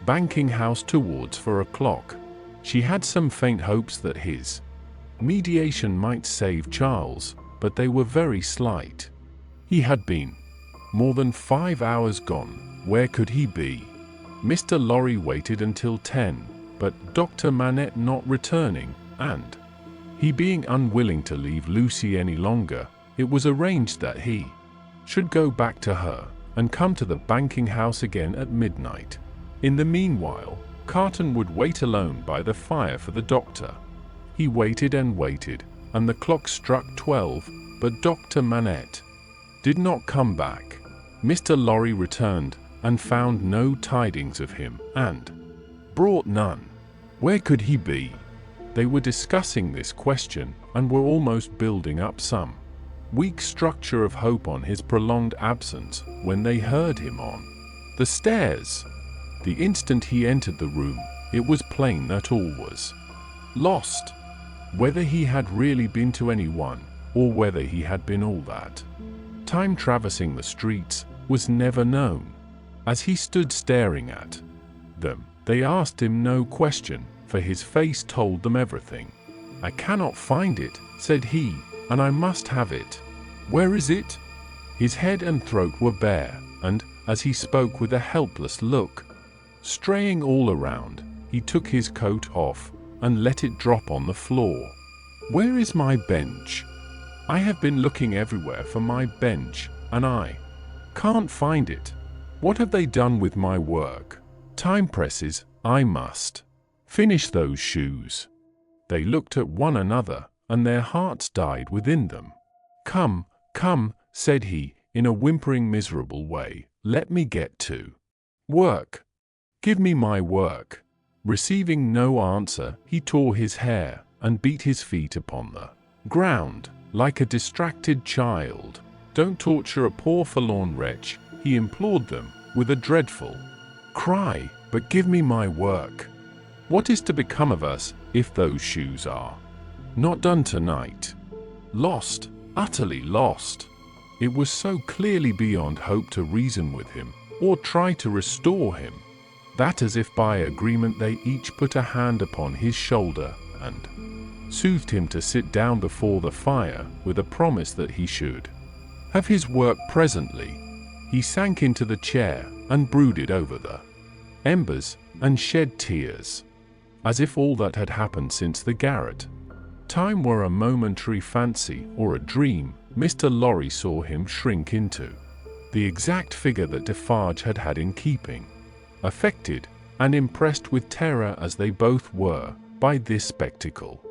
banking house towards 4 o'clock. She had some faint hopes that his mediation might save Charles, but they were very slight. He had been more than 5 hours gone. Where could he be? Mr. Lorry waited until 10, but Dr. Manette not returning, and he being unwilling to leave Lucie any longer, it was arranged that he should go back to her, and come to the banking house again at midnight. In the meanwhile, Carton would wait alone by the fire for the doctor. He waited and waited, and the clock struck 12, but Dr. Manette did not come back. Mr. Lorry returned and found no tidings of him, and brought none. Where could he be? They were discussing this question and were almost building up some weak structure of hope on his prolonged absence when they heard him on the stairs. The instant he entered the room, it was plain that all was lost. Whether he had really been to anyone, or whether he had been all that time traversing the streets, was never known. As he stood staring at them, they asked him no question, for his face told them everything. "I cannot find it," said he, "and I must have it." "Where is it?" His head and throat were bare, and, as he spoke with a helpless look, straying all around, he took his coat off and let it drop on the floor. "Where is my bench? I have been looking everywhere for my bench, and I can't find it. What have they done with my work? Time presses, I must finish those shoes." They looked at one another, and their hearts died within them. "Come, come," said he, in a whimpering, miserable way, "let me get to work. Give me my work." Receiving no answer, he tore his hair and beat his feet upon the ground like a distracted child. "Don't torture a poor forlorn wretch," he implored them with a dreadful cry, "but give me my work. What is to become of us if those shoes are not done tonight?" Lost, utterly lost. It was so clearly beyond hope to reason with him or try to restore him, that as if by agreement they each put a hand upon his shoulder and soothed him to sit down before the fire with a promise that he should have his work presently. He sank into the chair and brooded over the embers and shed tears, as if all that had happened since the garret time were a momentary fancy or a dream. Mr. Lorry saw him shrink into the exact figure that Defarge had had in keeping. Affected and impressed with terror as they both were by this spectacle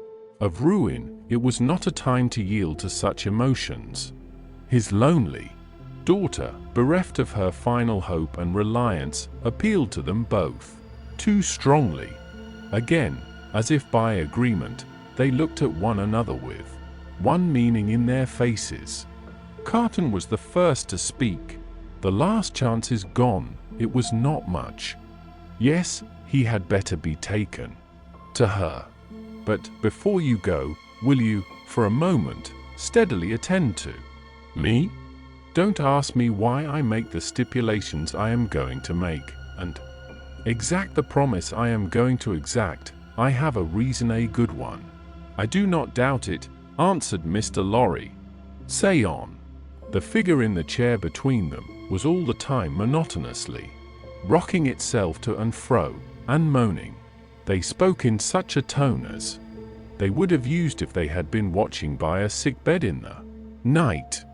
of ruin, it was not a time to yield to such emotions. His lonely daughter, bereft of her final hope and reliance, appealed to them both too strongly. Again, as if by agreement, they looked at one another with one meaning in their faces. Carton was the first to speak. "The last chance is gone. It was not much. Yes, he had better be taken to her. But before you go, will you, for a moment, steadily attend to me? Don't ask me why I make the stipulations I am going to make, and exact the promise I am going to exact. I have a reason, a good one." "I do not doubt it," answered Mr. Lorry. "Say on." The figure in the chair between them was all the time monotonously rocking itself to and fro, and moaning. They spoke in such a tone as they would have used if they had been watching by a sick bed in the night.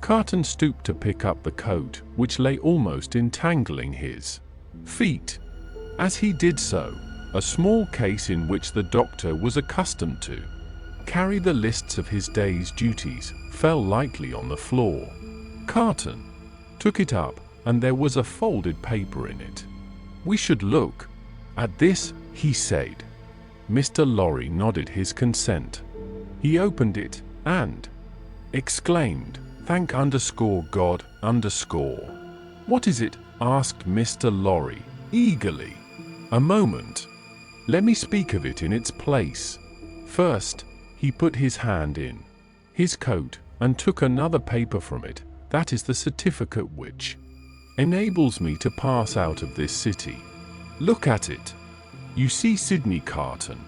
Carton stooped to pick up the coat, which lay almost entangling his feet. As he did so, a small case in which the doctor was accustomed to carry the lists of his day's duties fell lightly on the floor. Carton took it up, and there was a folded paper in it. "We should look at this," he said. Mr. Lorry nodded his consent. He opened it and exclaimed, "Thank God, What is it?" asked Mr. Lorry eagerly. "A moment. Let me speak of it in its place." First, he put his hand in his coat and took another paper from it. "That is the certificate which enables me to pass out of this city. Look at it. You see Sydney Carton,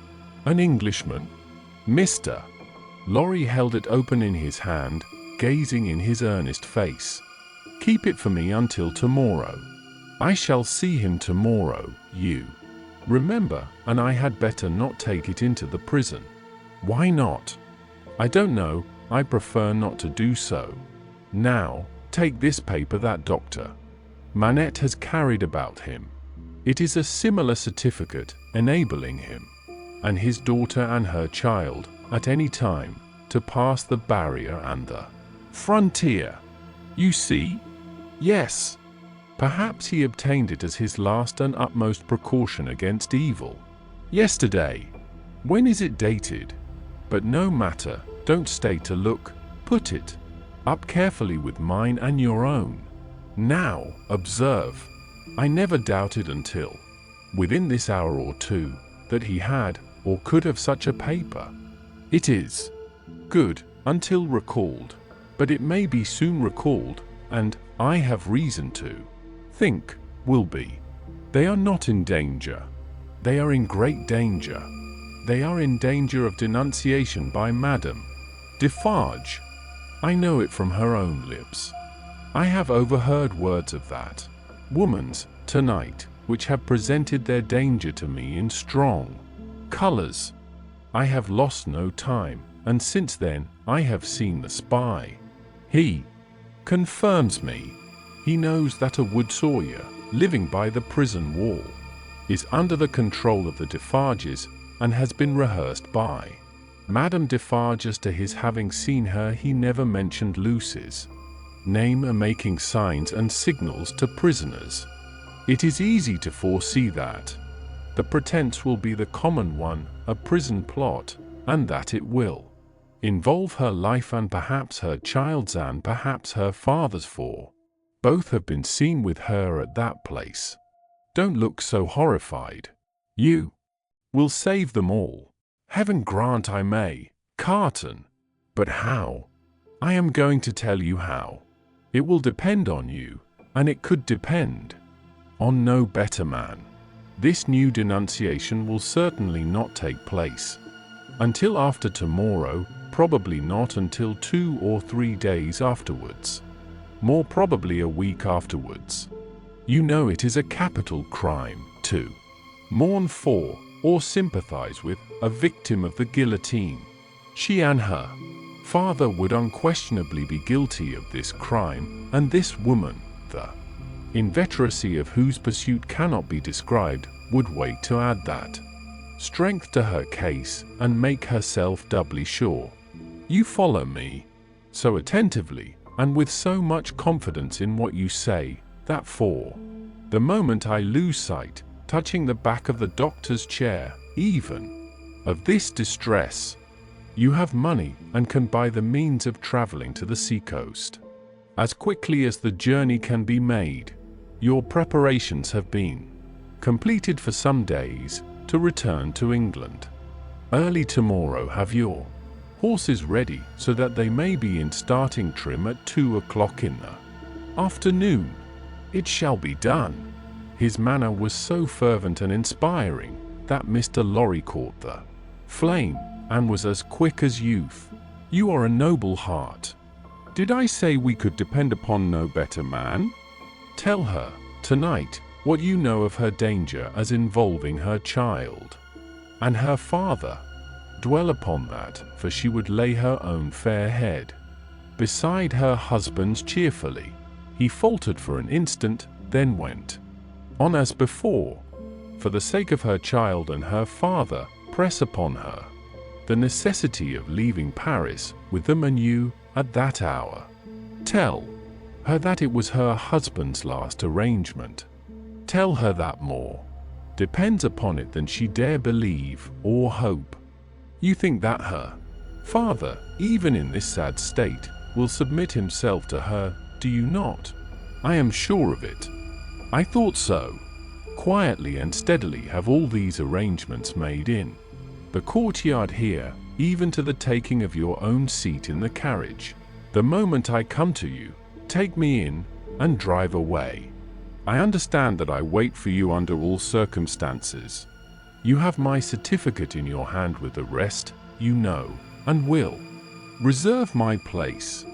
an Englishman." Mr. Lorry held it open in his hand, gazing in his earnest face. "Keep it for me until tomorrow. I shall see him tomorrow, you remember, and I had better not take it into the prison." "Why not?" "I don't know. I prefer not to do so. Now, take this paper that Dr. Manette has carried about him. It is a similar certificate enabling him, and his daughter and her child, at any time, to pass the barrier and the frontier. You see? Yes. Perhaps he obtained it as his last and utmost precaution against evil. Yesterday. When is it dated? But no matter, don't stay to look. Put it up carefully with mine and your own. Now, observe. I never doubted until, within this hour or two, that he had, or could have such a paper. It is good, until recalled. But it may be soon recalled, and, I have reason to think, will be. They are not in danger. They are in great danger. They are in danger of denunciation by Madame Defarge. I know it from her own lips. I have overheard words of that woman's tonight, which have presented their danger to me in strong colors. I have lost no time, and since then I have seen the spy. He confirms me. He knows that a wood sawyer, living by the prison wall, is under the control of the Defarges, and has been rehearsed by Madame Defarge. As to his having seen her, he never mentioned Lucie's name, making signs and signals to prisoners. It is easy to foresee that the pretense will be the common one, a prison plot, and that it will involve her life and perhaps her child's and perhaps her father's, for both have been seen with her at that place. Don't look so horrified. You will save them all. Heaven grant I may, Carton. But how? I am going to tell you how. It will depend on you, and it could depend on no better man. This new denunciation will certainly not take place until after tomorrow, probably not until 2 or 3 days afterwards, more probably a week afterwards. You know it is a capital crime to mourn for or sympathize with a victim of the guillotine. She and her father would unquestionably be guilty of this crime, and this woman, the inveteracy of whose pursuit cannot be described, would wait to add that strength to her case and make herself doubly sure. You follow me so attentively and with so much confidence in what you say, that for the moment I lose sight, touching the back of the doctor's chair, even of this distress. You have money and can buy the means of traveling to the seacoast as quickly as the journey can be made. Your preparations have been completed for some days to return to England. Early tomorrow have your horses ready so that they may be in starting trim at 2 o'clock in the afternoon. It shall be done. His manner was so fervent and inspiring that Mr. Lorry caught the flame and was as quick as youth. You are a noble heart. Did I say we could depend upon no better man? Tell her, tonight, what you know of her danger as involving her child and her father. Dwell upon that, for she would lay her own fair head beside her husband's cheerfully. He faltered for an instant, then went on as before. For the sake of her child and her father, press upon her the necessity of leaving Paris with them and you at that hour. Tell her that it was her husband's last arrangement. Tell her that more depends upon it than she dare believe or hope. You think that her father, even in this sad state, will submit himself to her, do you not? I am sure of it. I thought so. Quietly and steadily have all these arrangements made in the courtyard here, even to the taking of your own seat in the carriage. The moment I come to you, take me in and drive away. I understand that I wait for you under all circumstances. You have my certificate in your hand. With the rest, you know, and will reserve my place.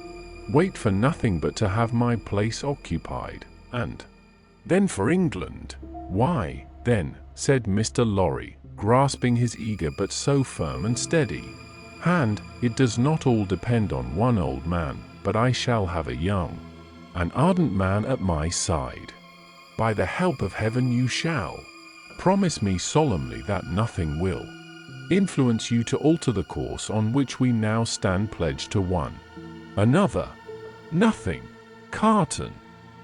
Wait for nothing but to have my place occupied, and then for England. Why, then, said Mr. Lorry, grasping his eager but so firm and steady hand, it does not all depend on one old man, but I shall have a young, an ardent man at my side. By the help of heaven you shall. Promise me solemnly that nothing will influence you to alter the course on which we now stand pledged to one another. Nothing. Carton.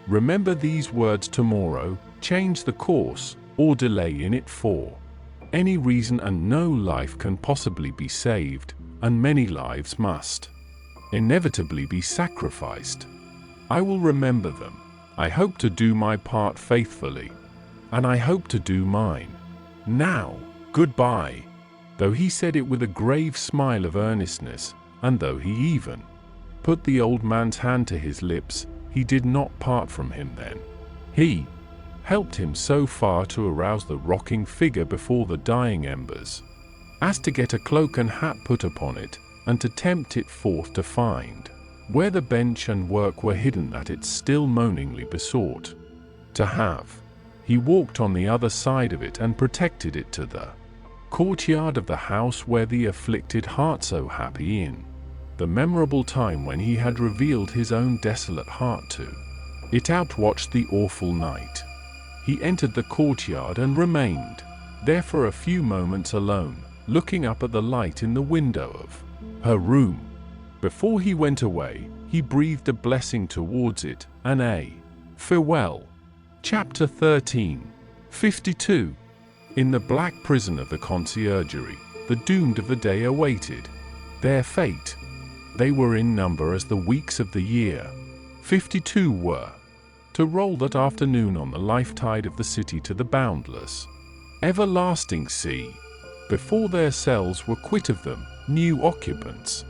Remember these words tomorrow, change the course, or delay in it for any reason, and no life can possibly be saved, and many lives must inevitably be sacrificed. I will remember them. I hope to do my part faithfully, and I hope to do mine. Now, goodbye. Though he said it with a grave smile of earnestness, and though he even put the old man's hand to his lips, he did not part from him then. He helped him so far to arouse the rocking figure before the dying embers, as to get a cloak and hat put upon it, and to tempt it forth to find where the bench and work were hidden that it still moaningly besought to have. He walked on the other side of it and protected it to the courtyard of the house where the afflicted heart so happy in the memorable time when he had revealed his own desolate heart to it outwatched the awful night. He entered the courtyard and remained there for a few moments alone, looking up at the light in the window of her room. Before he went away, he breathed a blessing towards it, and a farewell. Chapter 13. 52. In the black prison of the conciergerie, the doomed of the day awaited their fate. They were in number as the weeks of the year. 52 were to roll that afternoon on the life tide of the city to the boundless, everlasting sea. Before their cells were quit of them, new occupants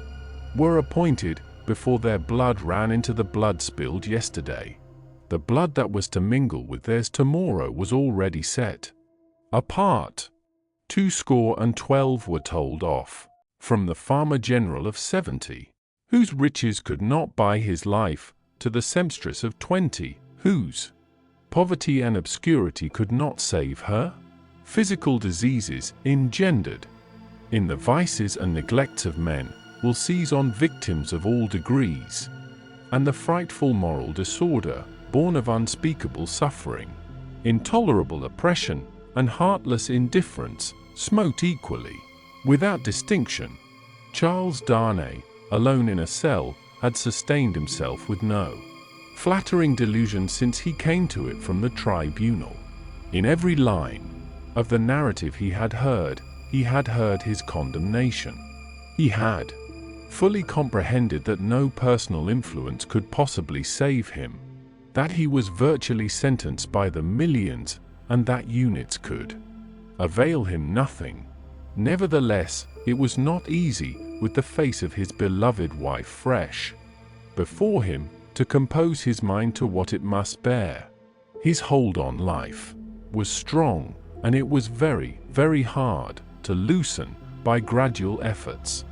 were appointed. Before their blood ran into the blood spilled yesterday, the blood that was to mingle with theirs tomorrow was already set apart. 212 were told off from the farmer general of 70, whose riches could not buy his life, to the sempstress of 20, whose poverty and obscurity could not save her. Physical diseases, engendered in the vices and neglects of men, will seize on victims of all degrees, and the frightful moral disorder, born of unspeakable suffering, intolerable oppression, and heartless indifference, smote equally, without distinction. Charles Darnay, alone in a cell, had sustained himself with no flattering delusion since he came to it from the tribunal. In every line of the narrative he had heard his condemnation. He had fully comprehended that no personal influence could possibly save him, that he was virtually sentenced by the millions, and that units could avail him nothing. Nevertheless, it was not easy, with the face of his beloved wife fresh before him, to compose his mind to what it must bear. His hold on life was strong, and it was very, very hard to loosen by gradual efforts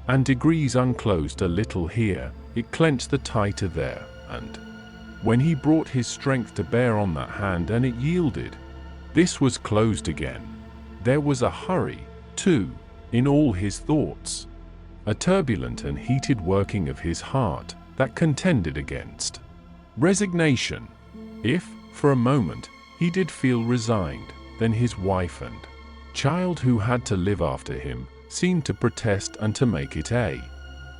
and degrees. Unclosed a little here, it clenched the tighter there, and when he brought his strength to bear on that hand and it yielded, this was closed again. There was a hurry, too, in all his thoughts, a turbulent and heated working of his heart that contended against resignation. If, for a moment, he did feel resigned, then his wife and child who had to live after him seemed to protest and to make it a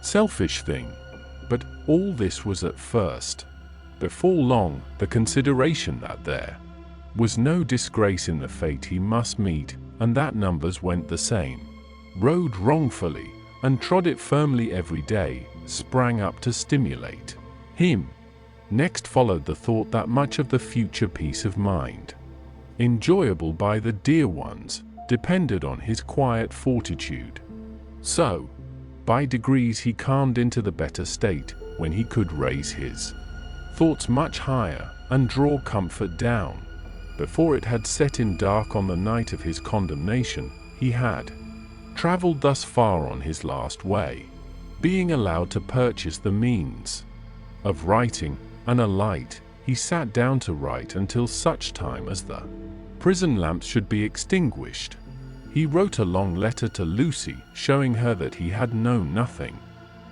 selfish thing. But all this was at first. Before long, the consideration that there was no disgrace in the fate he must meet, and that numbers went the same road wrongfully, and trod it firmly every day, sprang up to stimulate him. Next followed the thought that much of the future peace of mind, enjoyable by the dear ones, depended on his quiet fortitude. So, by degrees he calmed into the better state, when he could raise his thoughts much higher, and draw comfort down. Before it had set in dark on the night of his condemnation, he had travelled thus far on his last way, being allowed to purchase the means of writing, and a light. He sat down to write until such time as the prison lamps should be extinguished. He wrote a long letter to Lucie, showing her that he had known nothing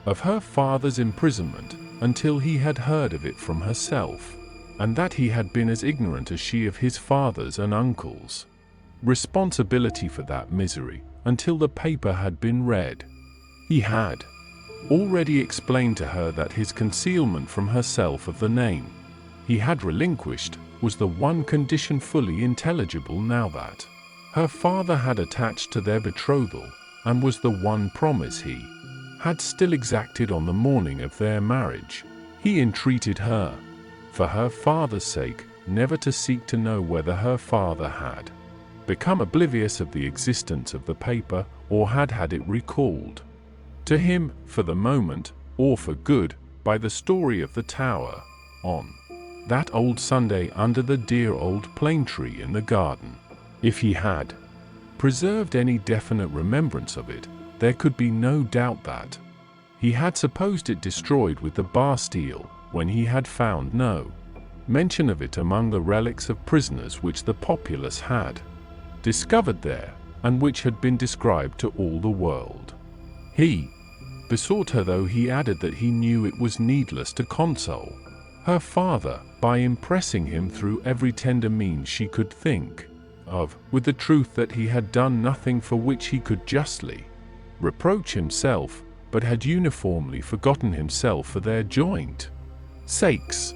of her father's imprisonment until he had heard of it from herself. and that he had been as ignorant as she of his father's and uncle's responsibility for that misery until the paper had been read. He had already explained to her that his concealment from herself of the name he had relinquished was the one condition fully intelligible now that her father had attached to their betrothal, and was the one promise he had still exacted on the morning of their marriage. He entreated her, for her father's sake, never to seek to know whether her father had become oblivious of the existence of the paper, or had had it recalled to him, for the moment, or for good, by the story of the tower, on that old Sunday under the dear old plane tree in the garden. If he had preserved any definite remembrance of it, there could be no doubt that he had supposed it destroyed with the Bastille, when he had found no mention of it among the relics of prisoners which the populace had discovered there, and which had been described to all the world. He besought her, though he added that he knew it was needless to console her father, by impressing him through every tender means she could think of, with the truth that he had done nothing for which he could justly reproach himself, but had uniformly forgotten himself for their joint sakes,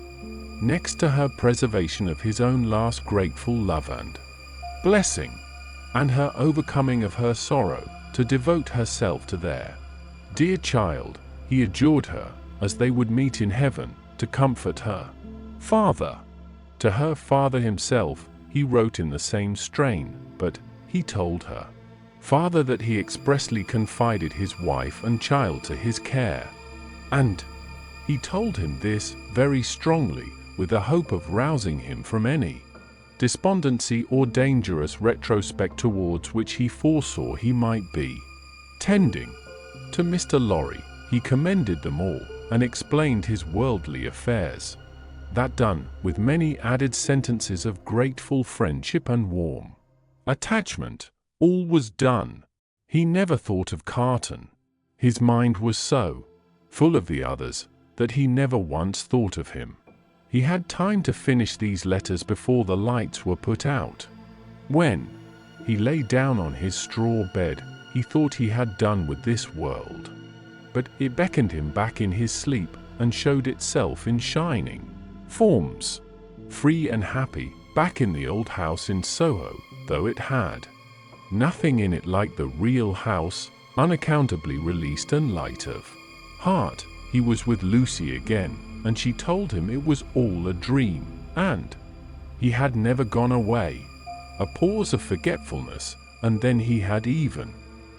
next to her preservation of his own last grateful love and blessing, and her overcoming of her sorrow, to devote herself to their dear child. He adjured her, as they would meet in heaven, to comfort her father. To her father himself he wrote in the same strain, but he told her father that he expressly confided his wife and child to his care, and he told him this very strongly, with the hope of rousing him from any despondency or dangerous retrospect towards which he foresaw he might be tending. To Mr. Lorry he commended them all, and explained his worldly affairs. That done, with many added sentences of grateful friendship and warm attachment, all was done. He never thought of Carton. His mind was so full of the others that he never once thought of him. He had time to finish these letters before the lights were put out. When he lay down on his straw bed, he thought he had done with this world, but it beckoned him back in his sleep, and showed itself in shining forms, free and happy, back in the old house in Soho, though it had nothing in it like the real house, unaccountably released and light of heart. He was with Lucie again, and she told him it was all a dream, and he had never gone away. A pause of forgetfulness, and then he had even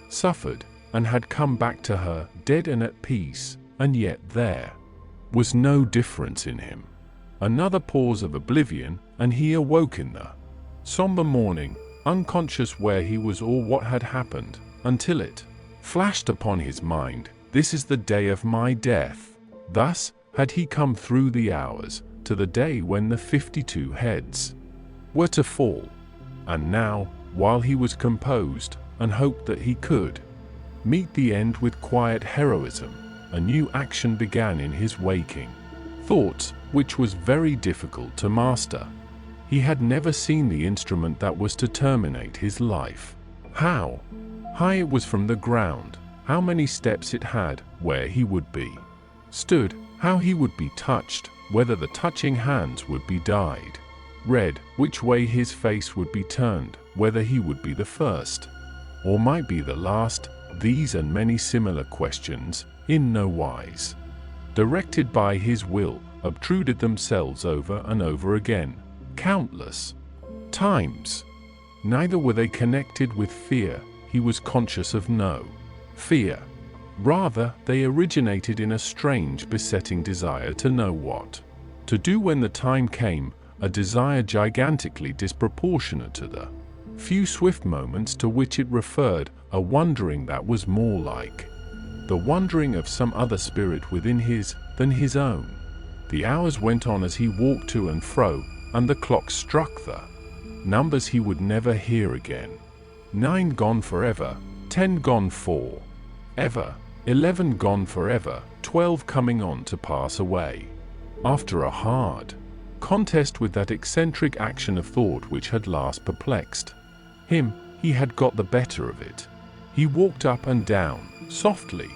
suffered, and had come back to her, dead and at peace, and yet there was no difference in him. Another pause of oblivion, and he awoke in the somber morning, unconscious where he was or what had happened, until it flashed upon his mind, "This is the day of my death." Thus had he come through the hours, to the day when the 52 heads were to fall. And now, while he was composed, and hoped that he could meet the end with quiet heroism, a new action began in his waking thoughts, which was very difficult to master. He had never seen the instrument that was to terminate his life. How high it was from the ground, how many steps it had, where he would be stood, how he would be touched, whether the touching hands would be dyed red, which way his face would be turned, whether he would be the first or might be the last. These and many similar questions, in no wise directed by his will, obtruded themselves over and over again, countless times. Neither were they connected with fear. He was conscious of no fear. Rather, they originated in a strange besetting desire to know what to do when the time came, a desire gigantically disproportionate to the few swift moments to which it referred, a wondering that was more like the wondering of some other spirit within his than his own. The hours went on as he walked to and fro, and the clock struck the numbers he would never hear again. 9 gone forever, 10 gone for ever, 11 gone forever, 12 coming on to pass away. After a hard contest with that eccentric action of thought which had last perplexed him. He had got the better of it. He walked up and down, softly,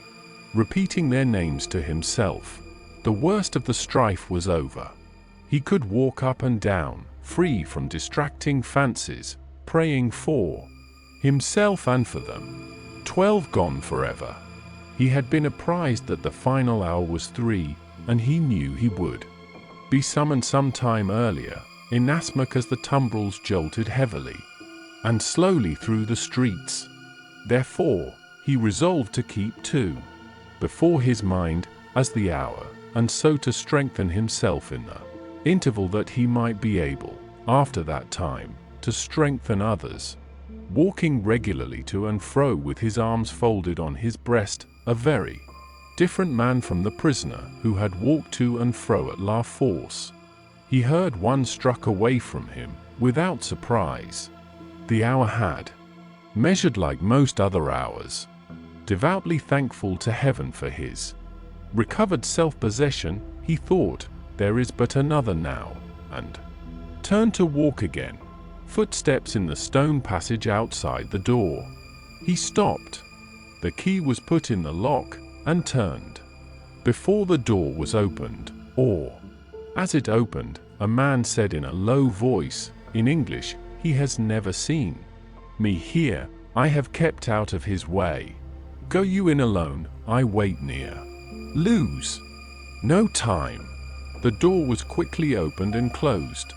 repeating their names to himself. The worst of the strife was over. He could walk up and down, free from distracting fancies, praying for himself and for them. 12 gone forever. He had been apprised that the final hour was 3, and he knew he would be summoned some time earlier, inasmuch as the tumbrils jolted heavily and slowly through the streets. Therefore, he resolved to keep 2 before his mind as the hour, and so to strengthen himself in the interval that he might be able, after that time, to strengthen others. Walking regularly to and fro with his arms folded on his breast, a very different man from the prisoner who had walked to and fro at La Force. He heard one struck away from him, without surprise. The hour had measured like most other hours. Devoutly thankful to heaven for his recovered self-possession, he thought, there is but another now, and turned to walk again. Footsteps in the stone passage outside the door. He stopped. The key was put in the lock, and turned. Before the door was opened, or as it opened, a man said in a low voice, in English he has never seen me here. I have kept out of his way. Go you in alone, I wait near. Lose no time. The door was quickly opened and closed,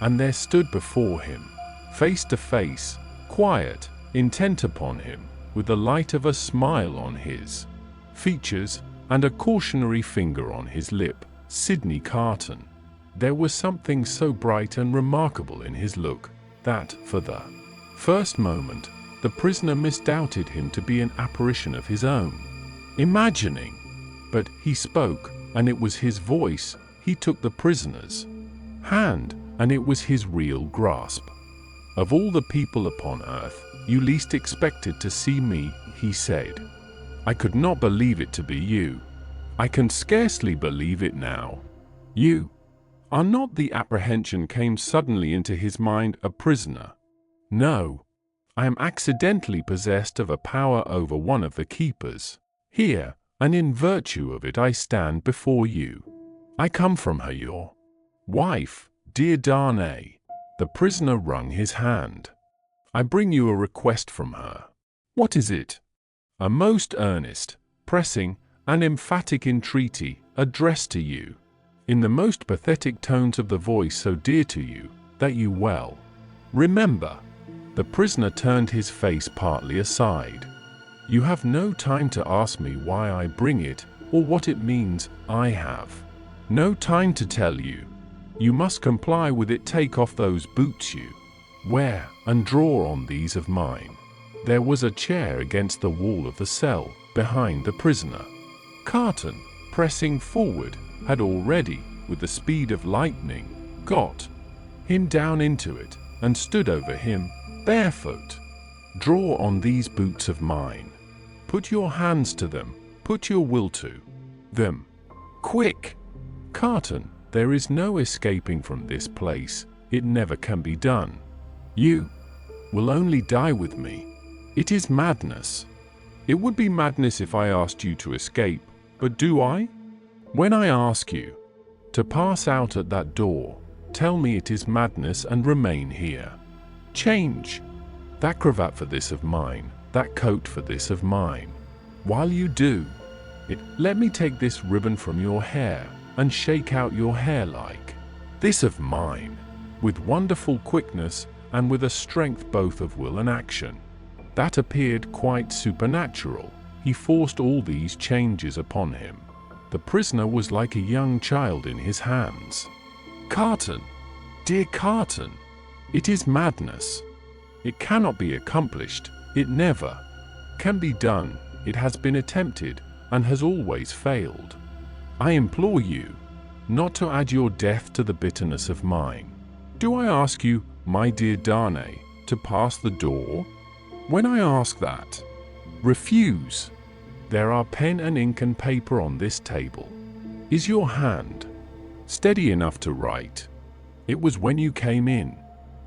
and there stood before him, face to face, quiet, intent upon him, with the light of a smile on his features, and a cautionary finger on his lip, Sydney Carton. There was something so bright and remarkable in his look, that, for the first moment, the prisoner misdoubted him to be an apparition of his own imagining. But he spoke, and it was his voice. He took the prisoner's hand, and it was his real grasp. Of all the people upon earth, you least expected to see me, he said. I could not believe it to be you. I can scarcely believe it now. You are not. The apprehension came suddenly into his mind. A prisoner? No. I am accidentally possessed of a power over one of the keepers here, and in virtue of it I stand before you. I come from her, your wife, dear Darnay. The prisoner wrung his hand. I bring you a request from her. What is it? A most earnest, pressing, and emphatic entreaty, addressed to you, in the most pathetic tones of the voice so dear to you, that you well remember. The prisoner turned his face partly aside. You have no time to ask me why I bring it, or what it means. I have no time to tell you. You must comply with it. Take off those boots you wear, and draw on these of mine. There was a chair against the wall of the cell, behind the prisoner. Carton, pressing forward, had already, with the speed of lightning, got him down into it, and stood over him, barefoot. Draw on these boots of mine. Put your hands to them, put your will to them. Quick! Carton, there is no escaping from this place. It never can be done. You will only die with me. It is madness. It would be madness if I asked you to escape, but do I? When I ask you to pass out at that door, tell me it is madness and remain here. Change that cravat for this of mine, that coat for this of mine. While you do it, let me take this ribbon from your hair, and shake out your hair like this of mine, with wonderful quickness, and with a strength both of will and action that appeared quite supernatural. He forced all these changes upon him. The prisoner was like a young child in his hands. Carton, dear Carton, it is madness. It cannot be accomplished. It never can be done. It has been attempted, and has always failed. I implore you not to add your death to the bitterness of mine. Do I ask you, my dear Darnay, to pass the door? When I ask that, refuse. There are pen and ink and paper on this table. Is your hand steady enough to write? It was when you came in.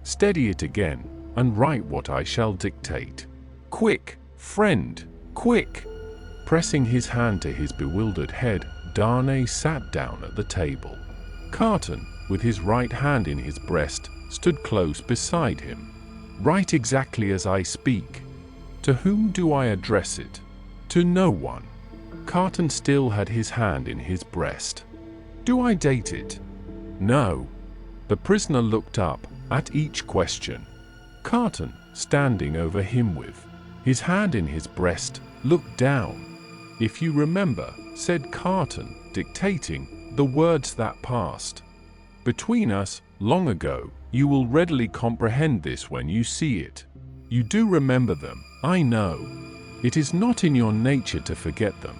Steady it again, and write what I shall dictate. Quick, friend, quick!" Pressing his hand to his bewildered head, Darnay sat down at the table. Carton, with his right hand in his breast, stood close beside him. "Write exactly as I speak. To whom do I address it?" "To no one." Carton still had his hand in his breast. "Do I date it?" "No." The prisoner looked up at each question. Carton, standing over him with his hand in his breast, looked down. "If you remember," said Carton, dictating the words that passed between us long ago, "you will readily comprehend this when you see it. You do remember them, I know. It is not in your nature to forget them."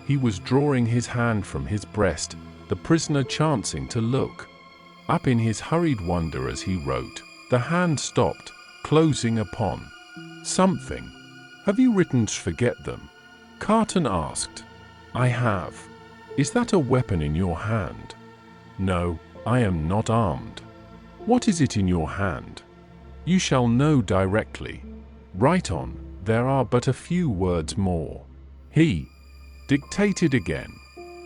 He was drawing his hand from his breast, the prisoner chancing to look up in his hurried wonder as he wrote. The hand stopped, closing upon something. "Have you written to forget them?" Carton asked. "I have." "Is that a weapon in your hand?" "No, I am not armed." "What is it in your hand?" "You shall know directly. Write on, there are but a few words more." He dictated again.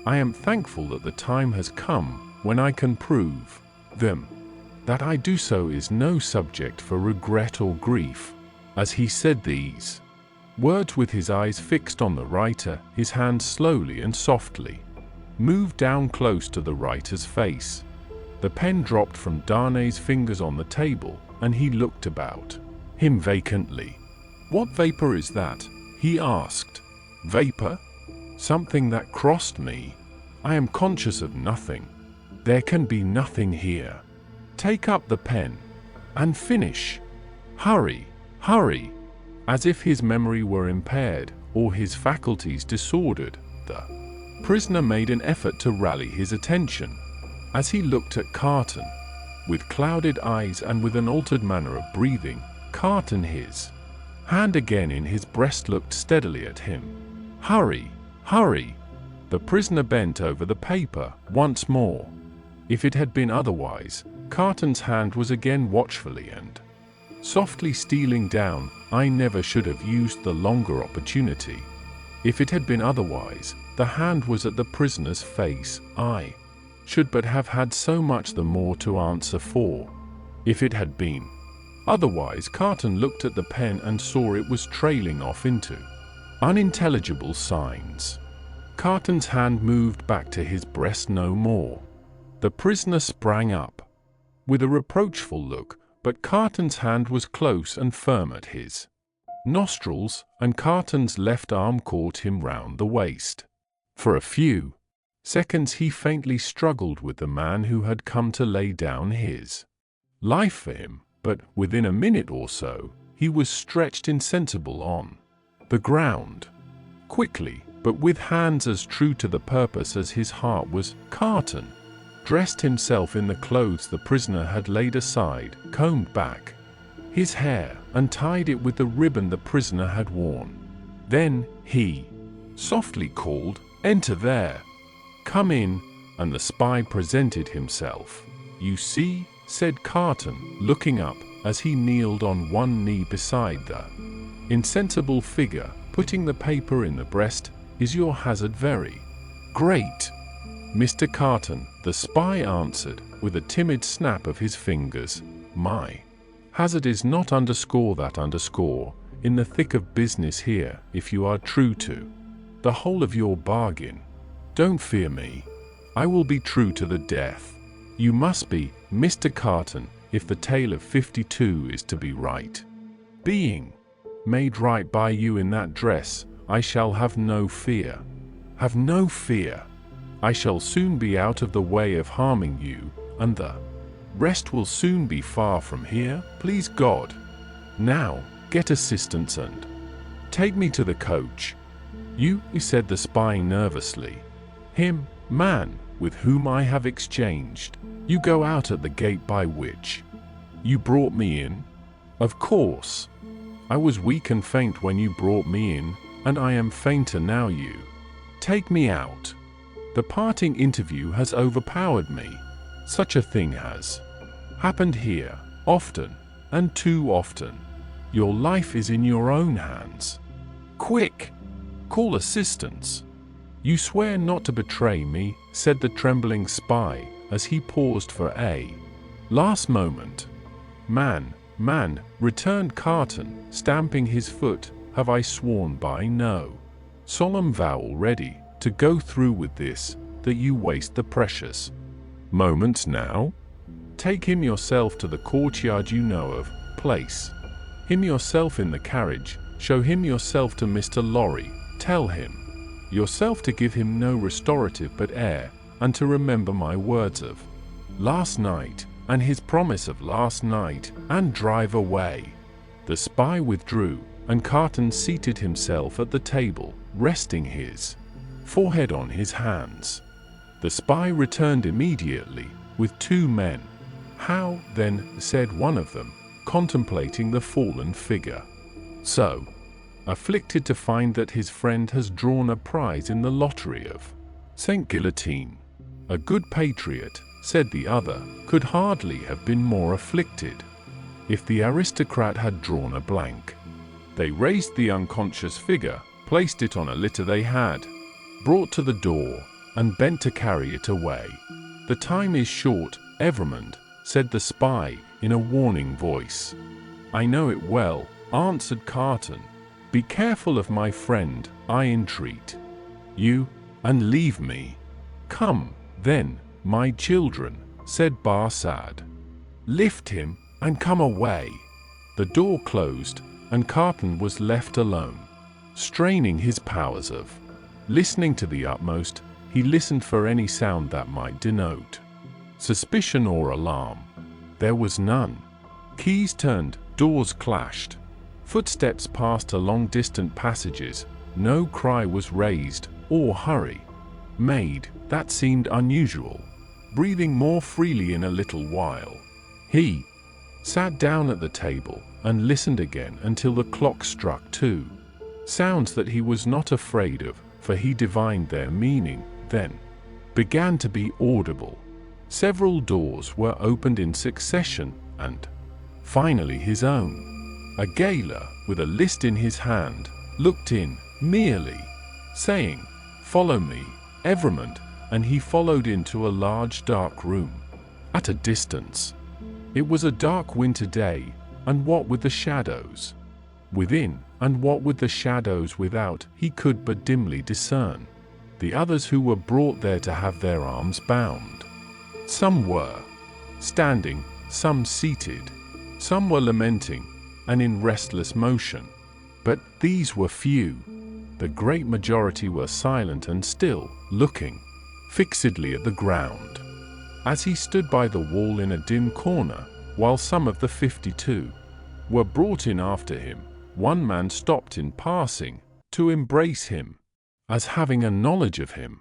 "I am thankful that the time has come when I can prove them. That I do so is no subject for regret or grief." As he said these words with his eyes fixed on the writer, his hand slowly and softly moved down close to the writer's face. The pen dropped from Darnay's fingers on the table, and he looked about him vacantly. "What vapor is that?" he asked. "Vapor? Something that crossed me. I am conscious of nothing. There can be nothing here. Take up the pen and finish. Hurry, hurry." As if his memory were impaired, or his faculties disordered, the prisoner made an effort to rally his attention. As he looked at Carton, with clouded eyes and with an altered manner of breathing, Carton, his hand again in his breast, looked steadily at him. "Hurry, hurry!" The prisoner bent over the paper once more. If it had been otherwise, Carton's hand was again watchfully and softly stealing down. I never should have used the longer opportunity. If it had been otherwise, the hand was at the prisoner's face. I should but have had so much the more to answer for. If it had been otherwise, Carton looked at the pen and saw it was trailing off into unintelligible signs. Carton's hand moved back to his breast no more. The prisoner sprang up with a reproachful look, but Carton's hand was close and firm at his nostrils, and Carton's left arm caught him round the waist. For a few seconds he faintly struggled with the man who had come to lay down his life for him, but within a minute or so he was stretched insensible on the ground. Quickly, but with hands as true to the purpose as his heart was, Carton dressed himself in the clothes the prisoner had laid aside, combed back his hair, and tied it with the ribbon the prisoner had worn. Then he softly called, "Enter there! Come in," and the spy presented himself. "You see," said Carton, looking up, as he kneeled on one knee beside the insensible figure, putting the paper in the breast, "is your hazard very great?" "Mr. Carton," the spy answered, with a timid snap of his fingers, "my hazard is not in the thick of business here, if you are true to the whole of your bargain. Don't fear me. I will be true to the death. You must be, Mr. Carton, if the tale of 52 is to be right. Being made right by you in that dress, I shall have no fear. Have no fear. I shall soon be out of the way of harming you, and the rest will soon be far from here, please God. Now, get assistance and take me to the coach." "You," said the spy nervously. "Him, man, with whom I have exchanged. You go out at the gate by which you brought me in?" "Of course. I was weak and faint when you brought me in, and I am fainter now you take me out. The parting interview has overpowered me. Such a thing has happened here, often, and too often. Your life is in your own hands. Quick! Call assistance. You swear not to betray me, said the trembling spy, as he paused for a last moment. Man, returned Carton, stamping his foot, have I sworn by no solemn vow already, to go through with this, that you waste the precious moments now? Take him yourself to the courtyard you know of, place him yourself in the carriage, show him yourself to Mr. Lorry, tell him yourself to give him no restorative but air, and to remember my words of last night, and his promise of last night, and drive away. The spy withdrew, and Carton seated himself at the table, resting his forehead on his hands. The spy returned immediately, with 2 men. How, then, said one of them, contemplating the fallen figure. So afflicted to find that his friend has drawn a prize in the lottery of St. Guillotine. A good patriot, said the other, could hardly have been more afflicted. If the aristocrat had drawn a blank. They raised the unconscious figure, placed it on a litter they had brought to the door, and bent to carry it away. The time is short, Evrémonde, said the spy, in a warning voice. I know it well, answered Carton. Be careful of my friend, I entreat you, and leave me. Come, then, my children, said Barsad. Lift him, and come away. The door closed, and Carton was left alone. Straining his powers of listening to the utmost, he listened for any sound that might denote suspicion or alarm. There was none. Keys turned, doors clashed. Footsteps passed along distant passages. No cry was raised, or hurry made, that seemed unusual. Breathing more freely in a little while, he sat down at the table and listened again until the clock struck 2. Sounds that he was not afraid of, for he divined their meaning, then began to be audible. Several doors were opened in succession, and finally his own. A gaoler, with a list in his hand, looked in, merely saying, "Follow me, Evrémonde," and he followed into a large dark room. At a distance. It was a dark winter day, and what with the shadows within, and what with the shadows without, he could but dimly discern the others who were brought there to have their arms bound. Some were standing, some seated, some were lamenting, and in restless motion. But these were few. The great majority were silent and still, looking fixedly at the ground. As he stood by the wall in a dim corner, while some of the 52 were brought in after him, one man stopped in passing to embrace him, as having a knowledge of him.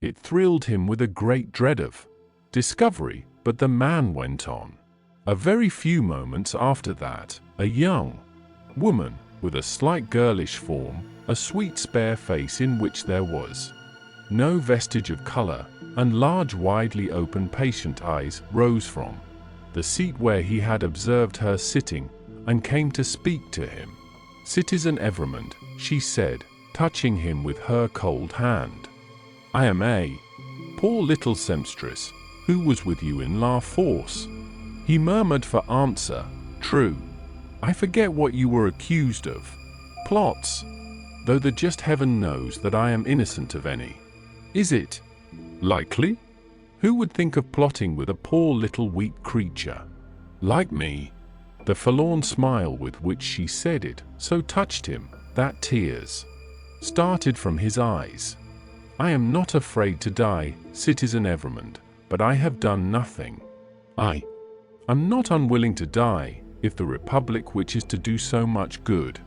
It thrilled him with a great dread of discovery, but the man went on. A very few moments after that, a young woman, with a slight girlish form, a sweet spare face in which there was no vestige of color, and large widely open patient eyes, rose from the seat where he had observed her sitting, and came to speak to him. "Citizen Evrémonde," she said, touching him with her cold hand. "I am a poor little sempstress, who was with you in La Force." He murmured for answer, "True. I forget what you were accused of. Plots. Though the just heaven knows that I am innocent of any. Is it likely? Who would think of plotting with a poor little weak creature like me?" The forlorn smile with which she said it so touched him that tears started from his eyes. "I am not afraid to die, Citizen Evrémonde, but I have done nothing. I am not unwilling to die, if the Republic, which is to do so much good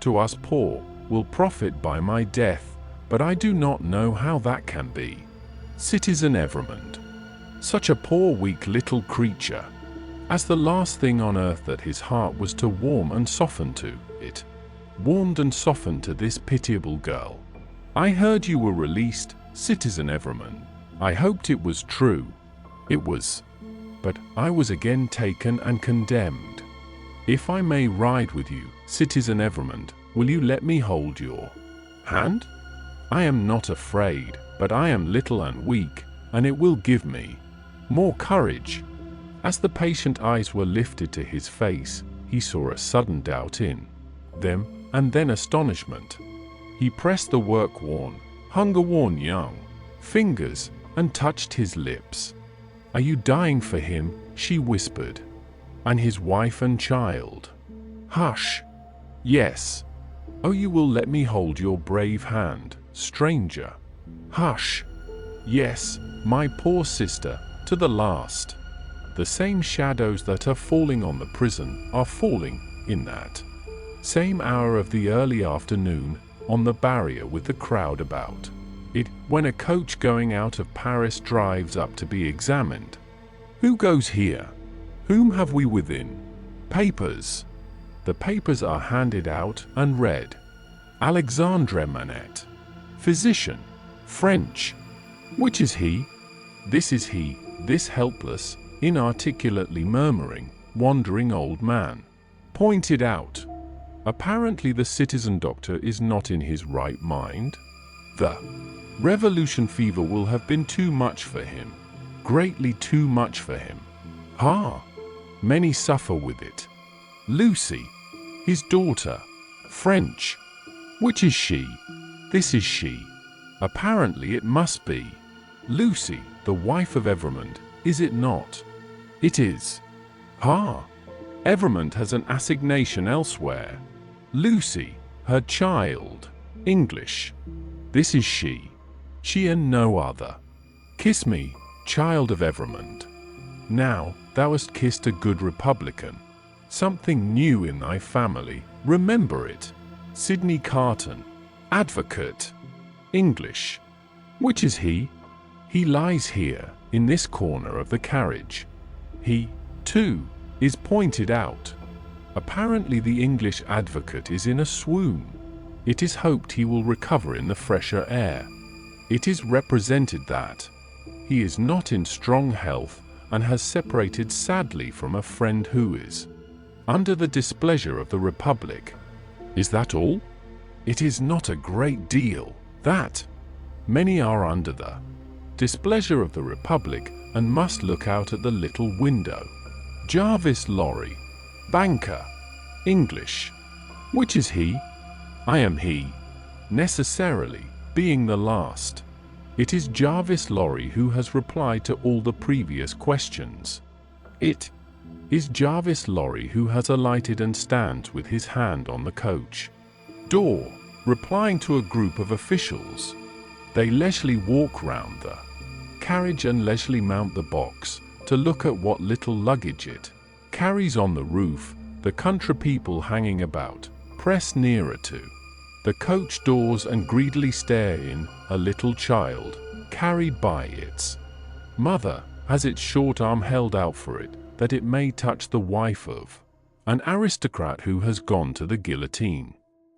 to us poor, will profit by my death, but I do not know how that can be. Citizen Evrémonde, such a poor weak little creature, as the last thing on earth that his heart was to warm and soften to, it warmed and softened to this pitiable girl. I heard you were released, Citizen Evrémonde. I hoped it was true. It was but I was again taken and condemned. If I may ride with you, Citizen Evermond, will you let me hold your hand? I am not afraid, but I am little and weak, and it will give me more courage. As the patient eyes were lifted to his face, he saw a sudden doubt in them, and then astonishment. He pressed the work-worn, hunger-worn young fingers and touched his lips. "Are you dying for him?" she whispered. "And his wife and child?" "Hush! Yes. Oh, you will let me hold your brave hand, stranger." "Hush! Yes, my poor sister, to the last." The same shadows that are falling on the prison are falling, in that same hour of the early afternoon, on the barrier with the crowd about it, when a coach going out of Paris drives up to be examined. Who goes here? Whom have we within? Papers. The papers are handed out and read. Alexandre Manette, physician, French. Which is he? This is he, this helpless, inarticulately murmuring, wandering old man. Pointed out. Apparently the citizen doctor is not in his right mind. The revolution fever will have been too much for him. Greatly too much for him. Many suffer with it. Lucie, his daughter, French. Which is she? This is she. Apparently it must be. Lucie, the wife of Evermond, is it not? It is. Evermond has an assignation elsewhere. Lucie, her child, English. This is she. She and no other. Kiss me, child of Evermond. Now, thou hast kissed a good Republican. Something new in thy family, remember it. Sydney Carton, advocate, English. Which is he? He lies here, in this corner of the carriage. He, too, is pointed out. Apparently the English advocate is in a swoon. It is hoped he will recover in the fresher air. It is represented that he is not in strong health and has separated sadly from a friend who is under the displeasure of the Republic. Is that all? It is not a great deal, that. Many are under the displeasure of the Republic and must look out at the little window. Jarvis Lorry, banker, English. Which is he? I am he. Necessarily, being the last. It is Jarvis Lorry who has replied to all the previous questions. It is Jarvis Lorry who has alighted and stands with his hand on the coach door, replying to a group of officials. They leisurely walk round the carriage and leisurely mount the box to look at what little luggage it carries on the roof. The country people hanging about press nearer to the coach doors and greedily stare in. A little child, carried by its mother, has its short arm held out for it, that it may touch the wife of an aristocrat who has gone to the guillotine.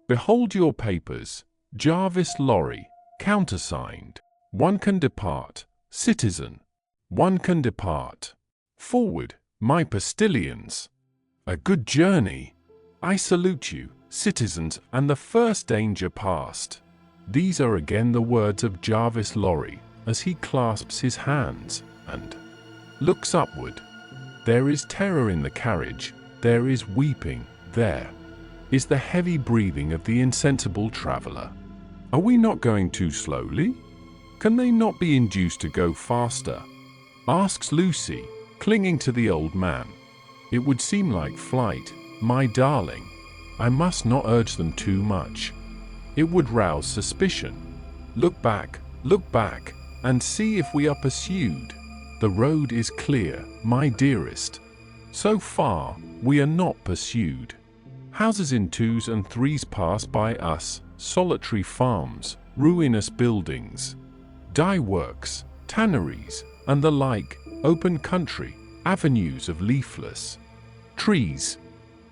Behold your papers, Jarvis Lorry, countersigned. One can depart, citizen. One can depart. Forward, my postilions. A good journey. I salute you, citizens, and the first danger past. These are again the words of Jarvis Lorry as he clasps his hands and looks upward. There is terror in the carriage, there is weeping, there is the heavy breathing of the insensible traveler. Are we not going too slowly? Can they not be induced to go faster? Asks Lucie, clinging to the old man. It would seem like flight, my darling. I must not urge them too much. It would rouse suspicion. Look back, and see if we are pursued. The road is clear, my dearest. So far, we are not pursued. Houses in twos and threes pass by us, solitary farms, ruinous buildings, dye works, tanneries, and the like, open country, avenues of leafless trees.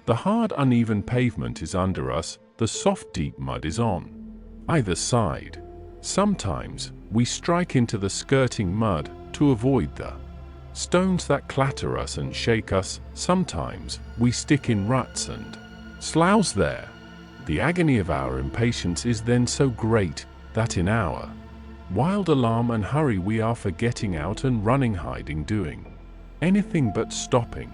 The hard uneven pavement is under us, the soft deep mud is on either side. Sometimes we strike into the skirting mud to avoid the stones that clatter us and shake us. Sometimes we stick in ruts and sloughs there. The agony of our impatience is then so great that in our wild alarm and hurry we are for getting out and running, hiding, doing anything but stopping.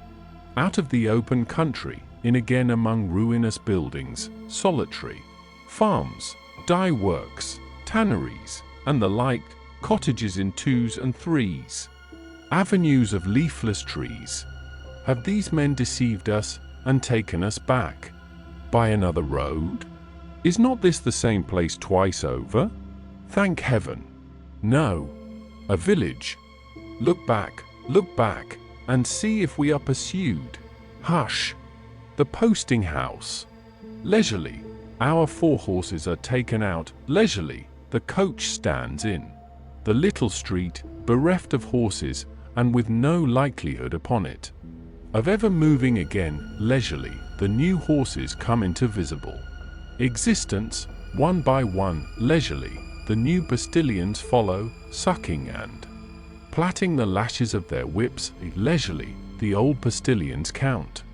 Out of the open country, in again among ruinous buildings, solitary farms, dye works, tanneries, and the like, cottages in 2s and 3s, avenues of leafless trees. Have these men deceived us and taken us back by another road? Is not this the same place twice over? Thank heaven. No. A village. Look back, and see if we are pursued. Hush. The posting house. Leisurely, our 4 horses are taken out. Leisurely, the coach stands in the little street, bereft of horses, and with no likelihood upon it of ever moving again. Leisurely, the new horses come into visible existence, one by one. Leisurely, the new postilions follow, sucking and plaiting the lashes of their whips. Leisurely, the old postilions count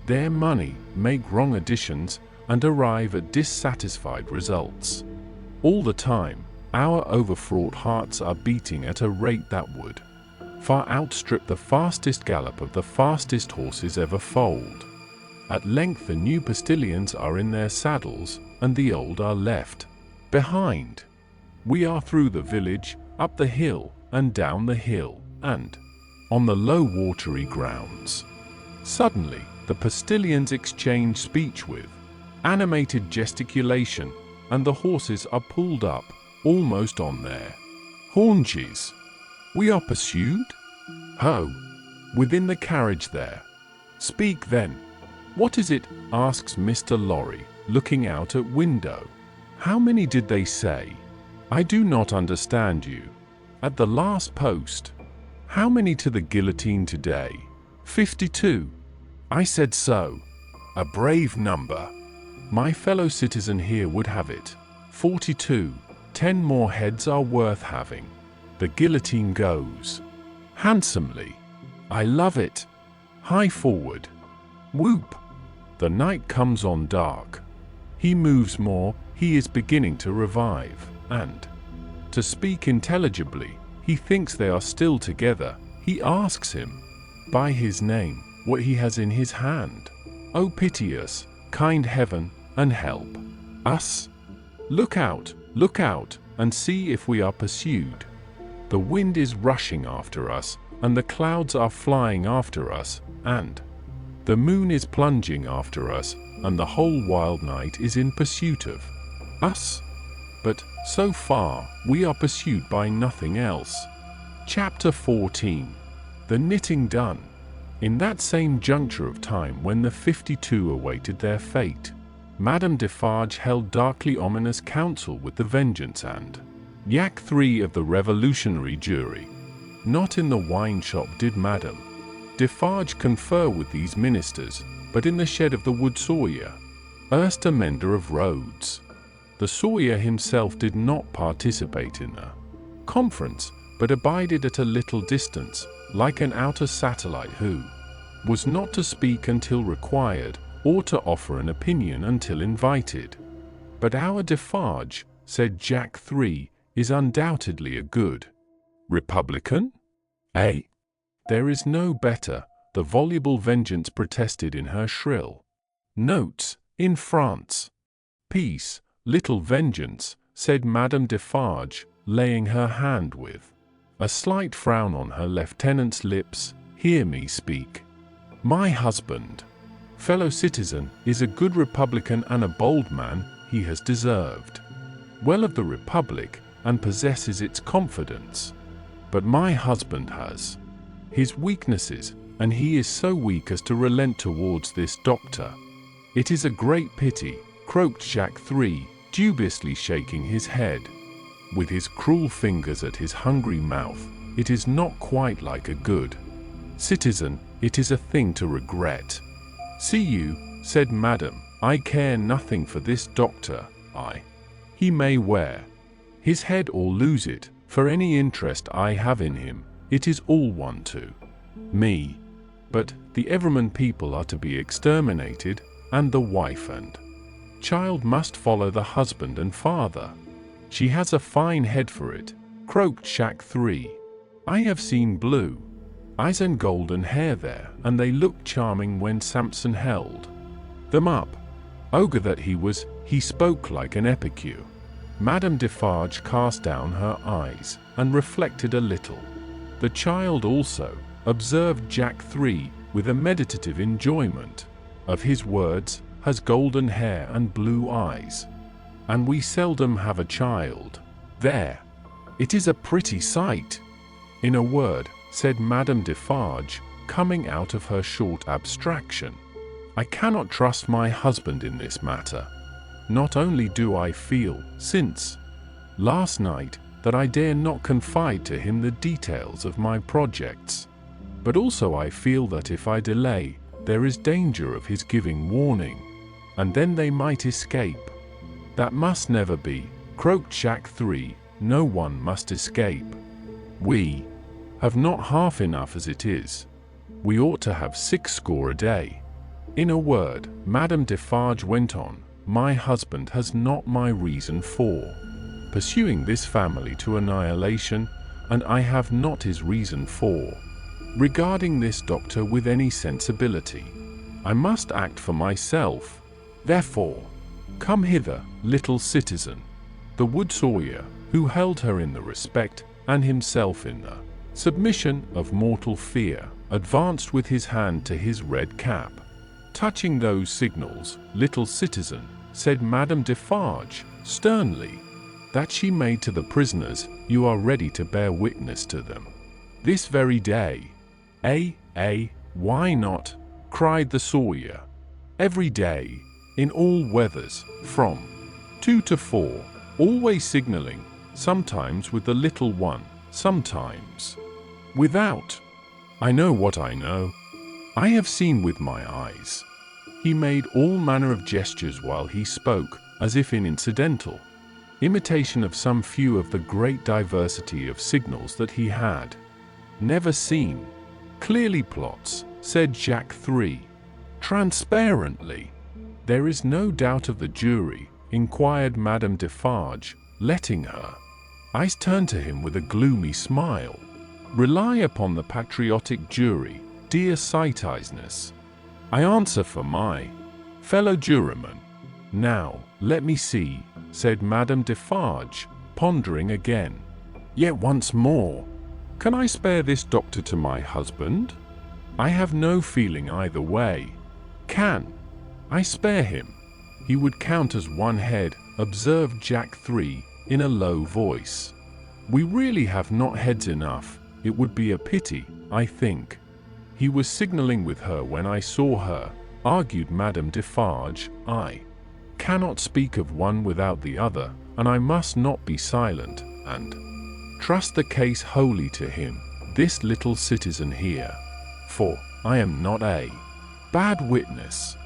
their money, make wrong additions, and arrive at dissatisfied results. All the time, our overfraught hearts are beating at a rate that would far outstrip the fastest gallop of the fastest horses ever foaled. At length the new postilions are in their saddles, and the old are left behind. We are through the village, up the hill, and down the hill, and on the low watery grounds. Suddenly, the postilions exchange speech with animated gesticulation, and the horses are pulled up, almost on their haunches. We are pursued? Ho! Within the carriage there. Speak then. What is it? Asks Mr. Lorry, looking out at window. How many did they say? I do not understand you. At the last post. How many to the guillotine today? 52. I said so. A brave number. My fellow citizen here would have it. 42. 10 more heads are worth having. The guillotine goes handsomely. I love it. High forward. Whoop. The night comes on dark. He moves more, he is beginning to revive, and to speak intelligibly. He thinks they are still together. He asks him by his name what he has in his hand. Oh, pity us, kind heaven, and help us. Look out, and see if we are pursued. The wind is rushing after us, and the clouds are flying after us, and the moon is plunging after us, and the whole wild night is in pursuit of us. But, so far, we are pursued by nothing else. Chapter 14. The knitting done. In that same juncture of time when the 52 awaited their fate, Madame Defarge held darkly ominous counsel with the Vengeance and Yak 3 of the Revolutionary Jury. Not in the wine shop did Madame Defarge confer with these ministers, but in the shed of the wood sawyer, erst a mender of roads. The sawyer himself did not participate in the conference, but abided at a little distance, like an outer satellite who was not to speak until required, or to offer an opinion until invited. But our Defarge, said Jack 3, is undoubtedly a good Republican? There is no better, the voluble Vengeance protested in her shrill notes. In France. Peace, little Vengeance, said Madame Defarge, laying her hand with a slight frown on her lieutenant's lips. Hear me speak. My husband, fellow citizen, is a good Republican and a bold man. He has deserved well of the Republic, and possesses its confidence. But my husband has his weaknesses, and he is so weak as to relent towards this doctor. It is a great pity, croaked Jacques 3, dubiously shaking his head with his cruel fingers at his hungry mouth. It is not quite like a good citizen. It is a thing to regret. See you, said Madame, I care nothing for this doctor. He may wear his head or lose it, for any interest I have in him. It is all one to Me. But the Everman people are to be exterminated, and the wife and child must follow the husband and father. She has a fine head for it, croaked Shack 3. I have seen blue eyes and golden hair there, and they looked charming when Samson held them up. Ogre that he was, he spoke like an epicure. Madame Defarge cast down her eyes, and reflected a little. The child also, observed Jack 3, with a meditative enjoyment of his words, has golden hair and blue eyes. And we seldom have a child. There. It is a pretty sight. In a word, said Madame Defarge, coming out of her short abstraction, I cannot trust my husband in this matter. Not only do I feel, since last night, that I dare not confide to him the details of my projects, but also I feel that if I delay, there is danger of his giving warning, and then they might escape. That must never be, croaked Shack 3, no one must escape. We have not half enough as it is. We ought to have 60 a day. In a word, Madame Defarge went on, my husband has not my reason for pursuing this family to annihilation, and I have not his reason for regarding this doctor with any sensibility. I must act for myself. Therefore, come hither, little citizen. The wood sawyer, who held her in the respect, and himself in the submission of mortal fear, advanced with his hand to his red cap. Touching those signals, little citizen, said Madame Defarge, sternly, that she made to the prisoners, you are ready to bear witness to them this very day. Why not? Cried the sawyer. Every day, in all weathers, from 2 to 4, always signaling, sometimes with the little one, sometimes without. I know what I know. I have seen with my eyes. He made all manner of gestures while he spoke, as if in incidental imitation of some few of the great diversity of signals that he had never seen. Clearly plots, said Jack 3. Transparently. There is no doubt of the jury, inquired Madame Defarge, letting her eyes turn to him with a gloomy smile. Rely upon the patriotic jury, dear Sightisness. I answer for my fellow jurymen. Now, let me see, said Madame Defarge, pondering again. Yet once more. Can I spare this doctor to my husband? I have no feeling either way. Can I spare him? He would count as one head, observed Jack 3, in a low voice. We really have not heads enough. It would be a pity, I think. He was signaling with her when I saw her, argued Madame Defarge. I cannot speak of one without the other, and I must not be silent, and trust the case wholly to him, this little citizen here. For I am not a bad witness.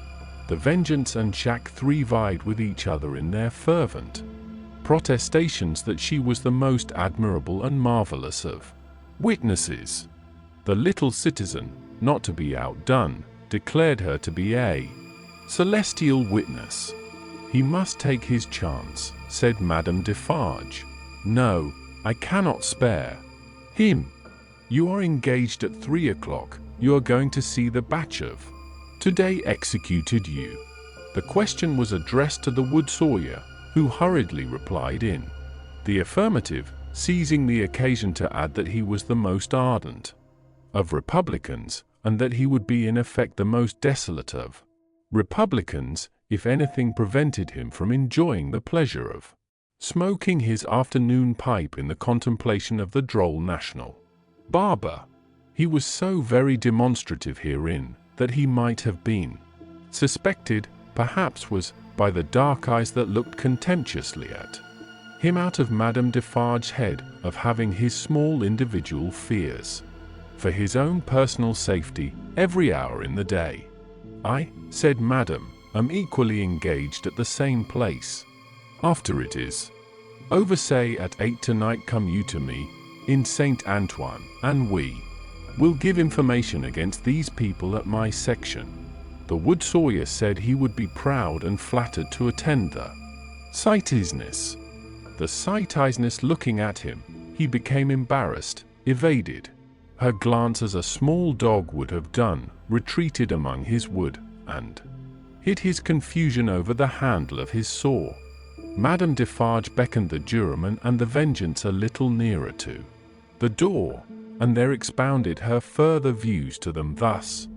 The Vengeance and Shack 3 vied with each other in their fervent protestations that she was the most admirable and marvelous of witnesses. The little citizen, not to be outdone, declared her to be a celestial witness. He must take his chance, said Madame Defarge. No, I cannot spare him. You are engaged at 3 o'clock. You are going to see the batch of today executed you. The question was addressed to the wood sawyer, who hurriedly replied in the affirmative, seizing the occasion to add that he was the most ardent of Republicans, and that he would be in effect the most desolate of Republicans, if anything prevented him from enjoying the pleasure of smoking his afternoon pipe in the contemplation of the droll national barber. He was so very demonstrative herein, that he might have been suspected, perhaps was, by the dark eyes that looked contemptuously at him out of Madame Defarge's head, of having his small individual fears for his own personal safety every hour in the day. I, said Madame, am equally engaged at the same place. After it is over, say at 8 tonight, come you to me, in Saint Antoine, and we will give information against these people at my section." The wood sawyer said he would be proud and flattered to attend the sightisness. The sightisness looking at him, he became embarrassed, evaded her glance as a small dog would have done, retreated among his wood, and hid his confusion over the handle of his saw. Madame Defarge beckoned the juryman and the Vengeance a little nearer to the door, and there expounded her further views to them thus: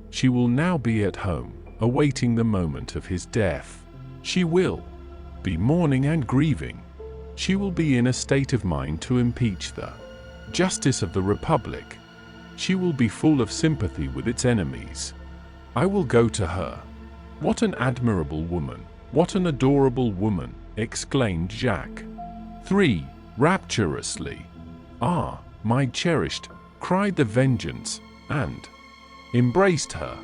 "She will now be at home, awaiting the moment of his death. She will be mourning and grieving. She will be in a state of mind to impeach the justice of the Republic. She will be full of sympathy with its enemies. I will go to her." "What an admirable woman! What an adorable woman!" exclaimed Jacques. 3. Rapturously. "Ah, my cherished!" cried the Vengeance, and embraced her.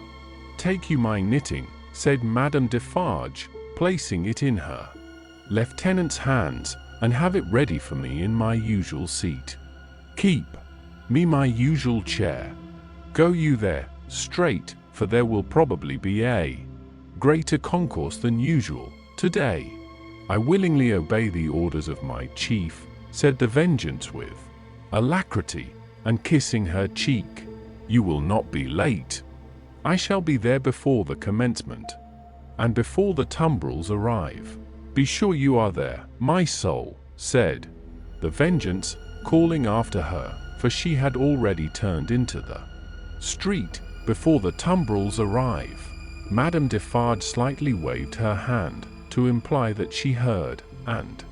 "Take you my knitting," said Madame Defarge, placing it in her lieutenant's hands, "and have it ready for me in my usual seat. Keep me my usual chair. Go you there, straight, for there will probably be a greater concourse than usual today." "I willingly obey the orders of my chief," said the Vengeance with alacrity, and kissing her cheek. "You will not be late. I shall be there before the commencement, and before the tumbrils arrive. Be sure you are there, my soul," said the Vengeance, calling after her, for she had already turned into the street. "Before the tumbrils arrive." Madame Defarge slightly waved her hand, to imply that she heard, and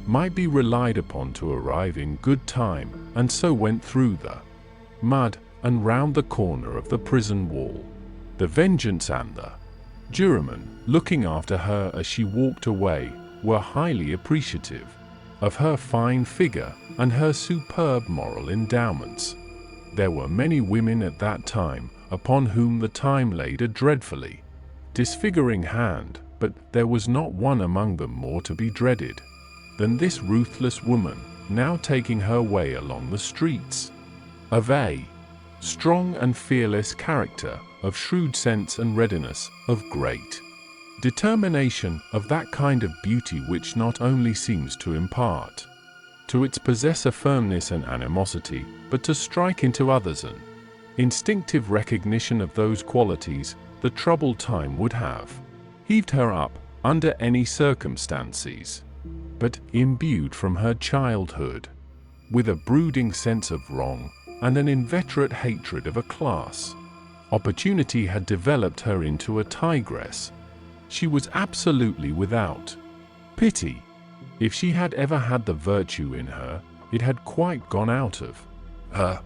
might be relied upon to arrive in good time, and so went through the mud, and round the corner of the prison wall. The Vengeance and the juryman, looking after her as she walked away, were highly appreciative of her fine figure and her superb moral endowments. There were many women at that time upon whom the time laid a dreadfully disfiguring hand, but there was not one among them more to be dreaded than this ruthless woman, now taking her way along the streets of a strong and fearless character, of shrewd sense and readiness, of great determination, of that kind of beauty which not only seems to impart to its possessor firmness and animosity, but to strike into others an instinctive recognition of those qualities. The troubled time would have heaved her up under any circumstances, but imbued from her childhood with a brooding sense of wrong and an inveterate hatred of a class, opportunity had developed her into a tigress. She was absolutely without pity. If she had ever had the virtue in her, it had quite gone out of her.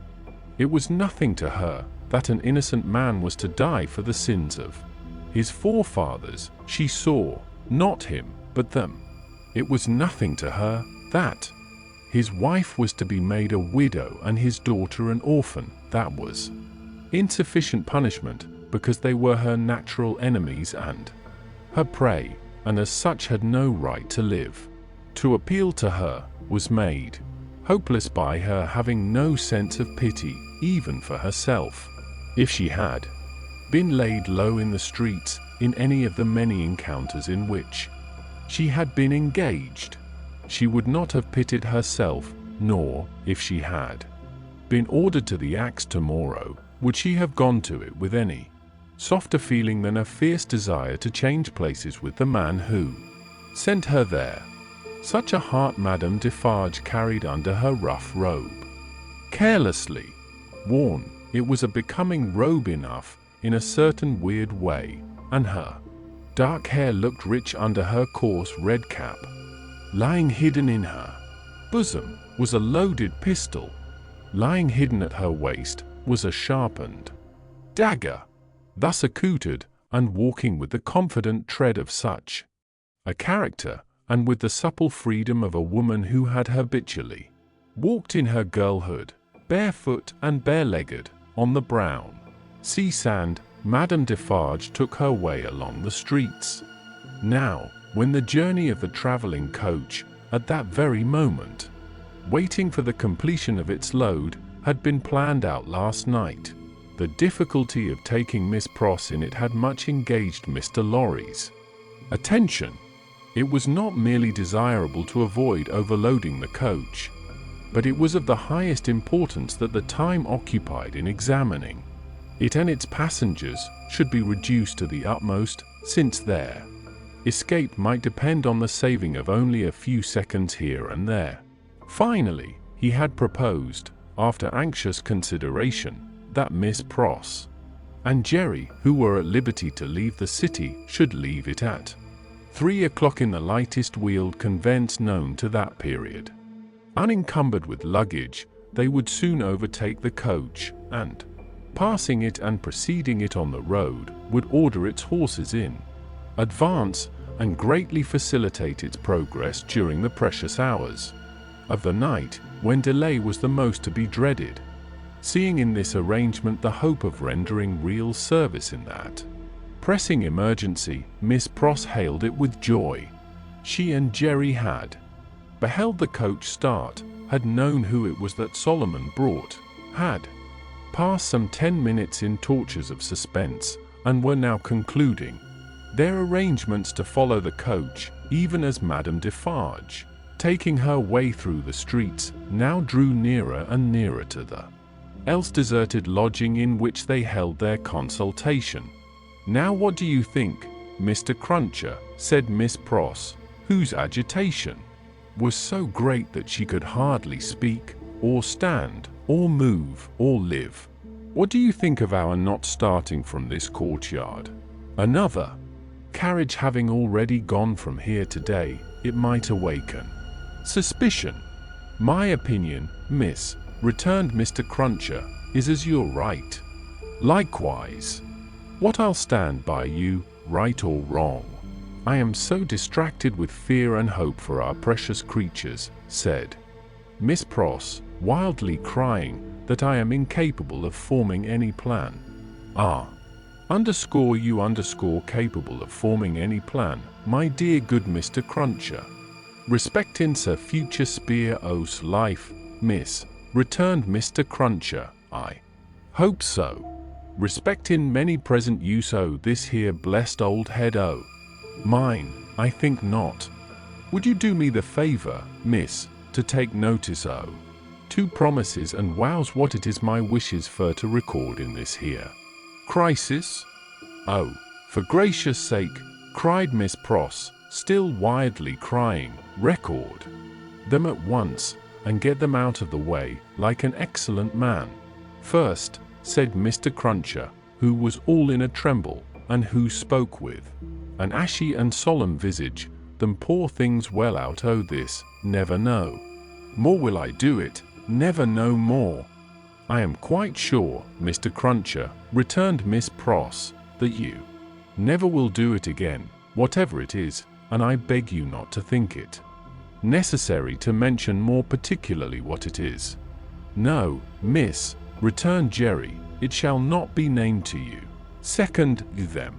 It was nothing to her that an innocent man was to die for the sins of his forefathers. She saw not him, but them. It was nothing to her that his wife was to be made a widow and his daughter an orphan. That was insufficient punishment, because they were her natural enemies and her prey, and as such had no right to live. To appeal to her was made hopeless by her having no sense of pity, even for herself. If she had been laid low in the streets, in any of the many encounters in which she had been engaged, she would not have pitied herself, nor, if she had been ordered to the axe tomorrow, would she have gone to it with any softer feeling than a fierce desire to change places with the man who sent her there. Such a heart Madame Defarge carried under her rough robe. Carelessly worn, it was a becoming robe enough, in a certain weird way, and her dark hair looked rich under her coarse red cap. Lying hidden in her bosom was a loaded pistol. Lying hidden at her waist was a sharpened dagger. Thus accoutred, and walking with the confident tread of such a character, and with the supple freedom of a woman who had habitually walked in her girlhood, barefoot and bare-legged, on the brown sea sand, Madame Defarge took her way along the streets. Now, when the journey of the travelling coach, at that very moment, waiting for the completion of its load, had been planned out last night. The difficulty of taking Miss Pross in it had much engaged Mr. Lorry's attention. It was not merely desirable to avoid overloading the coach, but it was of the highest importance that the time occupied in examining it and its passengers should be reduced to the utmost, since their escape might depend on the saving of only a few seconds here and there. Finally, he had proposed, after anxious consideration, that Miss Pross and Jerry, who were at liberty to leave the city, should leave it at 3 o'clock in the lightest wheeled conveyance known to that period. Unencumbered with luggage, they would soon overtake the coach, and, passing it and preceding it on the road, would order its horses in advance and greatly facilitate its progress during the precious hours of the night, when delay was the most to be dreaded, seeing in this arrangement the hope of rendering real service in that pressing emergency. Miss Pross hailed it with joy. She and Jerry had beheld the coach start, had known who it was that Solomon brought, had passed some 10 minutes in tortures of suspense, and were now concluding their arrangements to follow the coach, even as Madame Defarge, taking her way through the streets, now drew nearer and nearer to the else deserted lodging in which they held their consultation. "Now what do you think, Mr. Cruncher?" said Miss Pross, whose agitation was so great that she could hardly speak, or stand, or move, or live. "What do you think of our not starting from this courtyard? Another carriage having already gone from here today, it might awaken suspicion." "My opinion, miss," returned Mr. Cruncher, "is as you're right. Likewise, what I'll stand by you, right or wrong. I am so distracted with fear and hope for our precious creatures," said Miss Pross, wildly crying, "that I am incapable of forming any plan." Capable of forming any plan, my dear good Mr. Cruncher. "Respectin' Sir future spear o's life, miss," returned Mr. Cruncher, "I hope so. Respectin' many present use o' this here blessed old head o' mine, I think not. Would you do me the favor, miss, to take notice o' 2 promises and wows what it is my wishes fur to record in this here crisis?" "Oh, for gracious sake," cried Miss Pross, still wildly crying, "record them at once, and get them out of the way, like an excellent man." "First," said Mr. Cruncher, who was all in a tremble, and who spoke with an ashy and solemn visage, "them poor things well out o' this, never know more will I do it, never no more." "I am quite sure, Mr. Cruncher," returned Miss Pross, "that you never will do it again, whatever it is, and I beg you not to think it necessary to mention more particularly what it is." "No, miss," returned Jerry, "it shall not be named to you. Second, them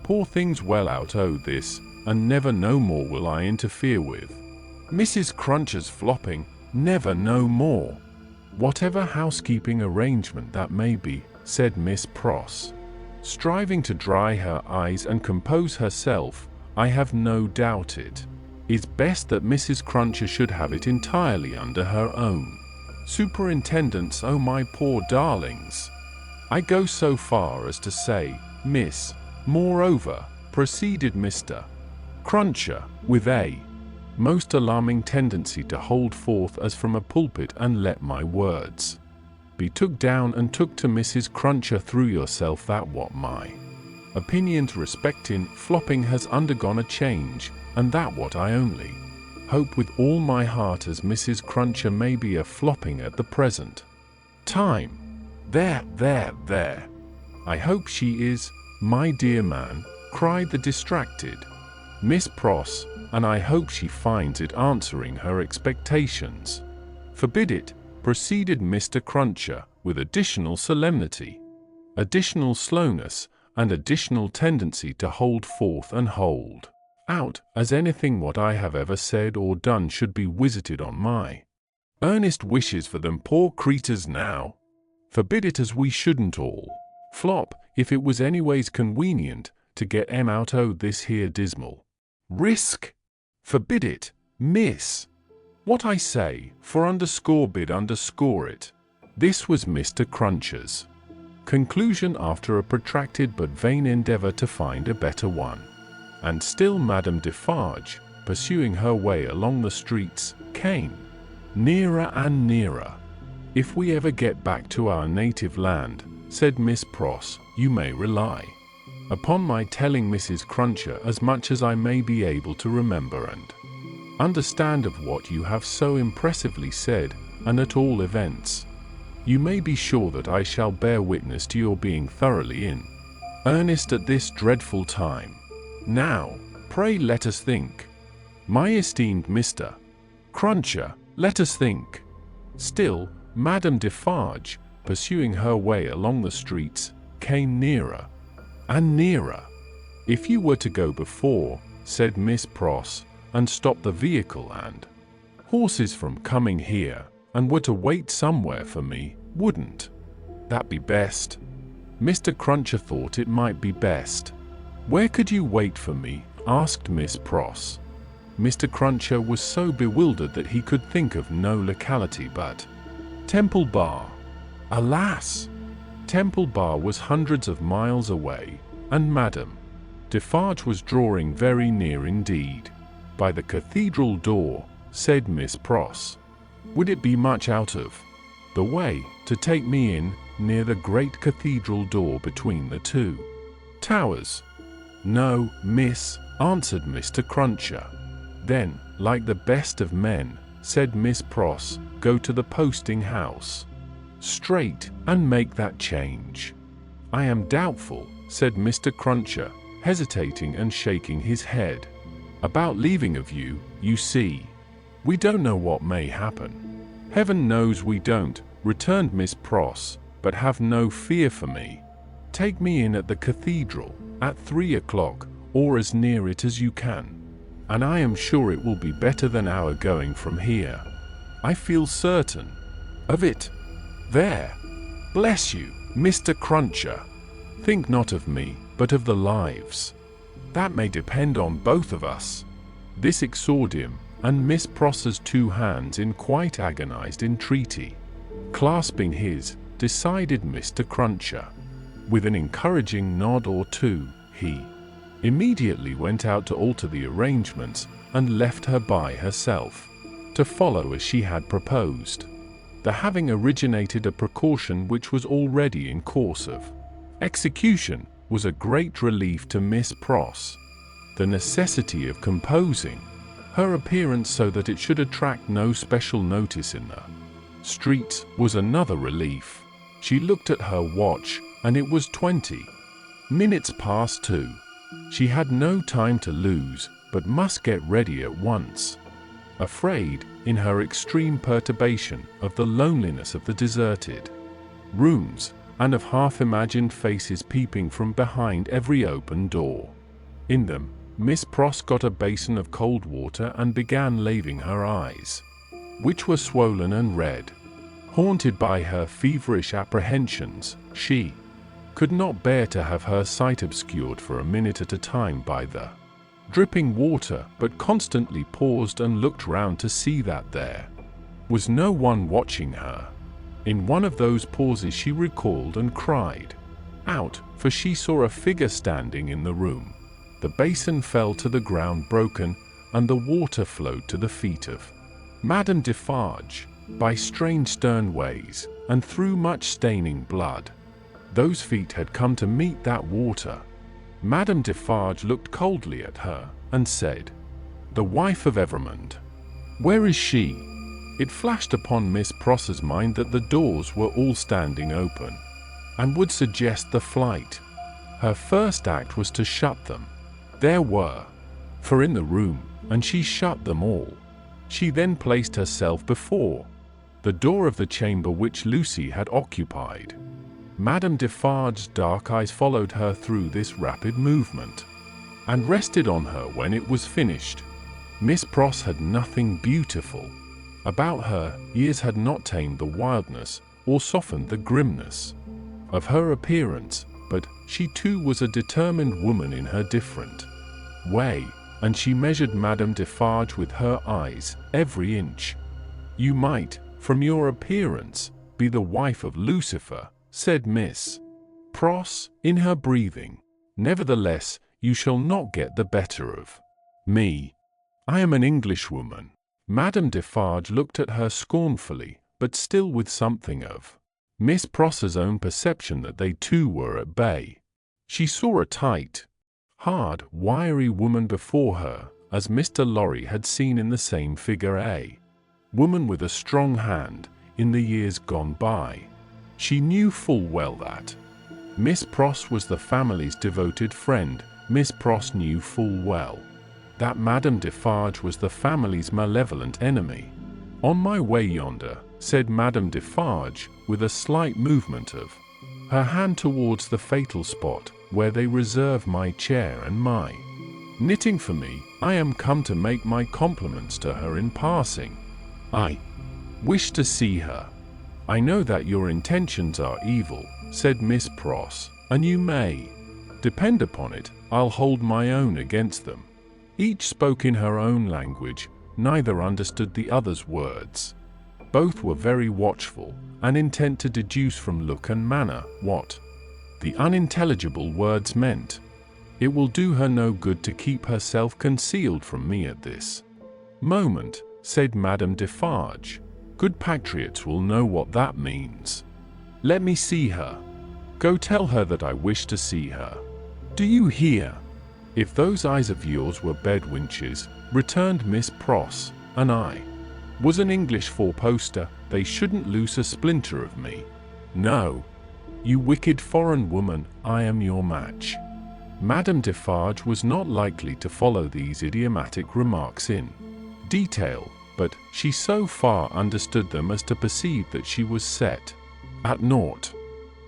poor things well out o' this, and never no more will I interfere with Mrs. Cruncher's flopping, never no more." "Whatever housekeeping arrangement that may be," said Miss Pross, striving to dry her eyes and compose herself, "I have no doubt it is best that Mrs. Cruncher should have it entirely under her own superintendence. Oh, my poor darlings! I go so far as to say, miss, moreover," proceeded Mr. Cruncher, with a most alarming tendency to hold forth as from a pulpit, "and let my words be took down and took to Mrs. Cruncher through yourself, that what my opinions respectin' flopping has undergone a change, and that what I only hope with all my heart as Mrs. Cruncher may be a flopping at the present time." There. "I hope she is, my dear man," cried the distracted Miss Pross, "and I hope she finds it answering her expectations." "Forbid it," proceeded Mr. Cruncher, with additional solemnity, additional slowness, and additional tendency to hold forth and hold out, as anything what I have ever said or done should be visited on my Earnest wishes for them poor creatures now. Forbid it as we shouldn't all flop, if it was anyways convenient, to get 'em out o' this here dismal risk. Forbid it, miss. What I say, for _bid _it. This was Mr. Cruncher's conclusion after a protracted but vain endeavor to find a better one. And still Madame Defarge, pursuing her way along the streets, came nearer and nearer. "If we ever get back to our native land," said Miss Pross, "you may rely upon my telling Mrs. Cruncher as much as I may be able to remember and understand of what you have so impressively said, and at all events, you may be sure that I shall bear witness to your being thoroughly in earnest at this dreadful time. Now, pray let us think. My esteemed Mr. Cruncher, let us think." Still, Madame Defarge, pursuing her way along the streets, came nearer and nearer. "If you were to go before," said Miss Pross, "and stop the vehicle and horses from coming here, and were to wait somewhere for me, wouldn't that be best?" Mr. Cruncher thought it might be best. "Where could you wait for me?" asked Miss Pross. Mr. Cruncher was so bewildered that he could think of no locality but Temple Bar. Alas! Temple Bar was hundreds of miles away, and Madame Defarge was drawing very near indeed. "By the cathedral door," said Miss Pross. "Would it be much out of the way to take me in near the great cathedral door between the two towers?" "No, miss," answered Mr. Cruncher. "Then, like the best of men," said Miss Pross, "go to the posting house straight, and make that change." "I am doubtful," said Mr. Cruncher, hesitating and shaking his head, "about leaving of you, you see. We don't know what may happen." "Heaven knows we don't," returned Miss Pross, "but have no fear for me. Take me in at the cathedral, at 3 o'clock, or as near it as you can, and I am sure it will be better than our going from here. I feel certain of it. There, bless you, Mr. Cruncher. Think not of me, but of the lives that may depend on both of us." This exordium, and Miss Pross's two hands in quite agonized entreaty, clasping his, decided Mr. Cruncher. With an encouraging nod or two, he immediately went out to alter the arrangements, and left her by herself, to follow as she had proposed. The having originated a precaution which was already in course of execution was a great relief to Miss Pross. The necessity of composing her appearance so that it should attract no special notice in the streets was another relief. She looked at her watch, and it was 20 minutes past 2. She had no time to lose, but must get ready at once. Afraid, in her extreme perturbation, of the loneliness of the deserted rooms, and of half-imagined faces peeping from behind every open door. In them, Miss Pross got a basin of cold water and began laving her eyes, which were swollen and red. Haunted by her feverish apprehensions, she could not bear to have her sight obscured for a minute at a time by the dripping water, but constantly paused and looked round to see that there was no one watching her. In one of those pauses she recoiled and cried out, for she saw a figure standing in the room. The basin fell to the ground broken, and the water flowed to the feet of Madame Defarge, by strange stern ways, and through much staining blood. Those feet had come to meet that water. Madame Defarge looked coldly at her, and said, "The wife of Evrémonde. Where is she?" It flashed upon Miss Pross's mind that the doors were all standing open, and would suggest the flight. Her first act was to shut them. There were 4 in the room, and she shut them all. She then placed herself before the door of the chamber which Lucie had occupied. Madame Defarge's dark eyes followed her through this rapid movement, and rested on her when it was finished. Miss Pross had nothing beautiful About her, years had not tamed the wildness or softened the grimness of her appearance, but she too was a determined woman in her different way, and she measured Madame Defarge with her eyes, every inch. "You might, from your appearance, be the wife of Lucifer," said Miss Pross, in her breathing. "Nevertheless, you shall not get the better of me. I am an Englishwoman." Madame Defarge looked at her scornfully, but still with something of Miss Pross's own perception that they too were at bay. She saw a tight, hard, wiry woman before her, as Mr. Lorry had seen in the same figure a woman with a strong hand, in the years gone by. She knew full well that Miss Pross was the family's devoted friend. Miss Pross knew full well that Madame Defarge was the family's malevolent enemy. "On my way yonder," said Madame Defarge, with a slight movement of her hand towards the fatal spot where they reserve my chair and my knitting for me, "I am come to make my compliments to her in passing. I wish to see her." "I know that your intentions are evil," said Miss Pross, "and you may depend upon it, I'll hold my own against them." Each spoke in her own language, neither understood the other's words. Both were very watchful, and intent to deduce from look and manner what the unintelligible words meant. "It will do her no good to keep herself concealed from me at this moment," said Madame Defarge. "Good patriots will know what that means. Let me see her. Go tell her that I wish to see her. Do you hear?" "If those eyes of yours were bedwinches," returned Miss Pross, "and I was an English four-poster, they shouldn't loose a splinter of me. No, you wicked foreign woman, I am your match." Madame Defarge was not likely to follow these idiomatic remarks in detail, but she so far understood them as to perceive that she was set at naught.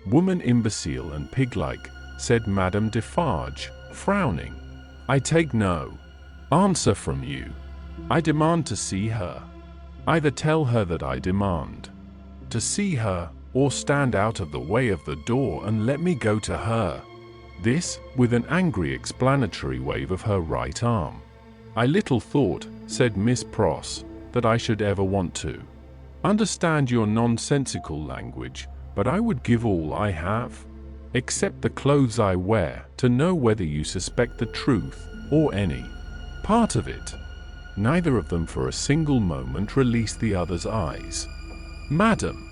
"Woman imbecile and pig-like," said Madame Defarge, frowning. "I take no answer from you. I demand to see her. Either tell her that I demand to see her, or stand out of the way of the door and let me go to her." This, with an angry explanatory wave of her right arm. "I little thought," said Miss Pross, "that I should ever want to understand your nonsensical language, but I would give all I have, except the clothes I wear, to know whether you suspect the truth, or any part of it." Neither of them for a single moment released the other's eyes. Madame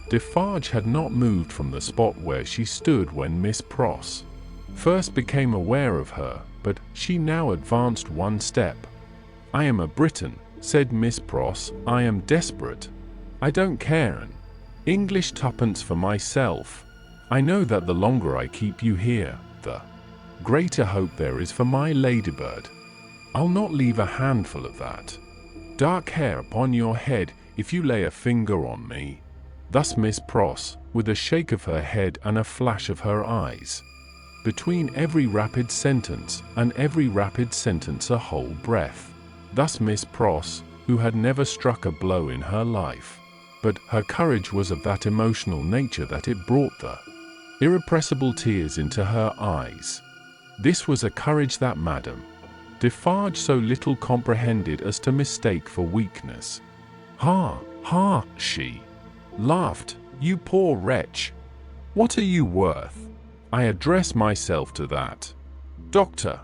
Defarge had not moved from the spot where she stood when Miss Pross first became aware of her, but she now advanced one step. "I am a Briton," said Miss Pross. "I am desperate. I don't care an English tuppence for myself. I know that the longer I keep you here, the greater hope there is for my ladybird. I'll not leave a handful of that dark hair upon your head if you lay a finger on me." Thus Miss Pross, with a shake of her head and a flash of her eyes, between every rapid sentence and every rapid sentence a whole breath. Thus Miss Pross, who had never struck a blow in her life, but her courage was of that emotional nature that it brought the irrepressible tears into her eyes. This was a courage that Madame Defarge so little comprehended as to mistake for weakness. "Ha, ha," she laughed, "you poor wretch! What are you worth? I address myself to that doctor."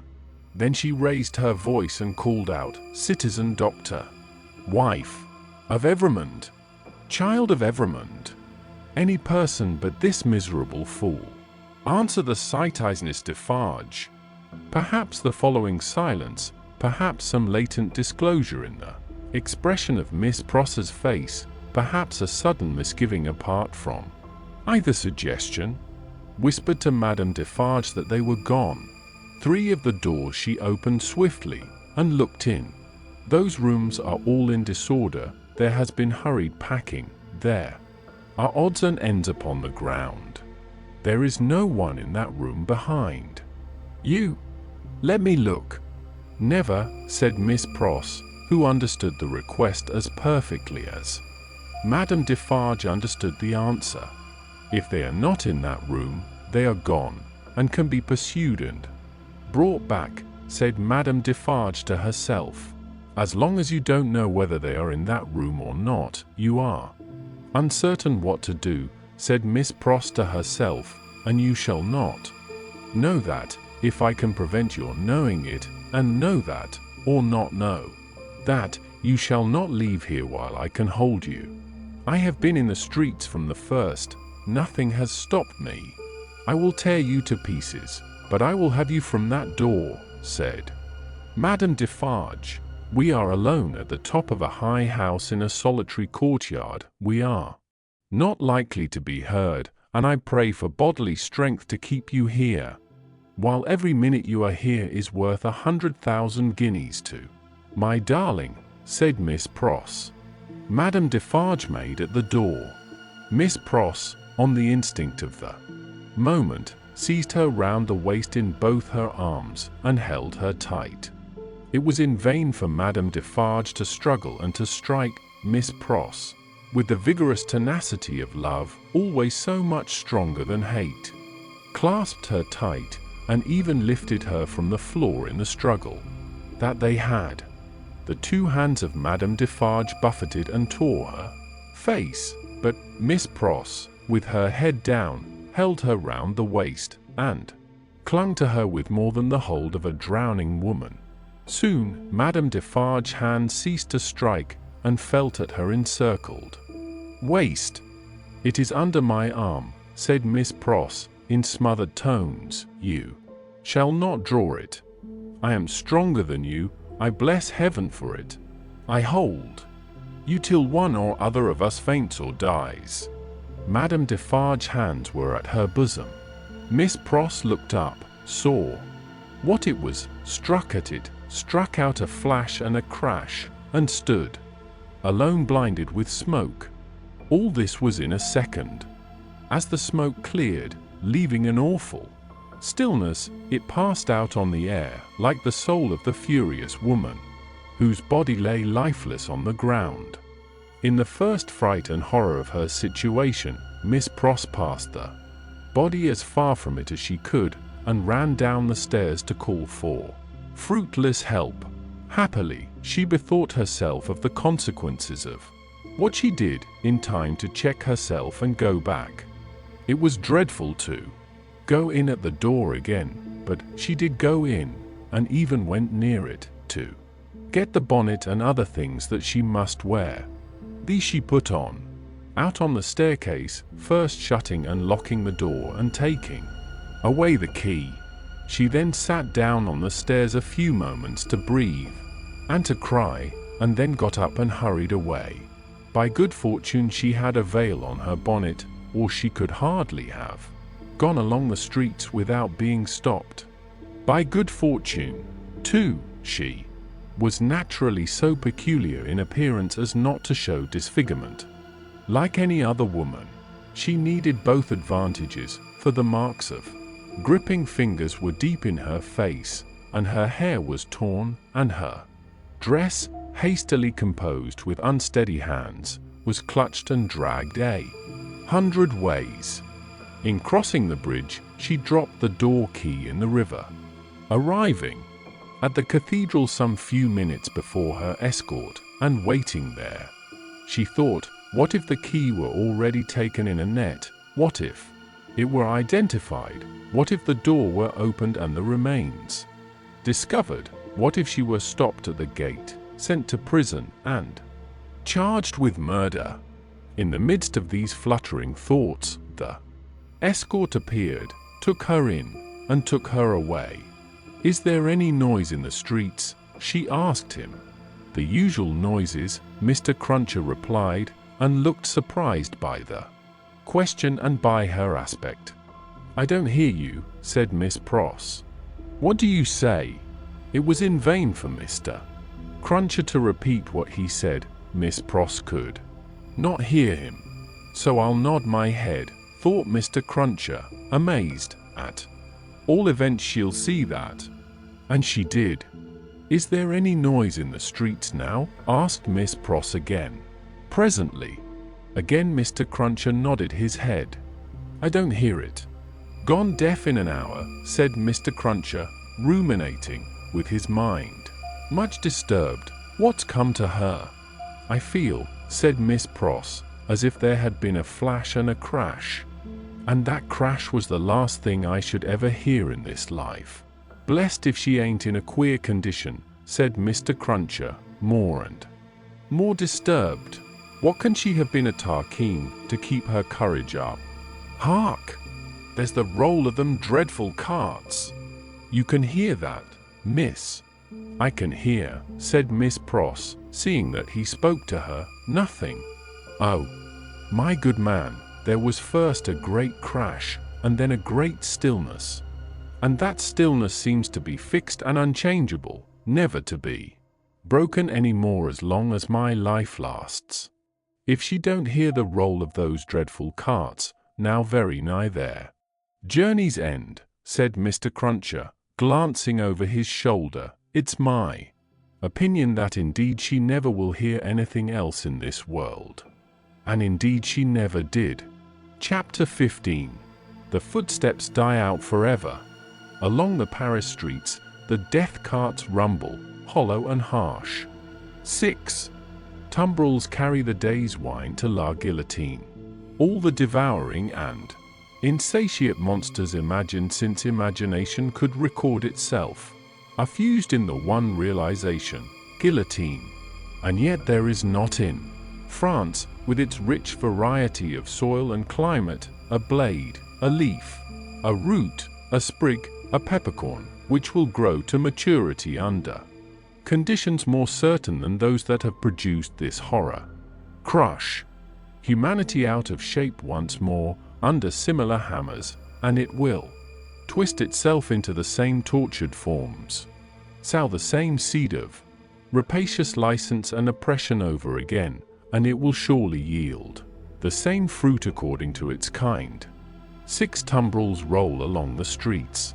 Then she raised her voice and called out, "Citizen Doctor, wife of Evremond, child of Evremond, any person but this miserable fool, answer the citizeness Defarge." Perhaps the following silence, perhaps some latent disclosure in the expression of Miss Pross's face, perhaps a sudden misgiving apart from either suggestion, whispered to Madame Defarge that they were gone. 3 of the doors she opened swiftly, and looked in. "Those rooms are all in disorder, there has been hurried packing, there are odds and ends upon the ground. There is no one in that room behind. You, let me look." "Never," said Miss Pross, who understood the request as perfectly as Madame Defarge understood the answer. If they are not in that room, they are gone, and can be pursued and brought back, said Madame Defarge to herself. As long as you don't know whether they are in that room or not, you are uncertain what to do, said Miss Pross to herself, and you shall not know that, if I can prevent your knowing it, and know that, or not know that, you shall not leave here while I can hold you. I have been in the streets from the first, nothing has stopped me. I will tear you to pieces, but I will have you from that door, said Madame Defarge. We are alone at the top of a high house in a solitary courtyard. We are not likely to be heard, and I pray for bodily strength to keep you here, while every minute you are here is worth 100,000 guineas to my darling, said Miss Pross. Madame Defarge made at the door. Miss Pross, on the instinct of the moment, seized her round the waist in both her arms, and held her tight. It was in vain for Madame Defarge to struggle and to strike. Miss Pross, with the vigorous tenacity of love, always so much stronger than hate, clasped her tight, and even lifted her from the floor in the struggle that they had. The two hands of Madame Defarge buffeted and tore her face, but Miss Pross, with her head down, held her round the waist, and clung to her with more than the hold of a drowning woman. Soon Madame Defarge's hand ceased to strike, and felt at her encircled waist. It is under my arm, said Miss Pross, in smothered tones. You shall not draw it. I am stronger than you, I bless heaven for it. I hold you till one or other of us faints or dies. Madame Defarge's hands were at her bosom. Miss Pross looked up, saw what it was, struck at it, struck out a flash and a crash, and stood alone, blinded with smoke. All this was in a second. As the smoke cleared, leaving an awful stillness, it passed out on the air like the soul of the furious woman, whose body lay lifeless on the ground. In the first fright and horror of her situation, Miss Pross passed the body as far from it as she could, and ran down the stairs to call for fruitless help. Happily, she bethought herself of the consequences of what she did in time to check herself and go back. It was dreadful to go in at the door again, but she did go in, and even went near it, to get the bonnet and other things that she must wear. These she put on, out on the staircase, first shutting and locking the door and taking away the key. She then sat down on the stairs a few moments to breathe and to cry, and then got up and hurried away. By good fortune she had a veil on her bonnet, or she could hardly have gone along the streets without being stopped. By good fortune, too, she was naturally so peculiar in appearance as not to show disfigurement. Like any other woman, she needed both advantages, for the marks of gripping fingers were deep in her face, and her hair was torn, and her dress, hastily composed with unsteady hands, was clutched and dragged 100 ways. In crossing the bridge, she dropped the door key in the river. Arriving at the cathedral some few minutes before her escort, and waiting there, she thought, what if the key were already taken in a net? What if it were identified? What if the door were opened and the remains discovered? What if she were stopped at the gate, sent to prison, and charged with murder? In the midst of these fluttering thoughts, the escort appeared, took her in, and took her away. "Is there any noise in the streets?" she asked him. "The usual noises," Mr. Cruncher replied, and looked surprised by the question and by her aspect. "I don't hear you," said Miss Pross. "What do you say?" It was in vain for Mr. Cruncher to repeat what he said. Miss Pross could not hear him. "So I'll nod my head," thought Mr. Cruncher, amazed. "At all events she'll see that." And she did. "Is there any noise in the streets now?" asked Miss Pross again. "Presently." Again Mr. Cruncher nodded his head. "I don't hear it." "Gone deaf in an hour," said Mr. Cruncher, ruminating, with his mind much disturbed. "What's come to her?" "I feel," said Miss Pross, "as if there had been a flash and a crash. And that crash was the last thing I should ever hear in this life. Blessed if she ain't in a queer condition," said Mr. Cruncher, more and more disturbed. "What can she have been a tarkeen to keep her courage up? Hark! There's the roll of them dreadful carts. You can hear that, miss?" "I can hear," said Miss Pross, seeing that he spoke to her, "nothing." "Oh, my good man, there was first a great crash, and then a great stillness. And that stillness seems to be fixed and unchangeable, never to be broken any more as long as my life lasts. If she don't hear the roll of those dreadful carts, now very nigh their journey's end," said Mr. Cruncher, glancing over his shoulder, "it's my opinion that indeed she never will hear anything else in this world." And indeed she never did. Chapter 15. The footsteps die out forever. Along the Paris streets, the death carts rumble, hollow and harsh. 6. Tumbrils carry the day's wine to la guillotine. All the devouring and insatiate monsters imagined since imagination could record itself are fused in the one realization, guillotine. And yet there is not in France, with its rich variety of soil and climate, a blade, a leaf, a root, a sprig, a peppercorn, which will grow to maturity under conditions more certain than those that have produced this horror. Crush humanity out of shape once more, under similar hammers, and it will twist itself into the same tortured forms, sow the same seed of rapacious license and oppression over again, and it will surely yield the same fruit according to its kind. 6 tumbrils roll along the streets.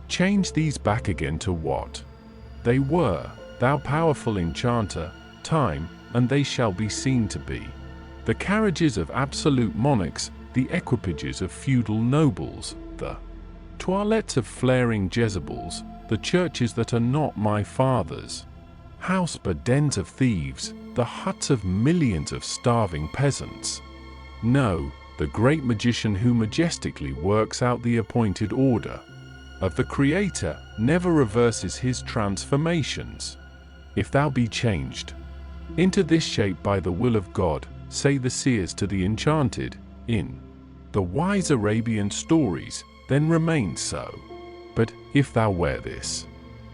Change these back again to what they were, thou powerful enchanter, time, and they shall be seen to be the carriages of absolute monarchs, the equipages of feudal nobles, the toilettes of flaring Jezebels, the churches that are not my father's house but dens of thieves, the huts of millions of starving peasants. No, the great magician who majestically works out the appointed order of the Creator never reverses his transformations. If thou be changed into this shape by the will of God, say the seers to the enchanted, in the wise Arabian stories, then remain so. But if thou wear this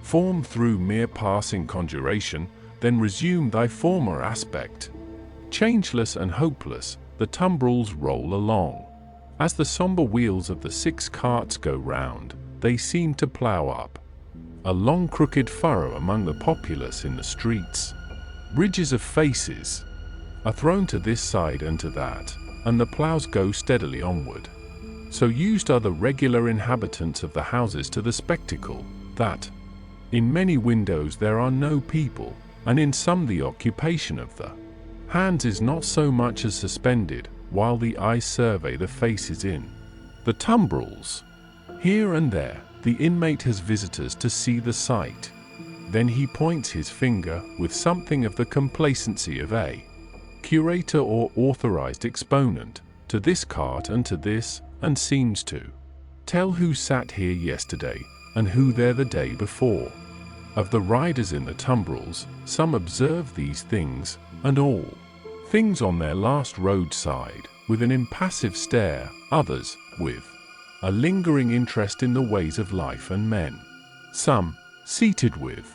form through mere passing conjuration, then resume thy former aspect. Changeless and hopeless, the tumbrils roll along. As the somber wheels of the 6 carts go round, they seem to plough up a long crooked furrow among the populace in the streets. Bridges of faces are thrown to this side and to that, and the ploughs go steadily onward. So used are the regular inhabitants of the houses to the spectacle, that in many windows there are no people, and in some the occupation of the hands is not so much as suspended, while the eyes survey the faces in the tumbrils. Here and there, the inmate has visitors to see the sight. Then he points his finger, with something of the complacency of a curator or authorized exponent, to this cart and to this, and seems to tell who sat here yesterday, and who there the day before. Of the riders in the tumbrils, some observe these things, and all things on their last roadside, with an impassive stare, others, with a lingering interest in the ways of life and men. Some, seated with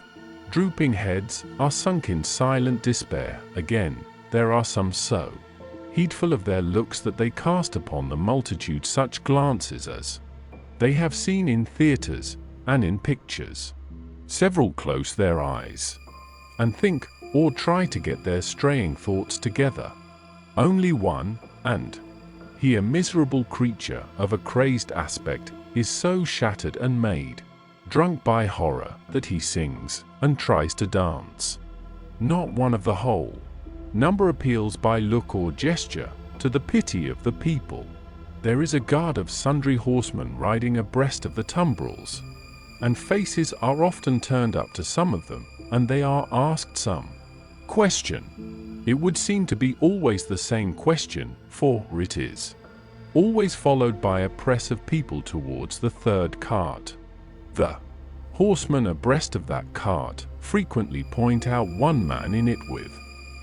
drooping heads, are sunk in silent despair. Again, there are some so heedful of their looks that they cast upon the multitude such glances as they have seen in theatres and in pictures. Several close their eyes, and think, or try to get their straying thoughts together. Only one, and he a miserable creature of a crazed aspect, is so shattered and made drunk by horror, that he sings and tries to dance. Not one of the whole number appeals by look or gesture to the pity of the people. There is a guard of sundry horsemen riding abreast of the tumbrils, and faces are often turned up to some of them, and they are asked some question. It would seem to be always the same question, for it is always followed by a press of people towards the third cart. The horsemen abreast of that cart frequently point out one man in it with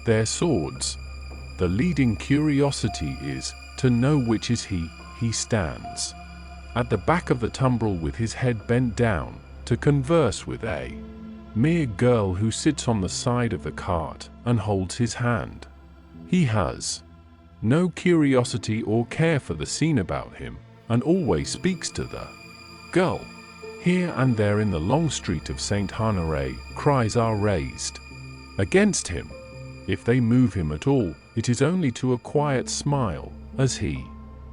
their swords. The leading curiosity is to know which is he. He stands at the back of the tumbril with his head bent down to converse with a mere girl who sits on the side of the cart and holds his hand. He has no curiosity or care for the scene about him, and always speaks to the girl. Here and there in the long street of St. Honoré, cries are raised against him. If they move him at all, it is only to a quiet smile, as he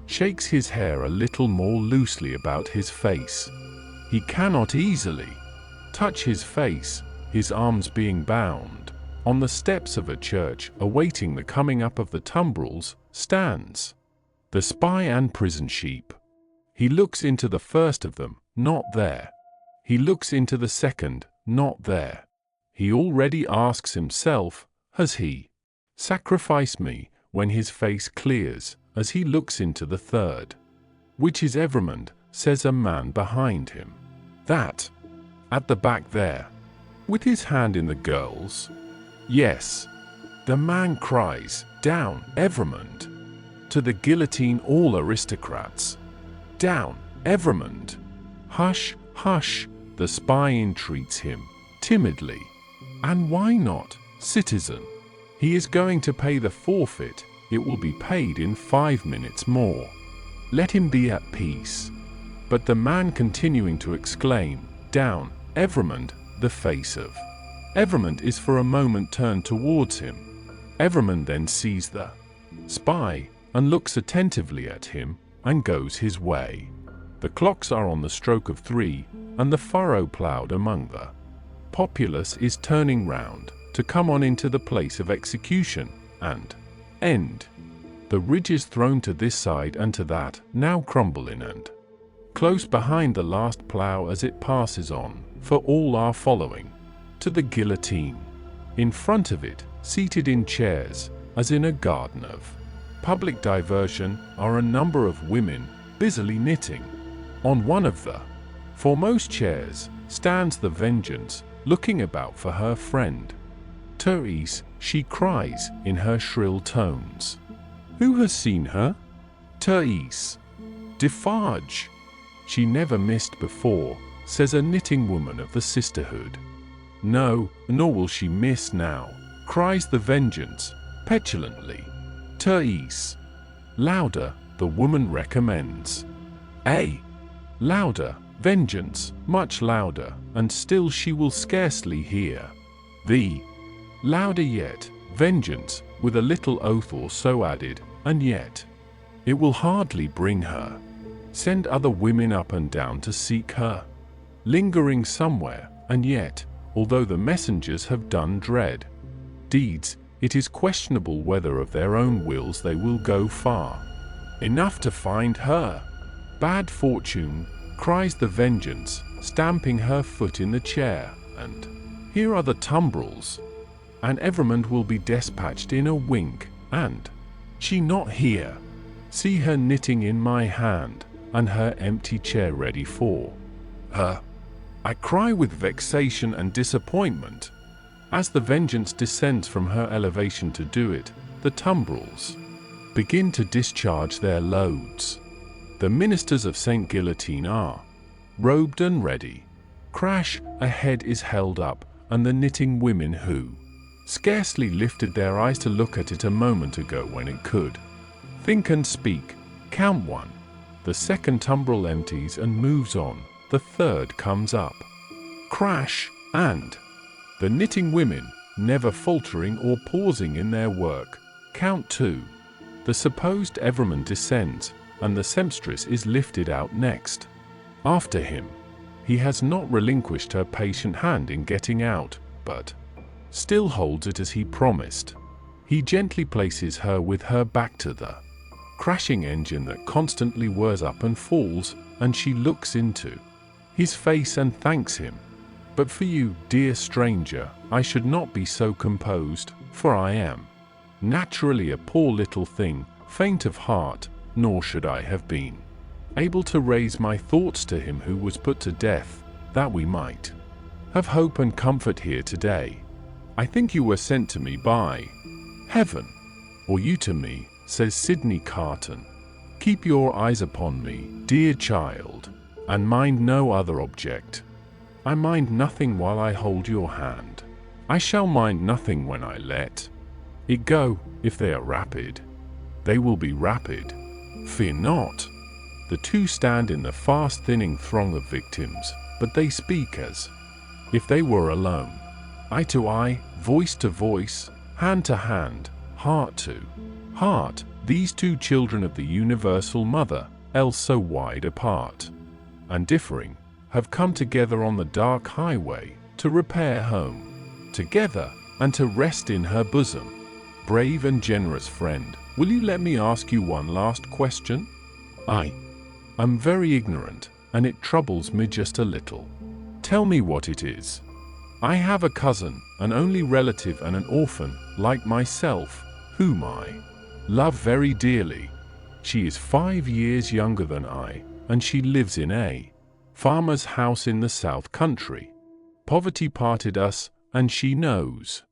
shakes his hair a little more loosely about his face. He cannot easily touch his face, his arms being bound. On the steps of a church, awaiting the coming up of the tumbrils, stands the spy and prison sheep. He looks into the first of them, not there. He looks into the second, not there. He already asks himself, has he sacrificed me, when his face clears, as he looks into the third. Which is Evremond, says a man behind him. That, at the back there, with his hand in the girl's. Yes. The man cries, down, Evremond. To the guillotine all aristocrats. Down, Evremond. Hush, hush, the spy entreats him, timidly. And why not, citizen? He is going to pay the forfeit. It will be paid in 5 minutes more. Let him be at peace. But the man continuing to exclaim, down, Evremond, the face of Evremond is for a moment turned towards him. Evremond then sees the spy, and looks attentively at him, and goes his way. The clocks are on the stroke of 3, and the furrow ploughed among the populace is turning round, to come on into the place of execution, and end. The ridges thrown to this side and to that, now crumble in and close behind the last plough as it passes on, for all are following to the guillotine. In front of it, seated in chairs, as in a garden of public diversion, are a number of women, busily knitting. On one of the foremost chairs stands the Vengeance, looking about for her friend. Therese, she cries in her shrill tones. Who has seen her? Therese. Defarge. She never missed before, says a knitting woman of the sisterhood. No, nor will she miss now, cries the Vengeance, petulantly. Therese. Louder, the woman recommends. Louder, Vengeance, much louder, and still she will scarcely hear. Louder yet, Vengeance, with a little oath or so added, and yet it will hardly bring her. Send other women up and down to seek her. Lingering somewhere, and yet, although the messengers have done dread deeds, it is questionable whether of their own wills they will go far enough to find her. Bad fortune, cries the Vengeance, stamping her foot in the chair, and here are the tumbrils. And Evremond will be despatched in a wink, and she not here. See her knitting in my hand, and her empty chair ready for her. I cry with vexation and disappointment. As the Vengeance descends from her elevation to do it, the tumbrils begin to discharge their loads. The ministers of St. Guillotine are robed and ready. Crash, a head is held up, and the knitting women who scarcely lifted their eyes to look at it a moment ago when it could think and speak, count 1. The second tumbril empties and moves on, the third comes up. Crash, and the knitting women, never faltering or pausing in their work, count 2. The supposed Evremond descends, and the sempstress is lifted out next. After him, He has not relinquished her patient hand in getting out, but still holds it as he promised. He gently places her with her back to the crashing engine that constantly whirs up and falls, and she looks into his face and thanks him. But for you, dear stranger, I should not be so composed, for I am naturally a poor little thing, faint of heart, nor should I have been able to raise my thoughts to him who was put to death, that we might have hope and comfort here today. I think you were sent to me by heaven, or you to me, says Sydney Carton. Keep your eyes upon me, dear child, and mind no other object. I mind nothing while I hold your hand. I shall mind nothing when I let it go. If they are rapid, they will be rapid. Fear not. The two stand in the fast thinning throng of victims, but they speak as if they were alone. Eye to eye, voice to voice, hand to hand, heart to heart, these two children of the universal mother, else so wide apart and differing, have come together on the dark highway to repair home together and to rest in her bosom. Brave and generous friend, will you let me ask you one last question? I am very ignorant, and it troubles me just a little. Tell me what it is. I have a cousin, an only relative and an orphan, like myself, whom I love very dearly. She is 5 years younger than I, and she lives in a farmer's house in the South Country. Poverty parted us, and she knows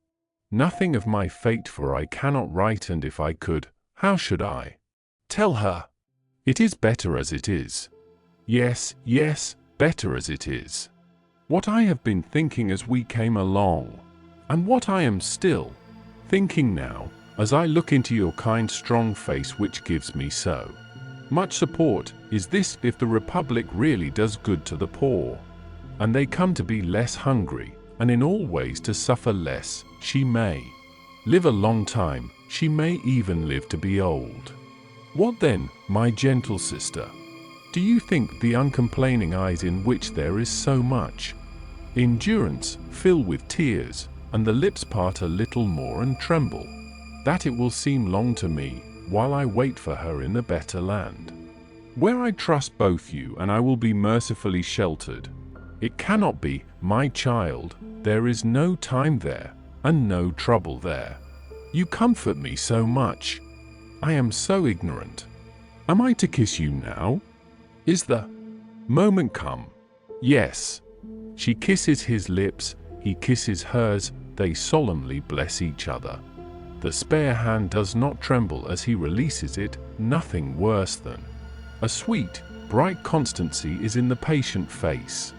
nothing of my fate, for I cannot write, and if I could, how should I tell her? It is better as it is. Yes, yes, better as it is. What I have been thinking as we came along, and what I am still thinking now, as I look into your kind strong face which gives me so much support, is this: if the Republic really does good to the poor, and they come to be less hungry, and in all ways to suffer less, she may live a long time, she may even live to be old. What then, my gentle sister? Do you think the uncomplaining eyes in which there is so much endurance fill with tears, and the lips part a little more and tremble, that it will seem long to me, while I wait for her in the better land, where I trust both you and I will be mercifully sheltered? It cannot be, my child, there is no time there, and no trouble there. You comfort me so much. I am so ignorant. Am I to kiss you now? Is the moment come? Yes. She kisses his lips, he kisses hers, they solemnly bless each other. The spare hand does not tremble as he releases it, nothing worse than a sweet, bright constancy is in the patient face.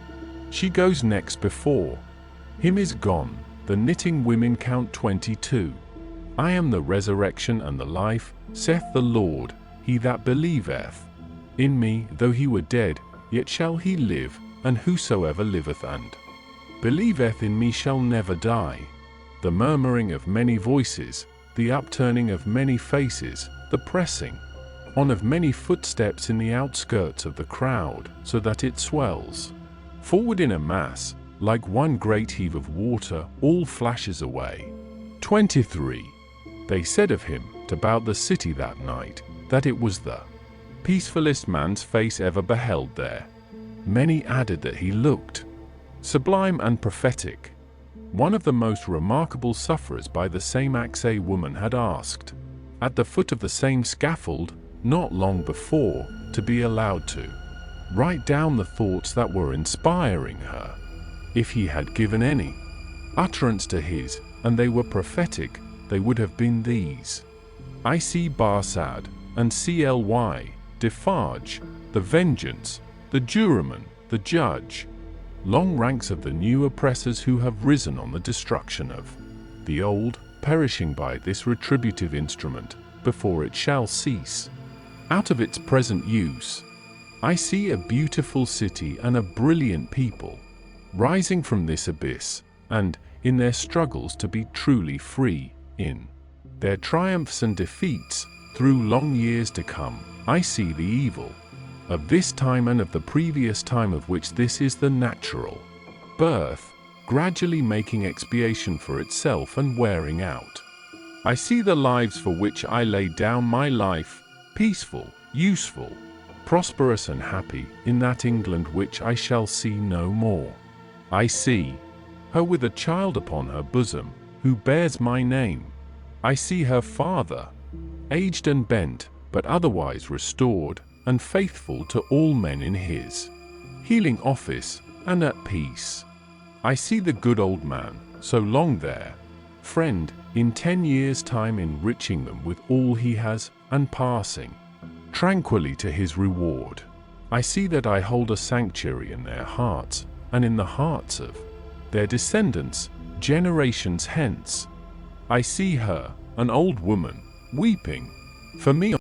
She goes next before him is gone, the knitting women count 22. I am the resurrection and the life, saith the Lord, he that believeth in me, though he were dead, yet shall he live, and whosoever liveth and believeth in me shall never die. The murmuring of many voices, the upturning of many faces, the pressing on of many footsteps in the outskirts of the crowd, so that it swells forward in a mass, like one great heave of water, all flashes away. 23. They said of him, about the city that night, that it was the peacefulest man's face ever beheld there. Many added that he looked sublime and prophetic. One of the most remarkable sufferers by the same axe a woman had asked, at the foot of the same scaffold, not long before, to be allowed to write down the thoughts that were inspiring her. If he had given any utterance to his, and they were prophetic, they would have been these: I see Barsad, and Cly, Defarge, the vengeance, the juryman, the judge, long ranks of the new oppressors who have risen on the destruction of the old, perishing by this retributive instrument, before it shall cease out of its present use. I see a beautiful city and a brilliant people, rising from this abyss, and, in their struggles to be truly free, in their triumphs and defeats, through long years to come, I see the evil of this time and of the previous time of which this is the natural birth, gradually making expiation for itself and wearing out. I see the lives for which I laid down my life, peaceful, useful, prosperous and happy, in that England which I shall see no more. I see her with a child upon her bosom, who bears my name. I see her father, aged and bent, but otherwise restored, and faithful to all men in his healing office, and at peace. I see the good old man, so long their friend, in 10 years' time enriching them with all he has, and passing tranquilly to his reward. I see that I hold a sanctuary in their hearts, and in the hearts of their descendants, generations hence. I see her, an old woman, weeping for me